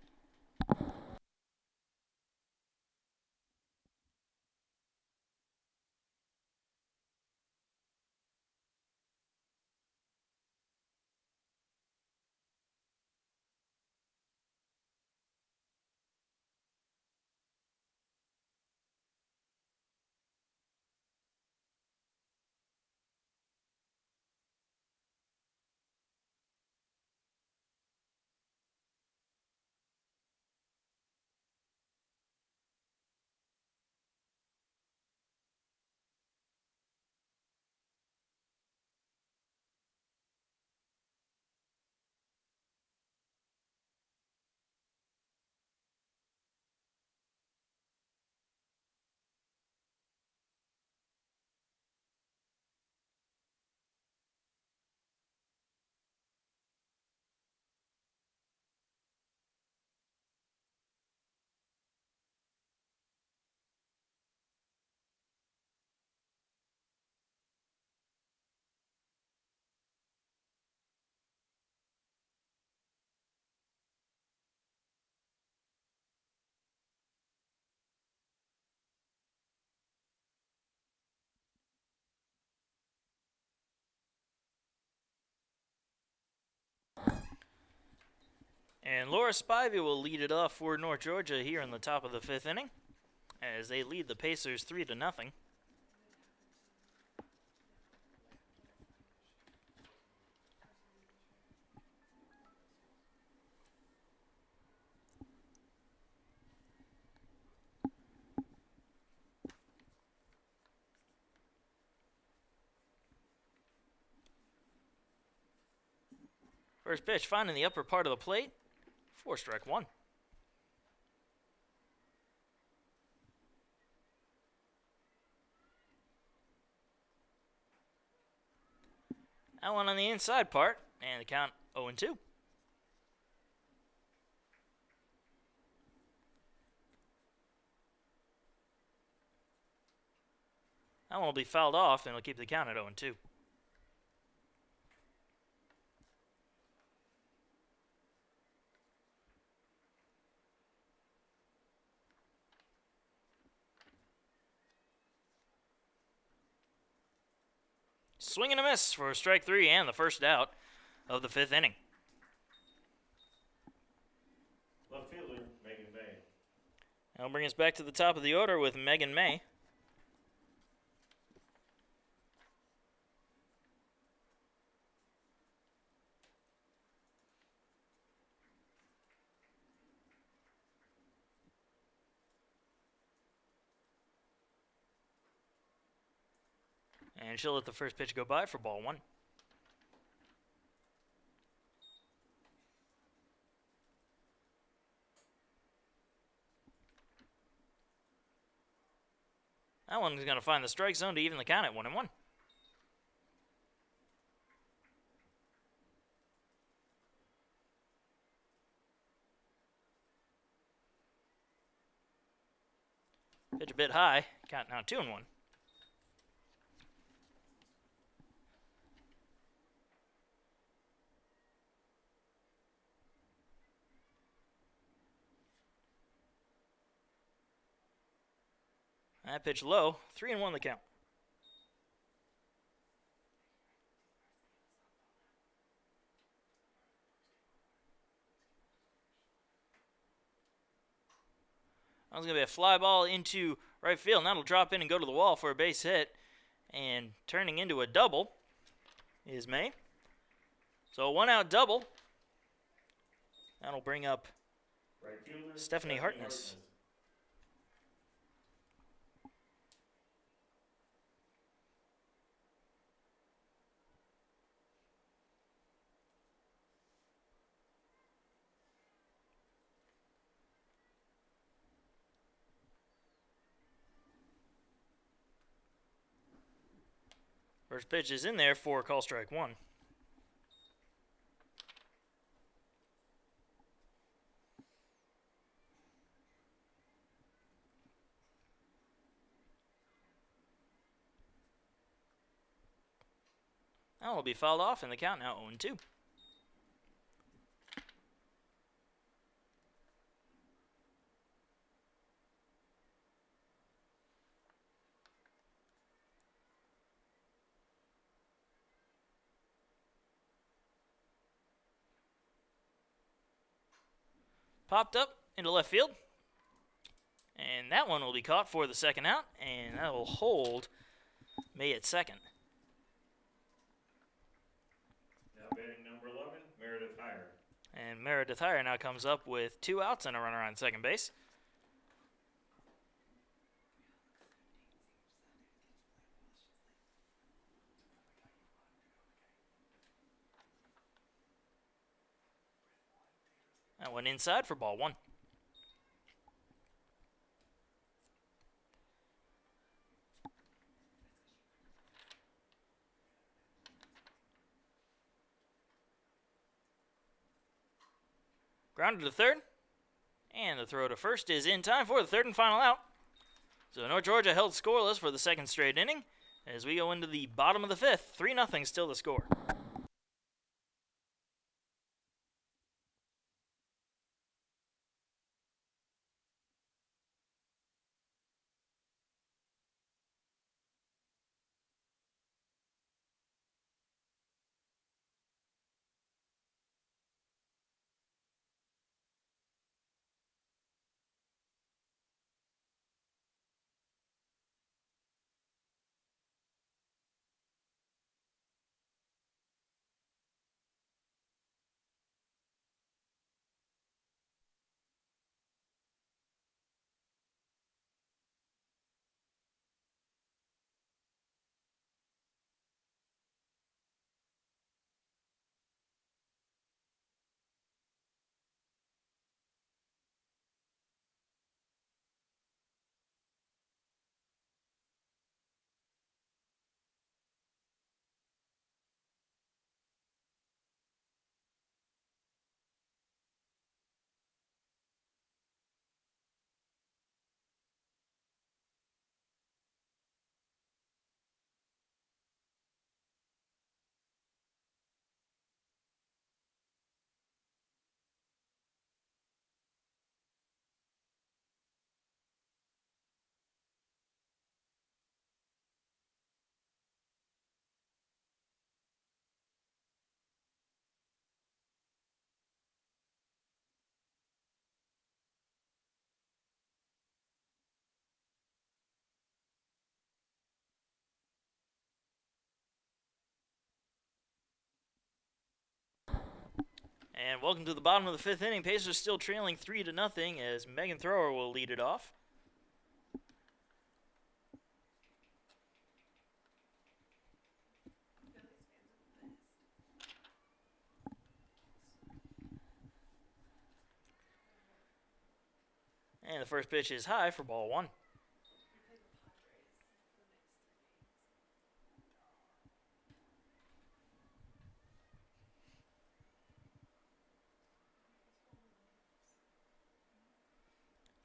And Laura Spivey will lead it off for North Georgia here in the top of the 5th inning as they lead the Pacers 3-0. First pitch finding the upper part of the plate for strike 1. That one on the inside part, and the count 0-2. That one will be fouled off, and it'll keep the count at 0-2. Swing and a miss for strike 3 and the first out of the 5th inning. Left fielder, Megan May. That'll bring us back to the top of the order with Megan May. And she'll let the first pitch go by for ball 1. That one's going to find the strike zone to even the count at 1-1. Pitch a bit high. Count now 2-1. That pitch low. 3-1 the count. That was going to be a fly ball into right field. Now it'll drop in and go to the wall for a base hit. And turning into a double is May. So a 1-out double. That'll bring up Right fielder, Stephanie Hartness. First pitch is in there for call strike 1. That will be fouled off, and the count now 0-2. Popped up into left field. And that one will be caught for the second out, and that will hold May at second. Now batting number 11, Meredith Heyer. And Meredith Heyer now comes up with 2 outs and a runner on second base. That went inside for ball 1. Grounded to third, and the throw to first is in time for the third and final out. So North Georgia held scoreless for the second straight inning as we go into the bottom of the fifth. 3-0 still the score. And welcome to the bottom of the fifth inning. Pacers still trailing 3-0 as Megan Thrower will lead it off. And the first pitch is high for ball 1.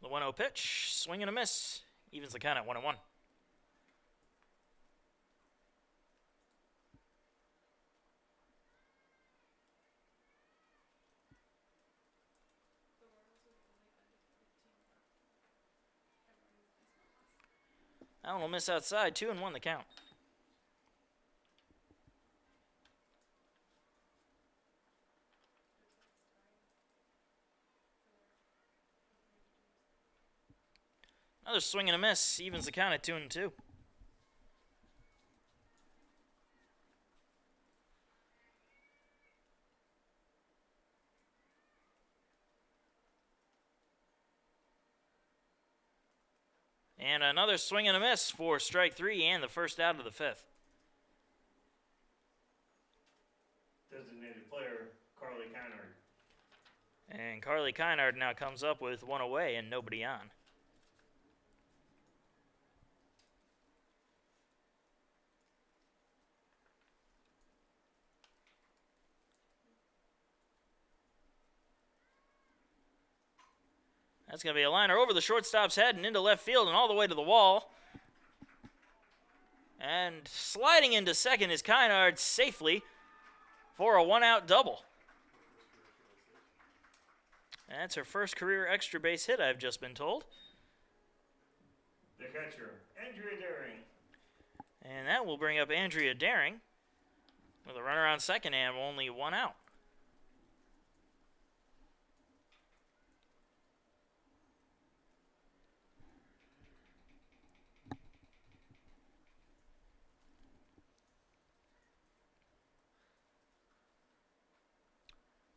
The 1-0 pitch, swing and a miss. Evens the count at 1-1. That one will miss outside, 2-1 the count. Another swing and a miss, evens the count at 2-2. And another swing and a miss for strike 3 and the first out of the fifth. Designated player, Carly Kynard. And Carly Kynard now comes up with 1 away and nobody on. That's going to be a liner over the shortstop's head and into left field and all the way to the wall. And sliding into second is Kynard safely for a one-out double. That's her first career extra base hit, I've just been told. The catcher, Andrea Daring. And that will bring up Andrea Daring with a runner on second and only one out.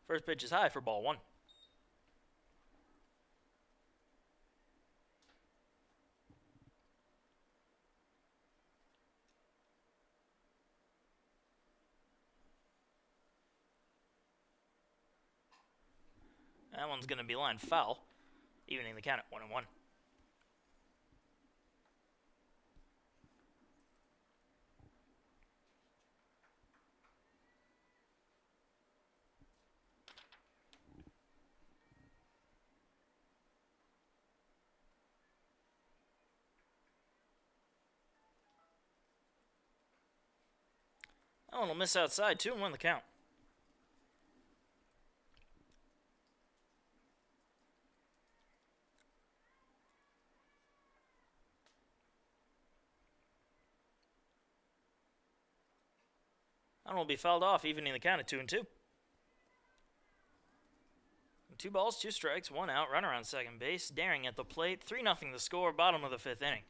First pitch is high for ball one. That one's going to be lined foul, evening the count at 1-1. That one will miss outside, 2-1 the count. That one will be fouled off, evening the count at 2-2. 2 balls, 2 strikes, 1 out, runner on second base. Daring at the plate, 3-0 the score, bottom of the 5th inning.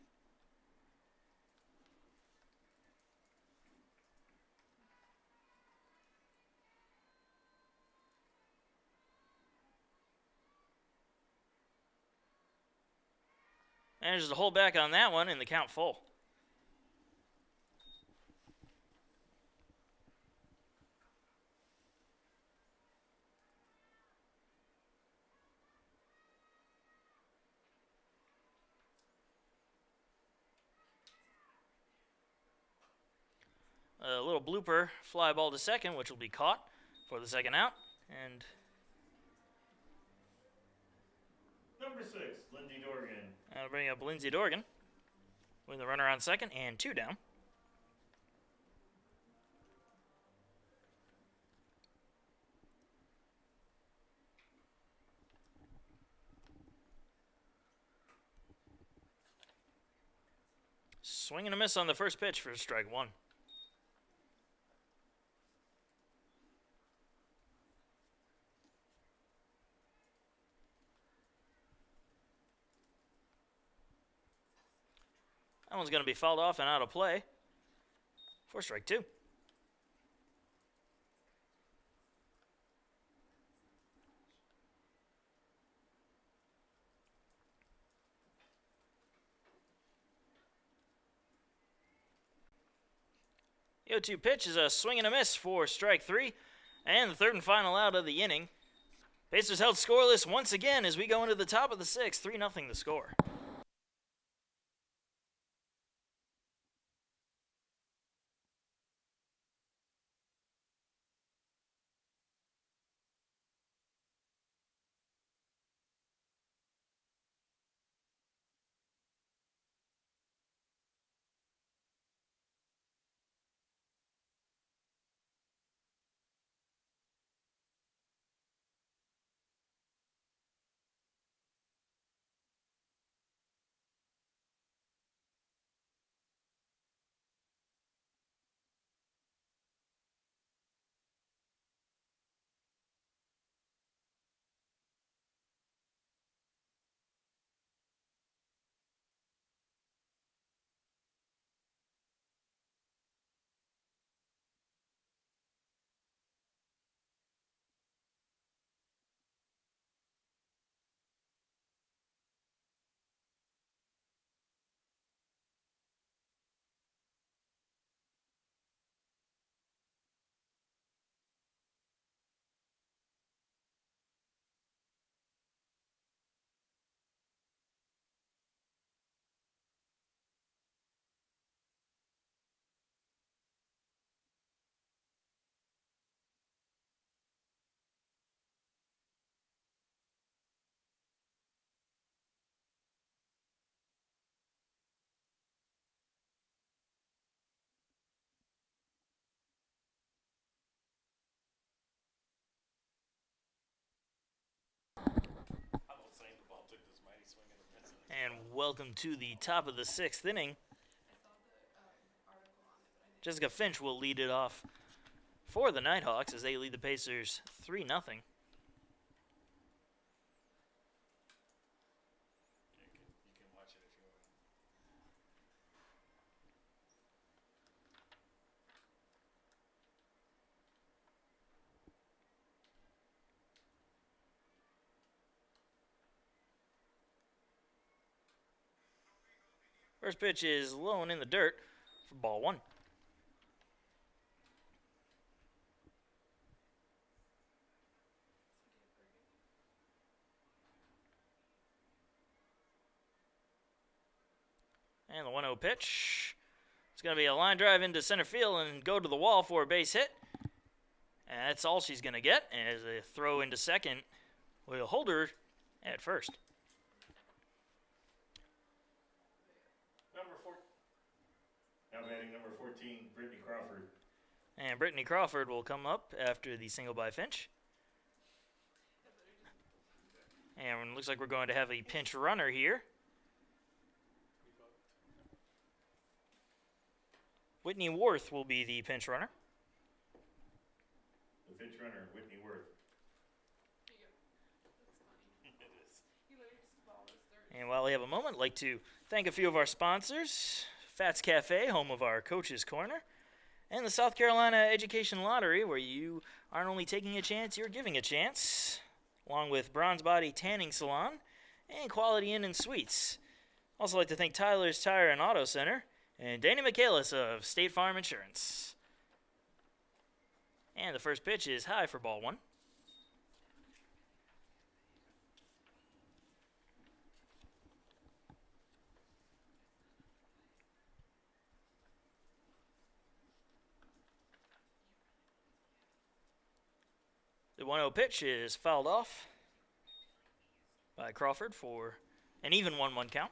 Manages to hold back on that one, and the count full. A little blooper fly ball to second, which will be caught for the second out. And Number 6, Lindsay Dorgan. that'll bring up Lindsay Dorgan with the runner on second and 2 down. Swing and a miss on the first pitch for strike 1. That one's going to be fouled off and out of play for strike 2. The 0-2 pitch is a swing and a miss for strike 3, and the third and final out of the inning. Pacers held scoreless once again as we go into the top of the 6th, 3-0 the score. And welcome to the top of the 6th inning. Jessica Finch will lead it off for the Nighthawks as they lead the Pacers 3-0. You can watch it if you want. First pitch is low and in the dirt for ball 1. And the 1-0 pitch. It's going to be a line drive into center field and go to the wall for a base hit. And that's all she's going to get as a throw into second will hold her at first. Now batting number 14, Brittany Crawford. And Brittany Crawford will come up after the single by Finch. And it looks like we're going to have a pinch runner here. Whitney Worth will be the pinch runner. The pinch runner, Whitney Worth. And while we have a moment, I'd like to thank a few of our sponsors. Fats Cafe, home of our Coach's Corner. And the South Carolina Education Lottery, where you aren't only taking a chance, you're giving a chance. Along with Bronze Body Tanning Salon and Quality Inn and Suites. Also like to thank Tyler's Tire and Auto Center and Danny Michaelis of State Farm Insurance. And the first pitch is high for ball 1. The 1-0 pitch is fouled off by Crawford for an even 1-1 count.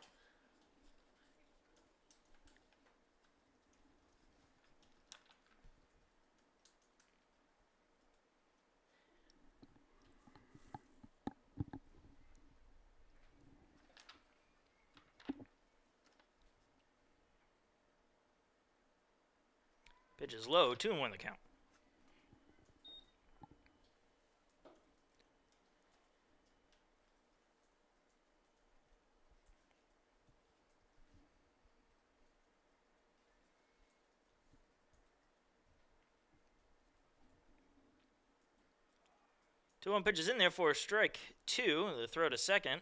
Pitch is low, 2-1 the count. Two-one pitch is in there for strike 2. The throw to second,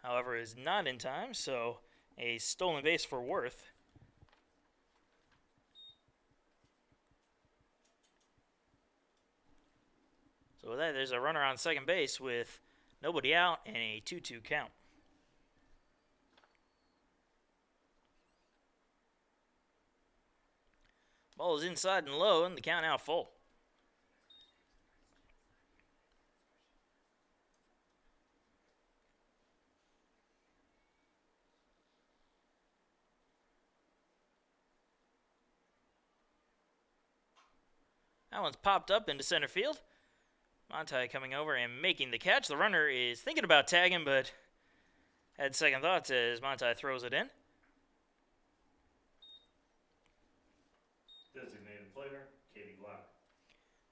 however, is not in time, so a stolen base for Worth. So with that, there's a runner on second base with nobody out and a 2-2 count. Ball is inside and low, and the count out full. That one's popped up into center field. Monti coming over and making the catch. The runner is thinking about tagging, but had second thoughts as Monti throws it in. Designated player, Katie Block.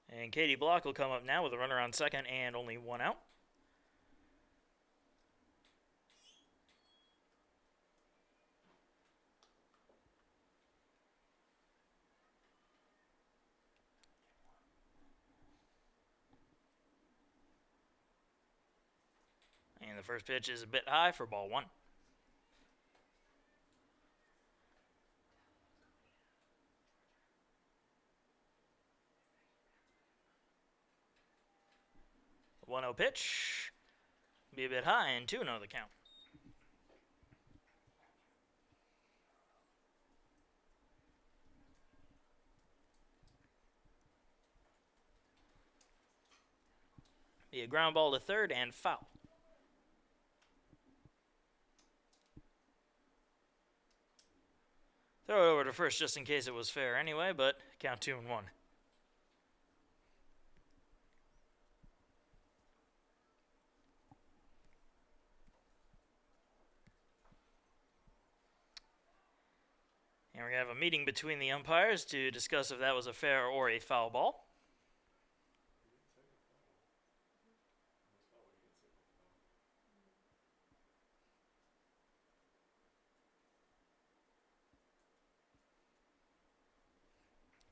And Katie Block will come up now with a runner on second and only one out. And the first pitch is a bit high for ball 1. The 1-0 pitch be a bit high and 2-0 the count. Be a ground ball to third and foul. Throw it over to first just in case it was fair anyway, but count 2-1. we're going to have a meeting between the umpires to discuss if that was a fair or a foul ball.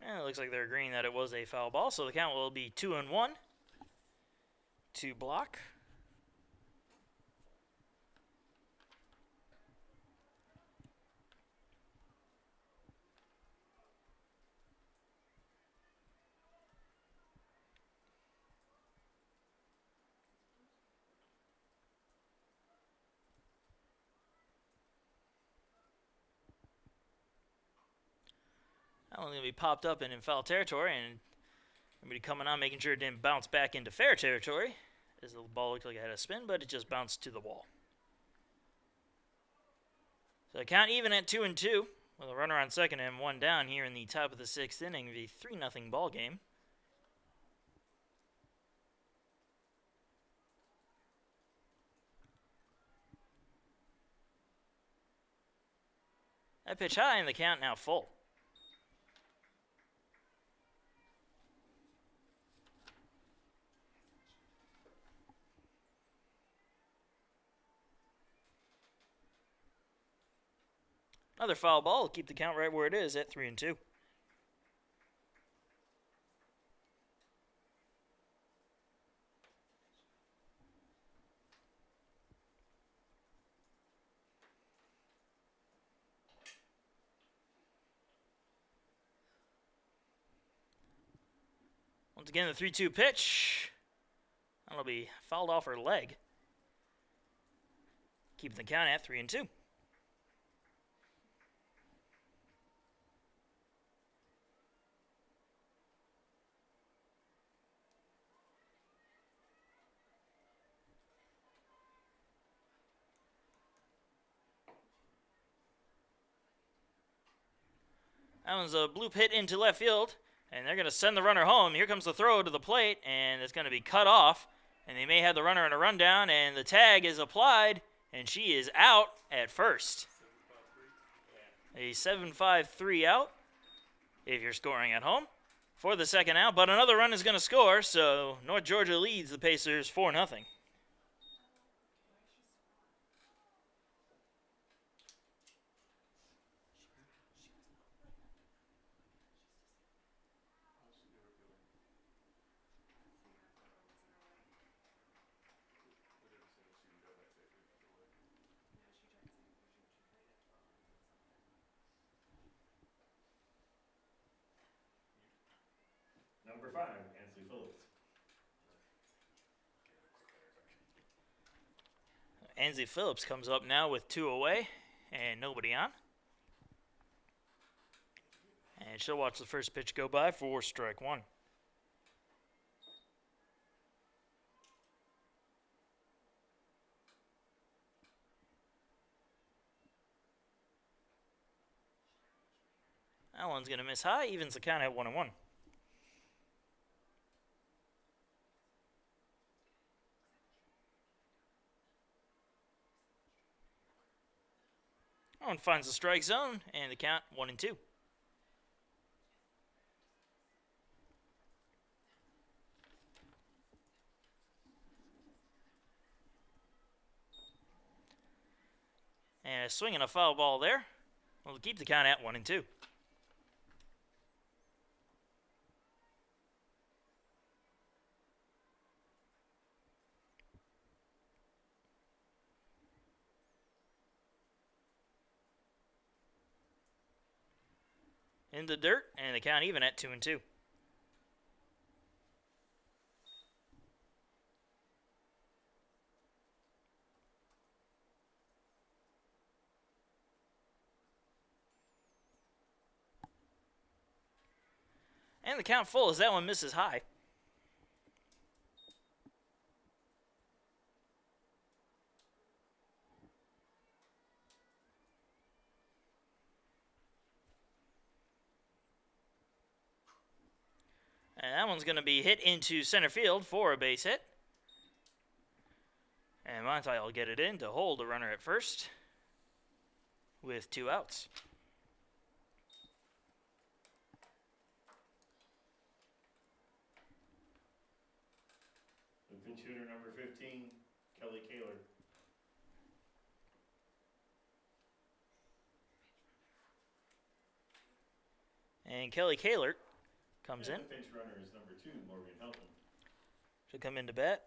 And it looks like they're agreeing that it was a foul ball, so the count will be 2-1 to block. That one's going to be popped up and in foul territory, and everybody coming on making sure it didn't bounce back into fair territory, as the ball looked like it had a spin, but it just bounced to the wall. So the count even at 2-2, with a runner on second and one down here in the top of the sixth inning of a 3-0 ball game. That pitch high and the count now full. Another foul ball will keep the count right where it is at 3-2. Once again, the 3-2 pitch. That'll be fouled off her leg, keeping the count at 3-2. That one's a bloop hit into left field, and they're going to send the runner home. Here comes the throw to the plate, and it's going to be cut off, and they may have the runner in a rundown, and the tag is applied, and she is out at first. A 7-5-3 out if you're scoring at home for the second out, but another run is going to score, so North Georgia leads the Pacers 4-0. Number 5, Ansley Phillips. Ansley Phillips comes up now with 2 away and nobody on. And she'll watch the first pitch go by for strike one. That one's going to miss high, evens the count at 1-1. That one finds the strike zone, and the count 1-2. And a swing and a foul ball there. We'll keep the count at 1-2. In the dirt, and the count even at 2-2. And the count full as that one misses high. And that one's going to be hit into center field for a base hit. And Monty will get it in to hold the runner at first with 2 outs. Pinch hitter number 15, Kelly Kaler. And Kelly Kaler comes in. The pinch runner is number 2, Morgan Helton. Should come into bat.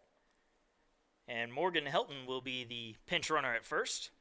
And Morgan Helton will be the pinch runner at first.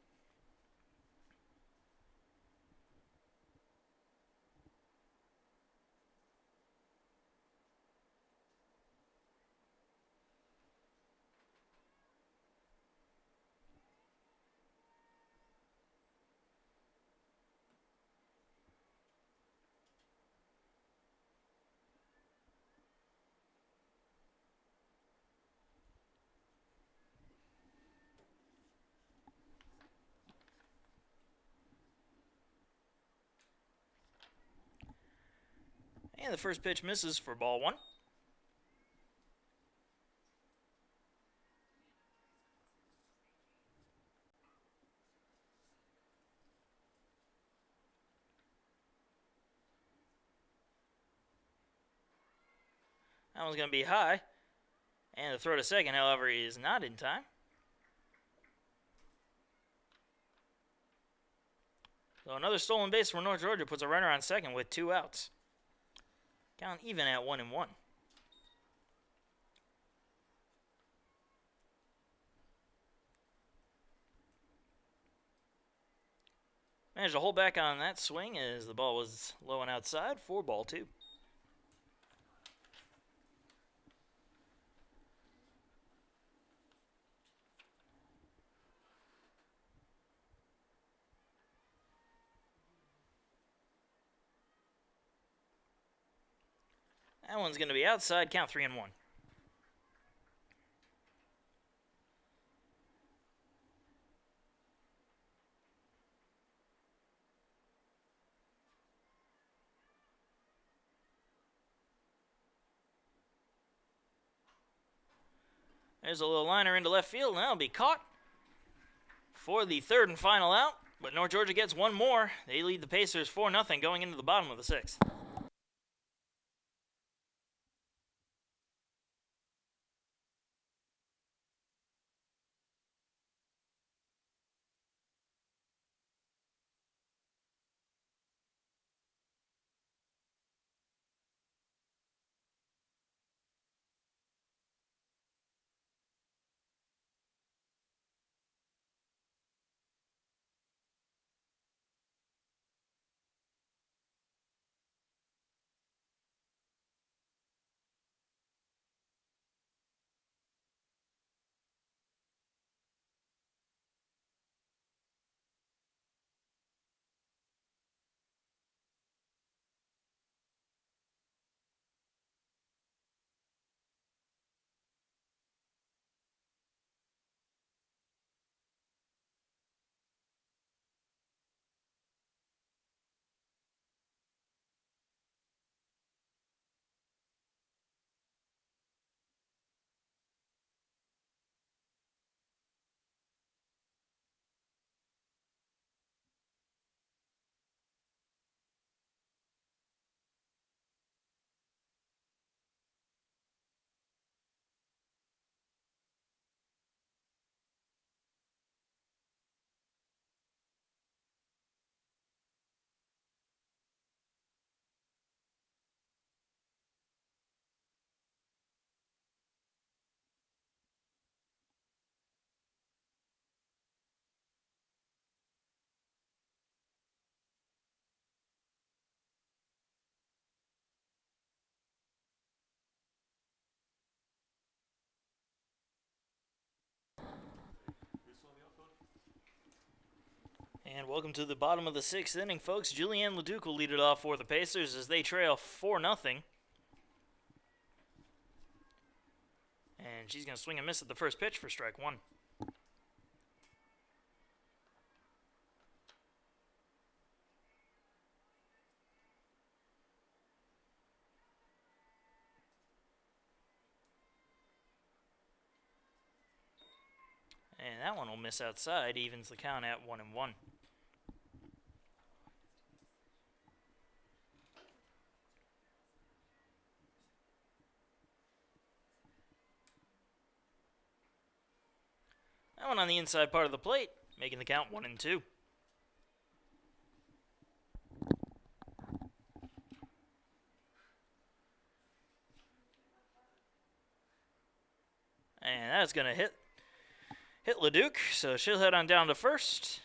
And the first pitch misses for ball 1. That one's going to be high. And the throw to second, however, is not in time. So another stolen base for North Georgia puts a runner on second with 2 outs. Count even at 1-1. Managed to hold back on that swing as the ball was low and outside for ball 2. That one's going to be outside, count 3-1. There's a little liner into left field, and that'll be caught for the third and final out. But North Georgia gets one more. They lead the Pacers 4-0 going into the bottom of the 6th. And welcome to the bottom of the 6th inning, folks. Julianne Leduc will lead it off for the Pacers as they trail 4-0. And she's going to swing and miss at the first pitch for strike 1. And that one will miss outside, evens the count at 1-1. That one on the inside part of the plate, making the count 1-2. And that's going to hit Leduc, so she'll head on down to first.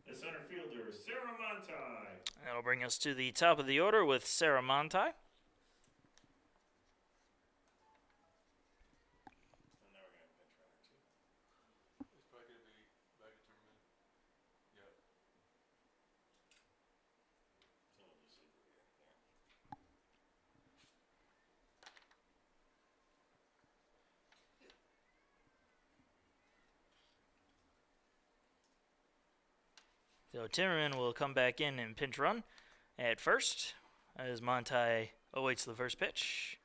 The center fielder, Sarah Montai. That'll bring us to the top of the order with Sarah Montai. And now we're going to pinch runner too. It's probably going to be back at Timmerman. Yeah. So we'll just leave it there. So Timmerman will come back in and pinch run at first as Montai awaits the first pitch.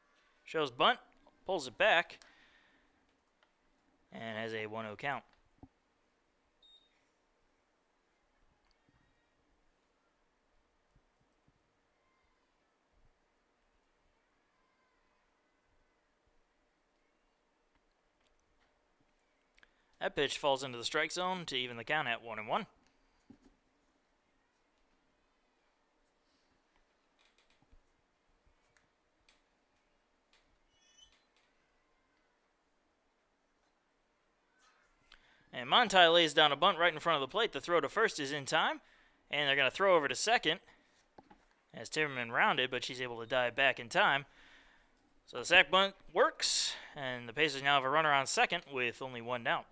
Shows bunt, pulls it back, and has a 1-0 count. That pitch falls into the strike zone to even the count at 1-1. And Montai lays down a bunt right in front of the plate. The throw to first is in time, and they're going to throw over to second as Timmerman rounded, but she's able to dive back in time. So the sac bunt works, and the Pacers now have a runner on second with only one down.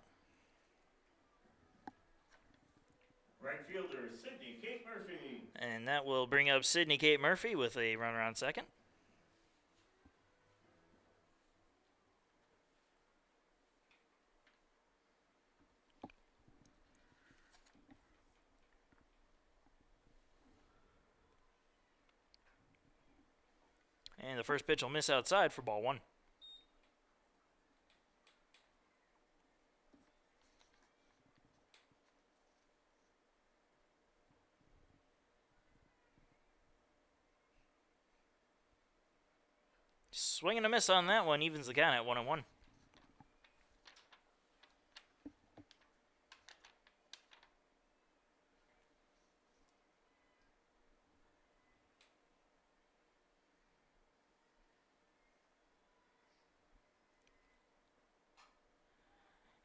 Right fielder, Sydney Kate Murphy. And that will bring up Sydney Kate Murphy with a runner on second. And the first pitch will miss outside for ball one. Swing and a miss on that one, evens the count at 1-1.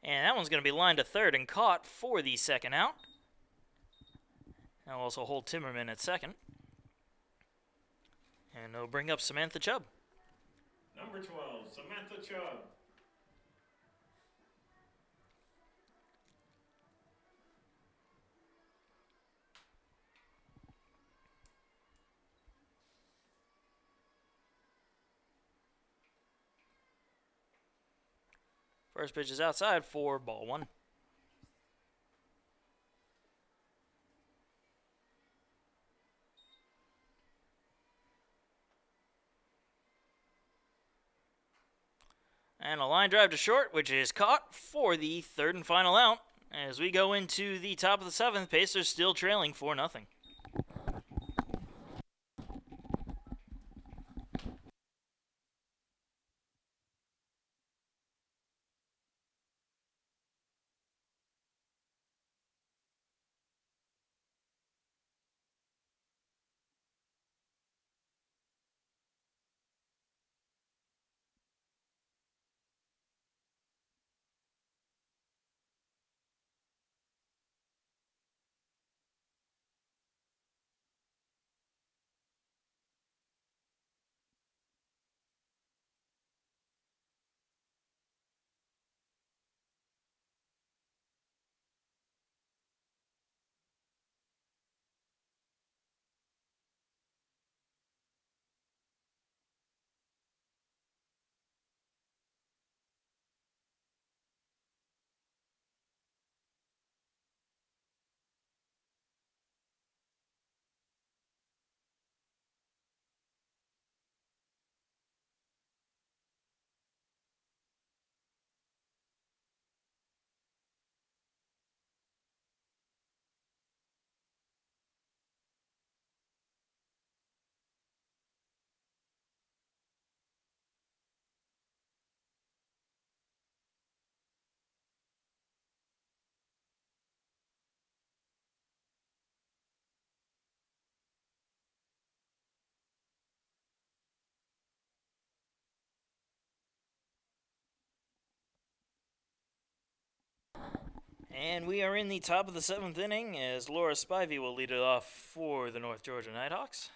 And that one's going to be lined to third and caught for the second out. That'll also hold Timmerman at second. And it'll bring up Samantha Chubb. Number 12, Samantha Chubb. First pitch is outside for ball one. And a line drive to short, which is caught for the third and final out. As we go into the top of the seventh, Pacers still trailing 4-0. And we are in the top of the 7th inning as Laura Spivey will lead it off for the North Georgia Nighthawks.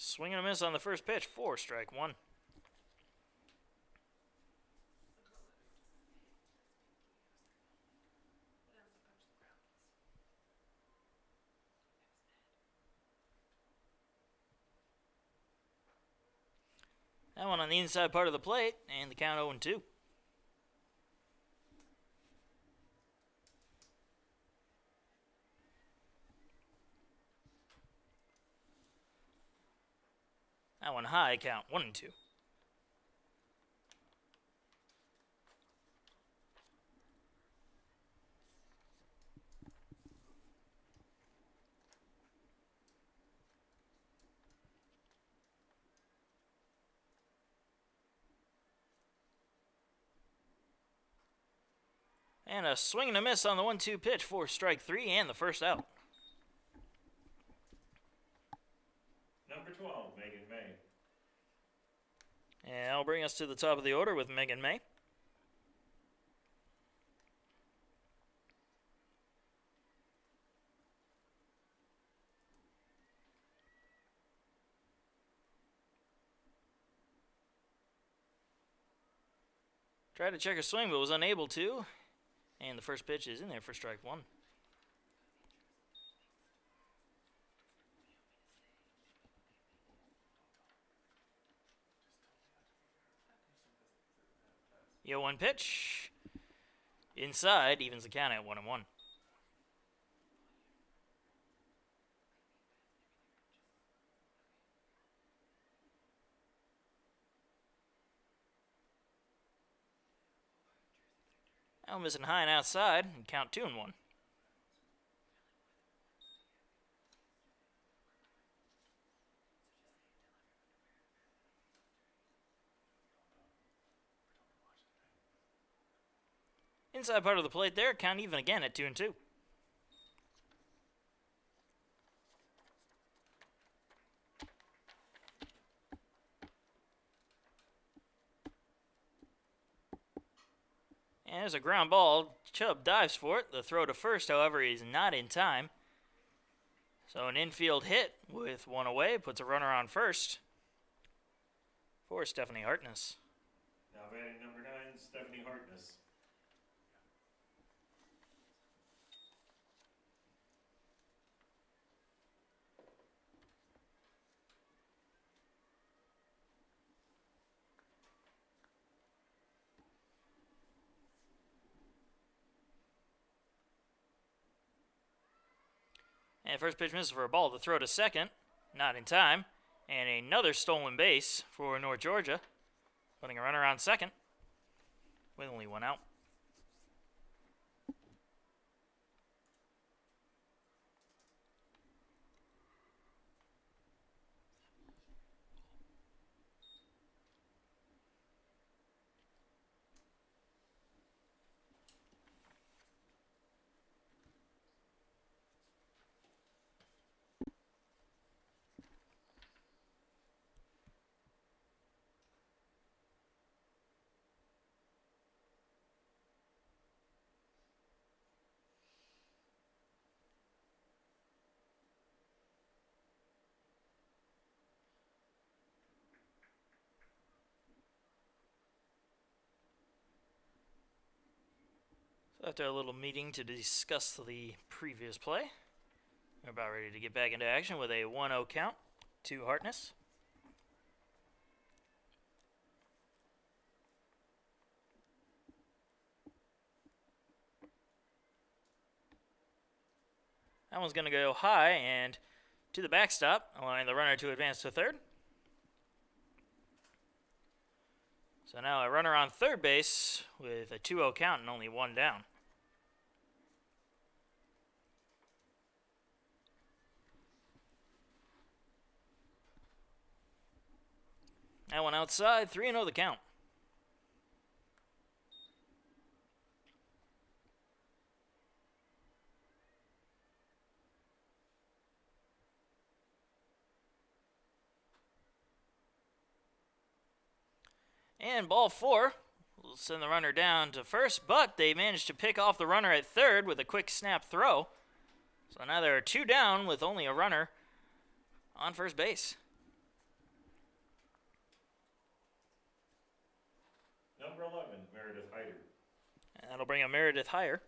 Swing and a miss on the first pitch for strike one. That one on the inside part of the plate, and the count 0-2. That one high, count 1-2. And a swing and a miss on the 1-2 pitch for strike three and the first out. Number 12, Megan May. And that'll bring us to the top of the order with Megan May. Tried to check her swing, but was unable to. And the first pitch is in there for strike one. The 0-1 pitch. Inside, evens the count at 1-1. Now missing high and outside, and count 2-1. Inside part of the plate there, count even again at 2-2. And there's a ground ball. Chubb dives for it. The throw to first, however, is not in time. So an infield hit with one away puts a runner on first for Stephanie Hartness. Now batting number 9, Stephanie Hartness. And first pitch misses for a ball. The throw to second, not in time. And another stolen base for North Georgia, putting a runner on second with only one out. So after a little meeting to discuss the previous play, we're about ready to get back into action with a 1-0 count to Hartness. That one's going to go high and to the backstop, allowing the runner to advance to third. So now a runner on third base with a 2-0 count and only one down. one outside, 3-0 the count. And ball 4 will send the runner down to first, but they managed to pick off the runner at third with a quick snap throw. So now there are 2 down with only a runner on first base. Number 11, Meredith Hyder. And that'll bring up Meredith higher.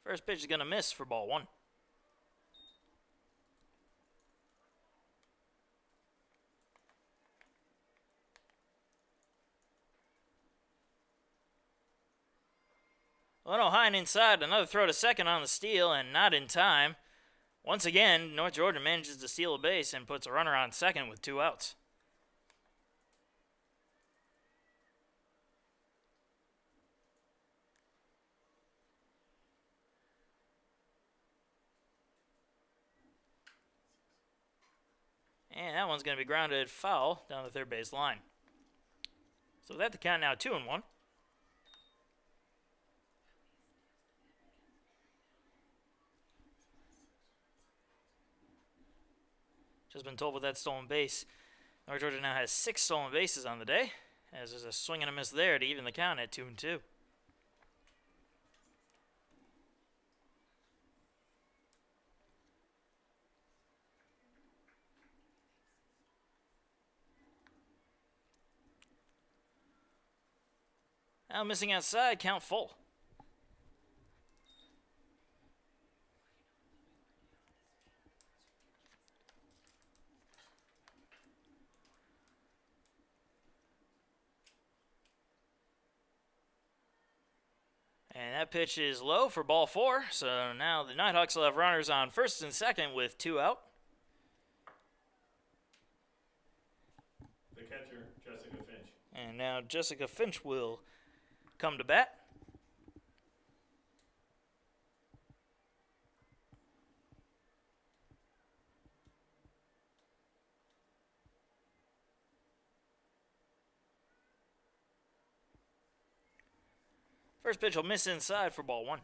First pitch is going to miss for ball 1. Leno high and inside, another throw to second on the steal, and not in time. Once again, North Georgia manages to steal a base and puts a runner on second with 2 outs. And that one's going to be grounded foul down the third base line. So that's the count now 2-1. Just been told with that stolen base, North Georgia now has 6 stolen bases on the day, as there's a swing and a miss there to even the count at 2-2. Now missing outside, count full. And that pitch is low for ball 4, so now the Nighthawks will have runners on first and second with 2 out. The catcher, Jessica Finch. And now Jessica Finch will come to bat. First pitch will miss inside for ball 1.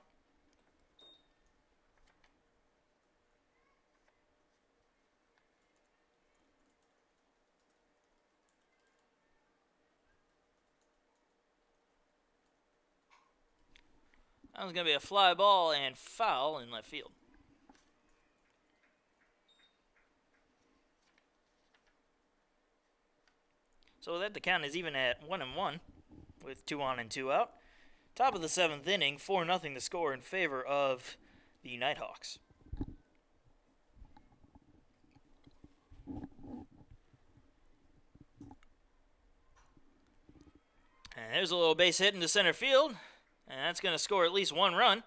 That was going to be a fly ball and foul in left field. So with that, the count is even at 1-1 with 2 on and 2 out. Top of the 7th inning, 4-0 the score in favor of the Nighthawks. And there's a little base hit into center field, and that's going to score at least 1 run.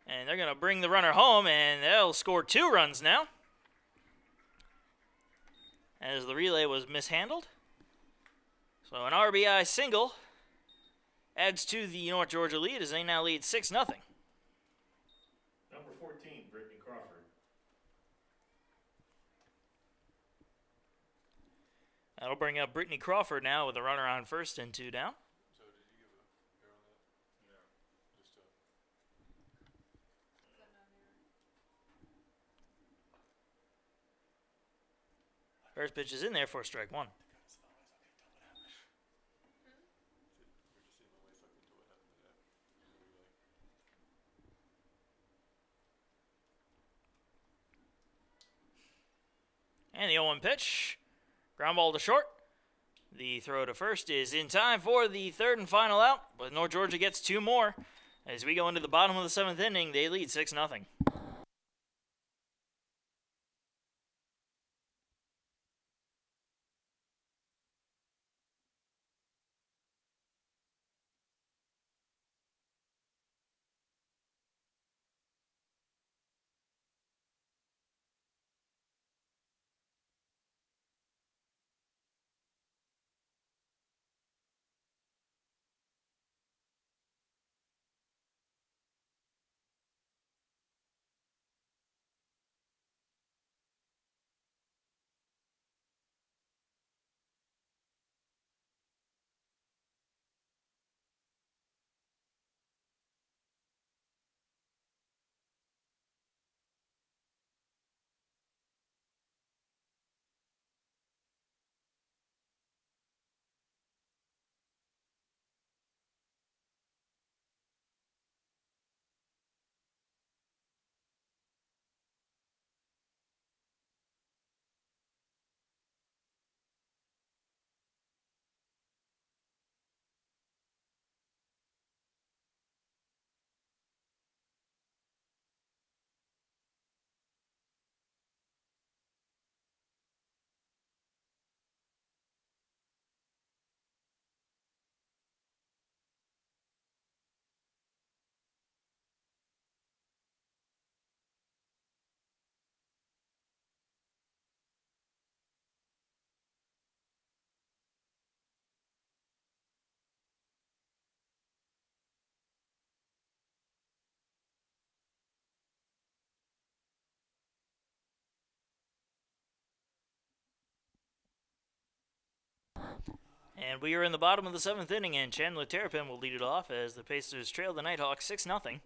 And they're going to bring the runner home, and they'll score 2 runs now, as the relay was mishandled. So an RBI single adds to the North Georgia lead as they now lead 6-0. Number 14, Brittany Crawford. That'll bring up Brittany Crawford now with a runner on first and 2 down. So did you give a error on that? No. Just First pitch is in there for strike 1. And the 0-1 pitch. Ground ball to short. The throw to first is in time for the 3rd and final out, but North Georgia gets 2 more. As we go into the bottom of the 7th inning, they lead 6-0. And we are in the bottom of the 7th inning, and Chandler Terrapin will lead it off as the Pacers trail the Nighthawks 6-0.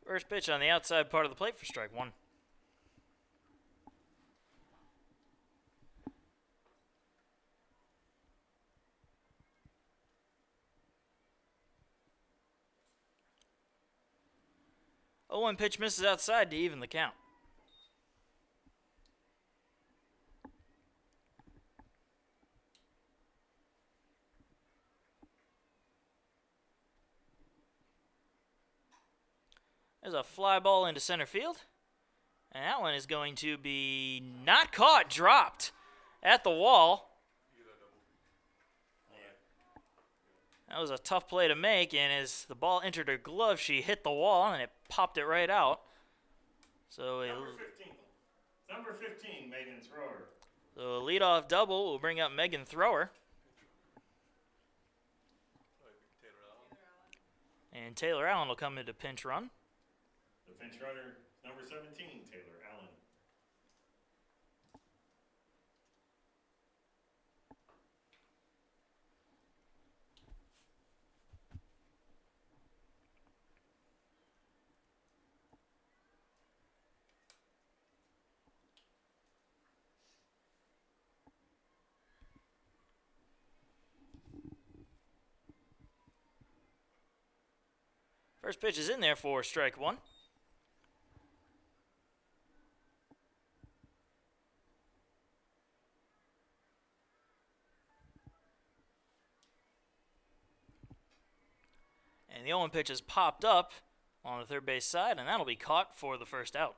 First pitch on the outside part of the plate for strike one. Oh, one pitch misses outside to even the count. There's a fly ball into center field. And that one is going to be not caught, dropped at the wall. That was a tough play to make, and as the ball entered her glove, she hit the wall, and it popped it right out. So Number 15, Megan Thrower. So a leadoff double will bring up Megan Thrower. And Taylor Allen will come into pinch run. The pinch runner, number 17, Taylor Allen. First pitch is in there for strike one. And the 0-1 pitch has popped up on the third base side, and that'll be caught for the first out.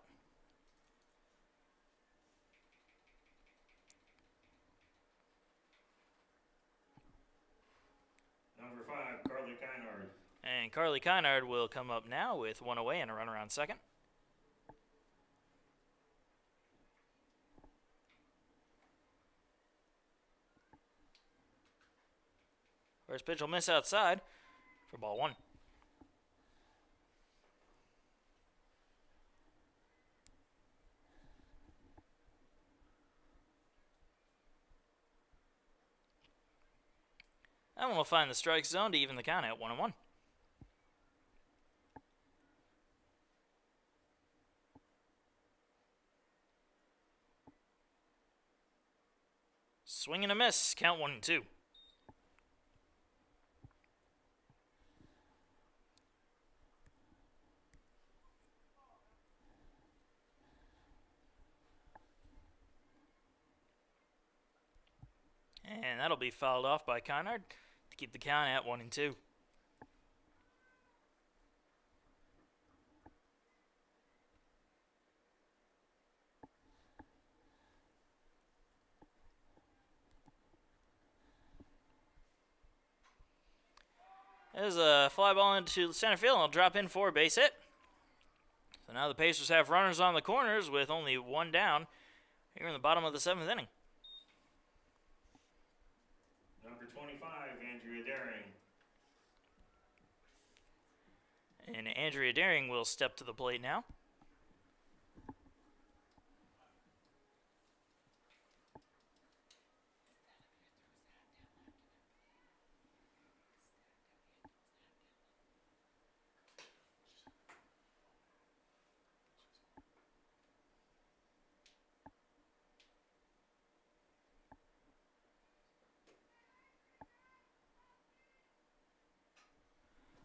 Number 5, Carly Kynard. And Carly Kynard will come up now with one away and a runner on second. First pitch will miss outside for ball one. That one will find the strike zone to even the count at 1-1. Swing and a miss, count 1-2. And that'll be fouled off by Kynard to keep the count at 1-2. There's a fly ball into center field, and it'll drop in for a base hit. So now the Pacers have runners on the corners with only one down here in the bottom of the 7th inning. Number 25, Andrea Daring. And Andrea Daring will step to the plate now.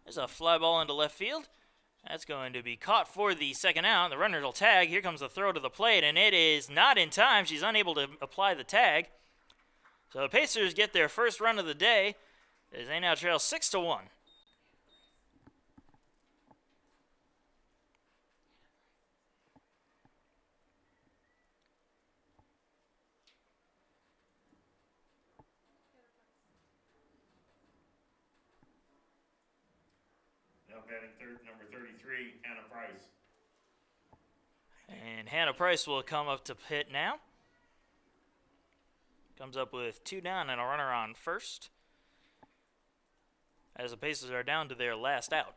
There's a fly ball into left field. That's going to be caught for the second out. The runner will tag. Here comes the throw to the plate, and it is not in time. She's unable to apply the tag. So the Pacers get their first run of the day as they now trail 6-1. Now batting third, number 33, Hannah Price. And Hannah Price will come up to hit now. Comes up with two down and a runner on first. as the Pacers are down to their last out.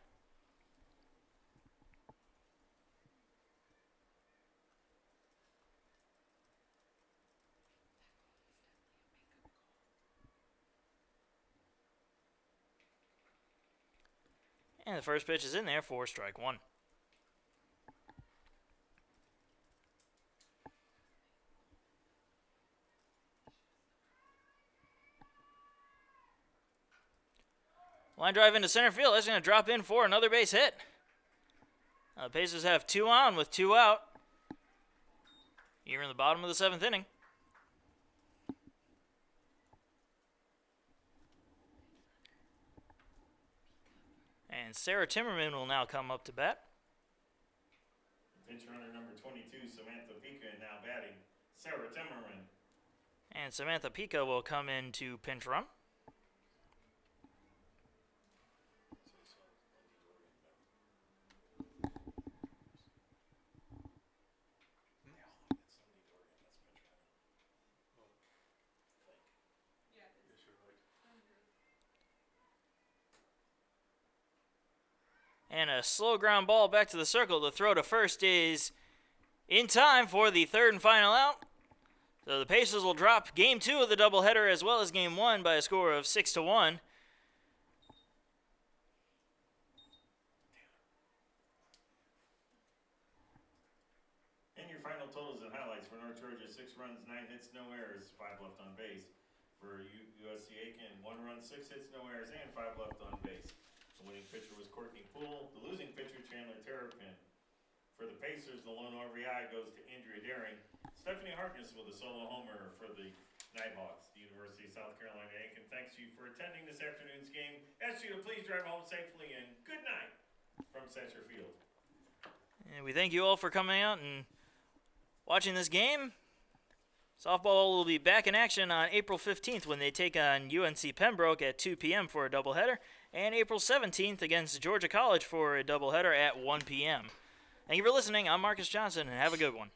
And the first pitch is in there for strike one. Line drive into center field. That's going to drop in for another base hit. Now the Pacers have 2 on with 2 out. Here in the bottom of the 7th inning. And Sarah Timmerman will now come up to bat. Pinch runner number 22, Samantha Pika, now batting Sarah Timmerman. And Samantha Pico will come in to pinch run. And a slow ground ball back to the circle. The throw to first is in time for the 3rd and final out. So the Pacers will drop Game 2 of the doubleheader as well as Game 1 by a score of 6-1. And your final totals and highlights for North Georgia: 6 runs, 9 hits, no errors, 5 left on base. For USC Aiken, 1 run, 6 hits, no errors, and 5 left on base. The winning pitcher was Courtney Poole. The losing pitcher, Chandler Terrapin. For the Pacers, the lone RBI goes to Andrea Daring. Stephanie Harkness with a solo homer for the Nighthawks. The University of South Carolina Aiken thanks you for attending this afternoon's game. Asks you to please drive home safely, and good night from Satcher Field. And we thank you all for coming out and watching this game. Softball will be back in action on April 15th when they take on UNC Pembroke at 2 p.m. for a doubleheader, and April 17th against Georgia College for a doubleheader at 1 p.m. Thank you for listening. I'm Marcus Johnson, and have a good one.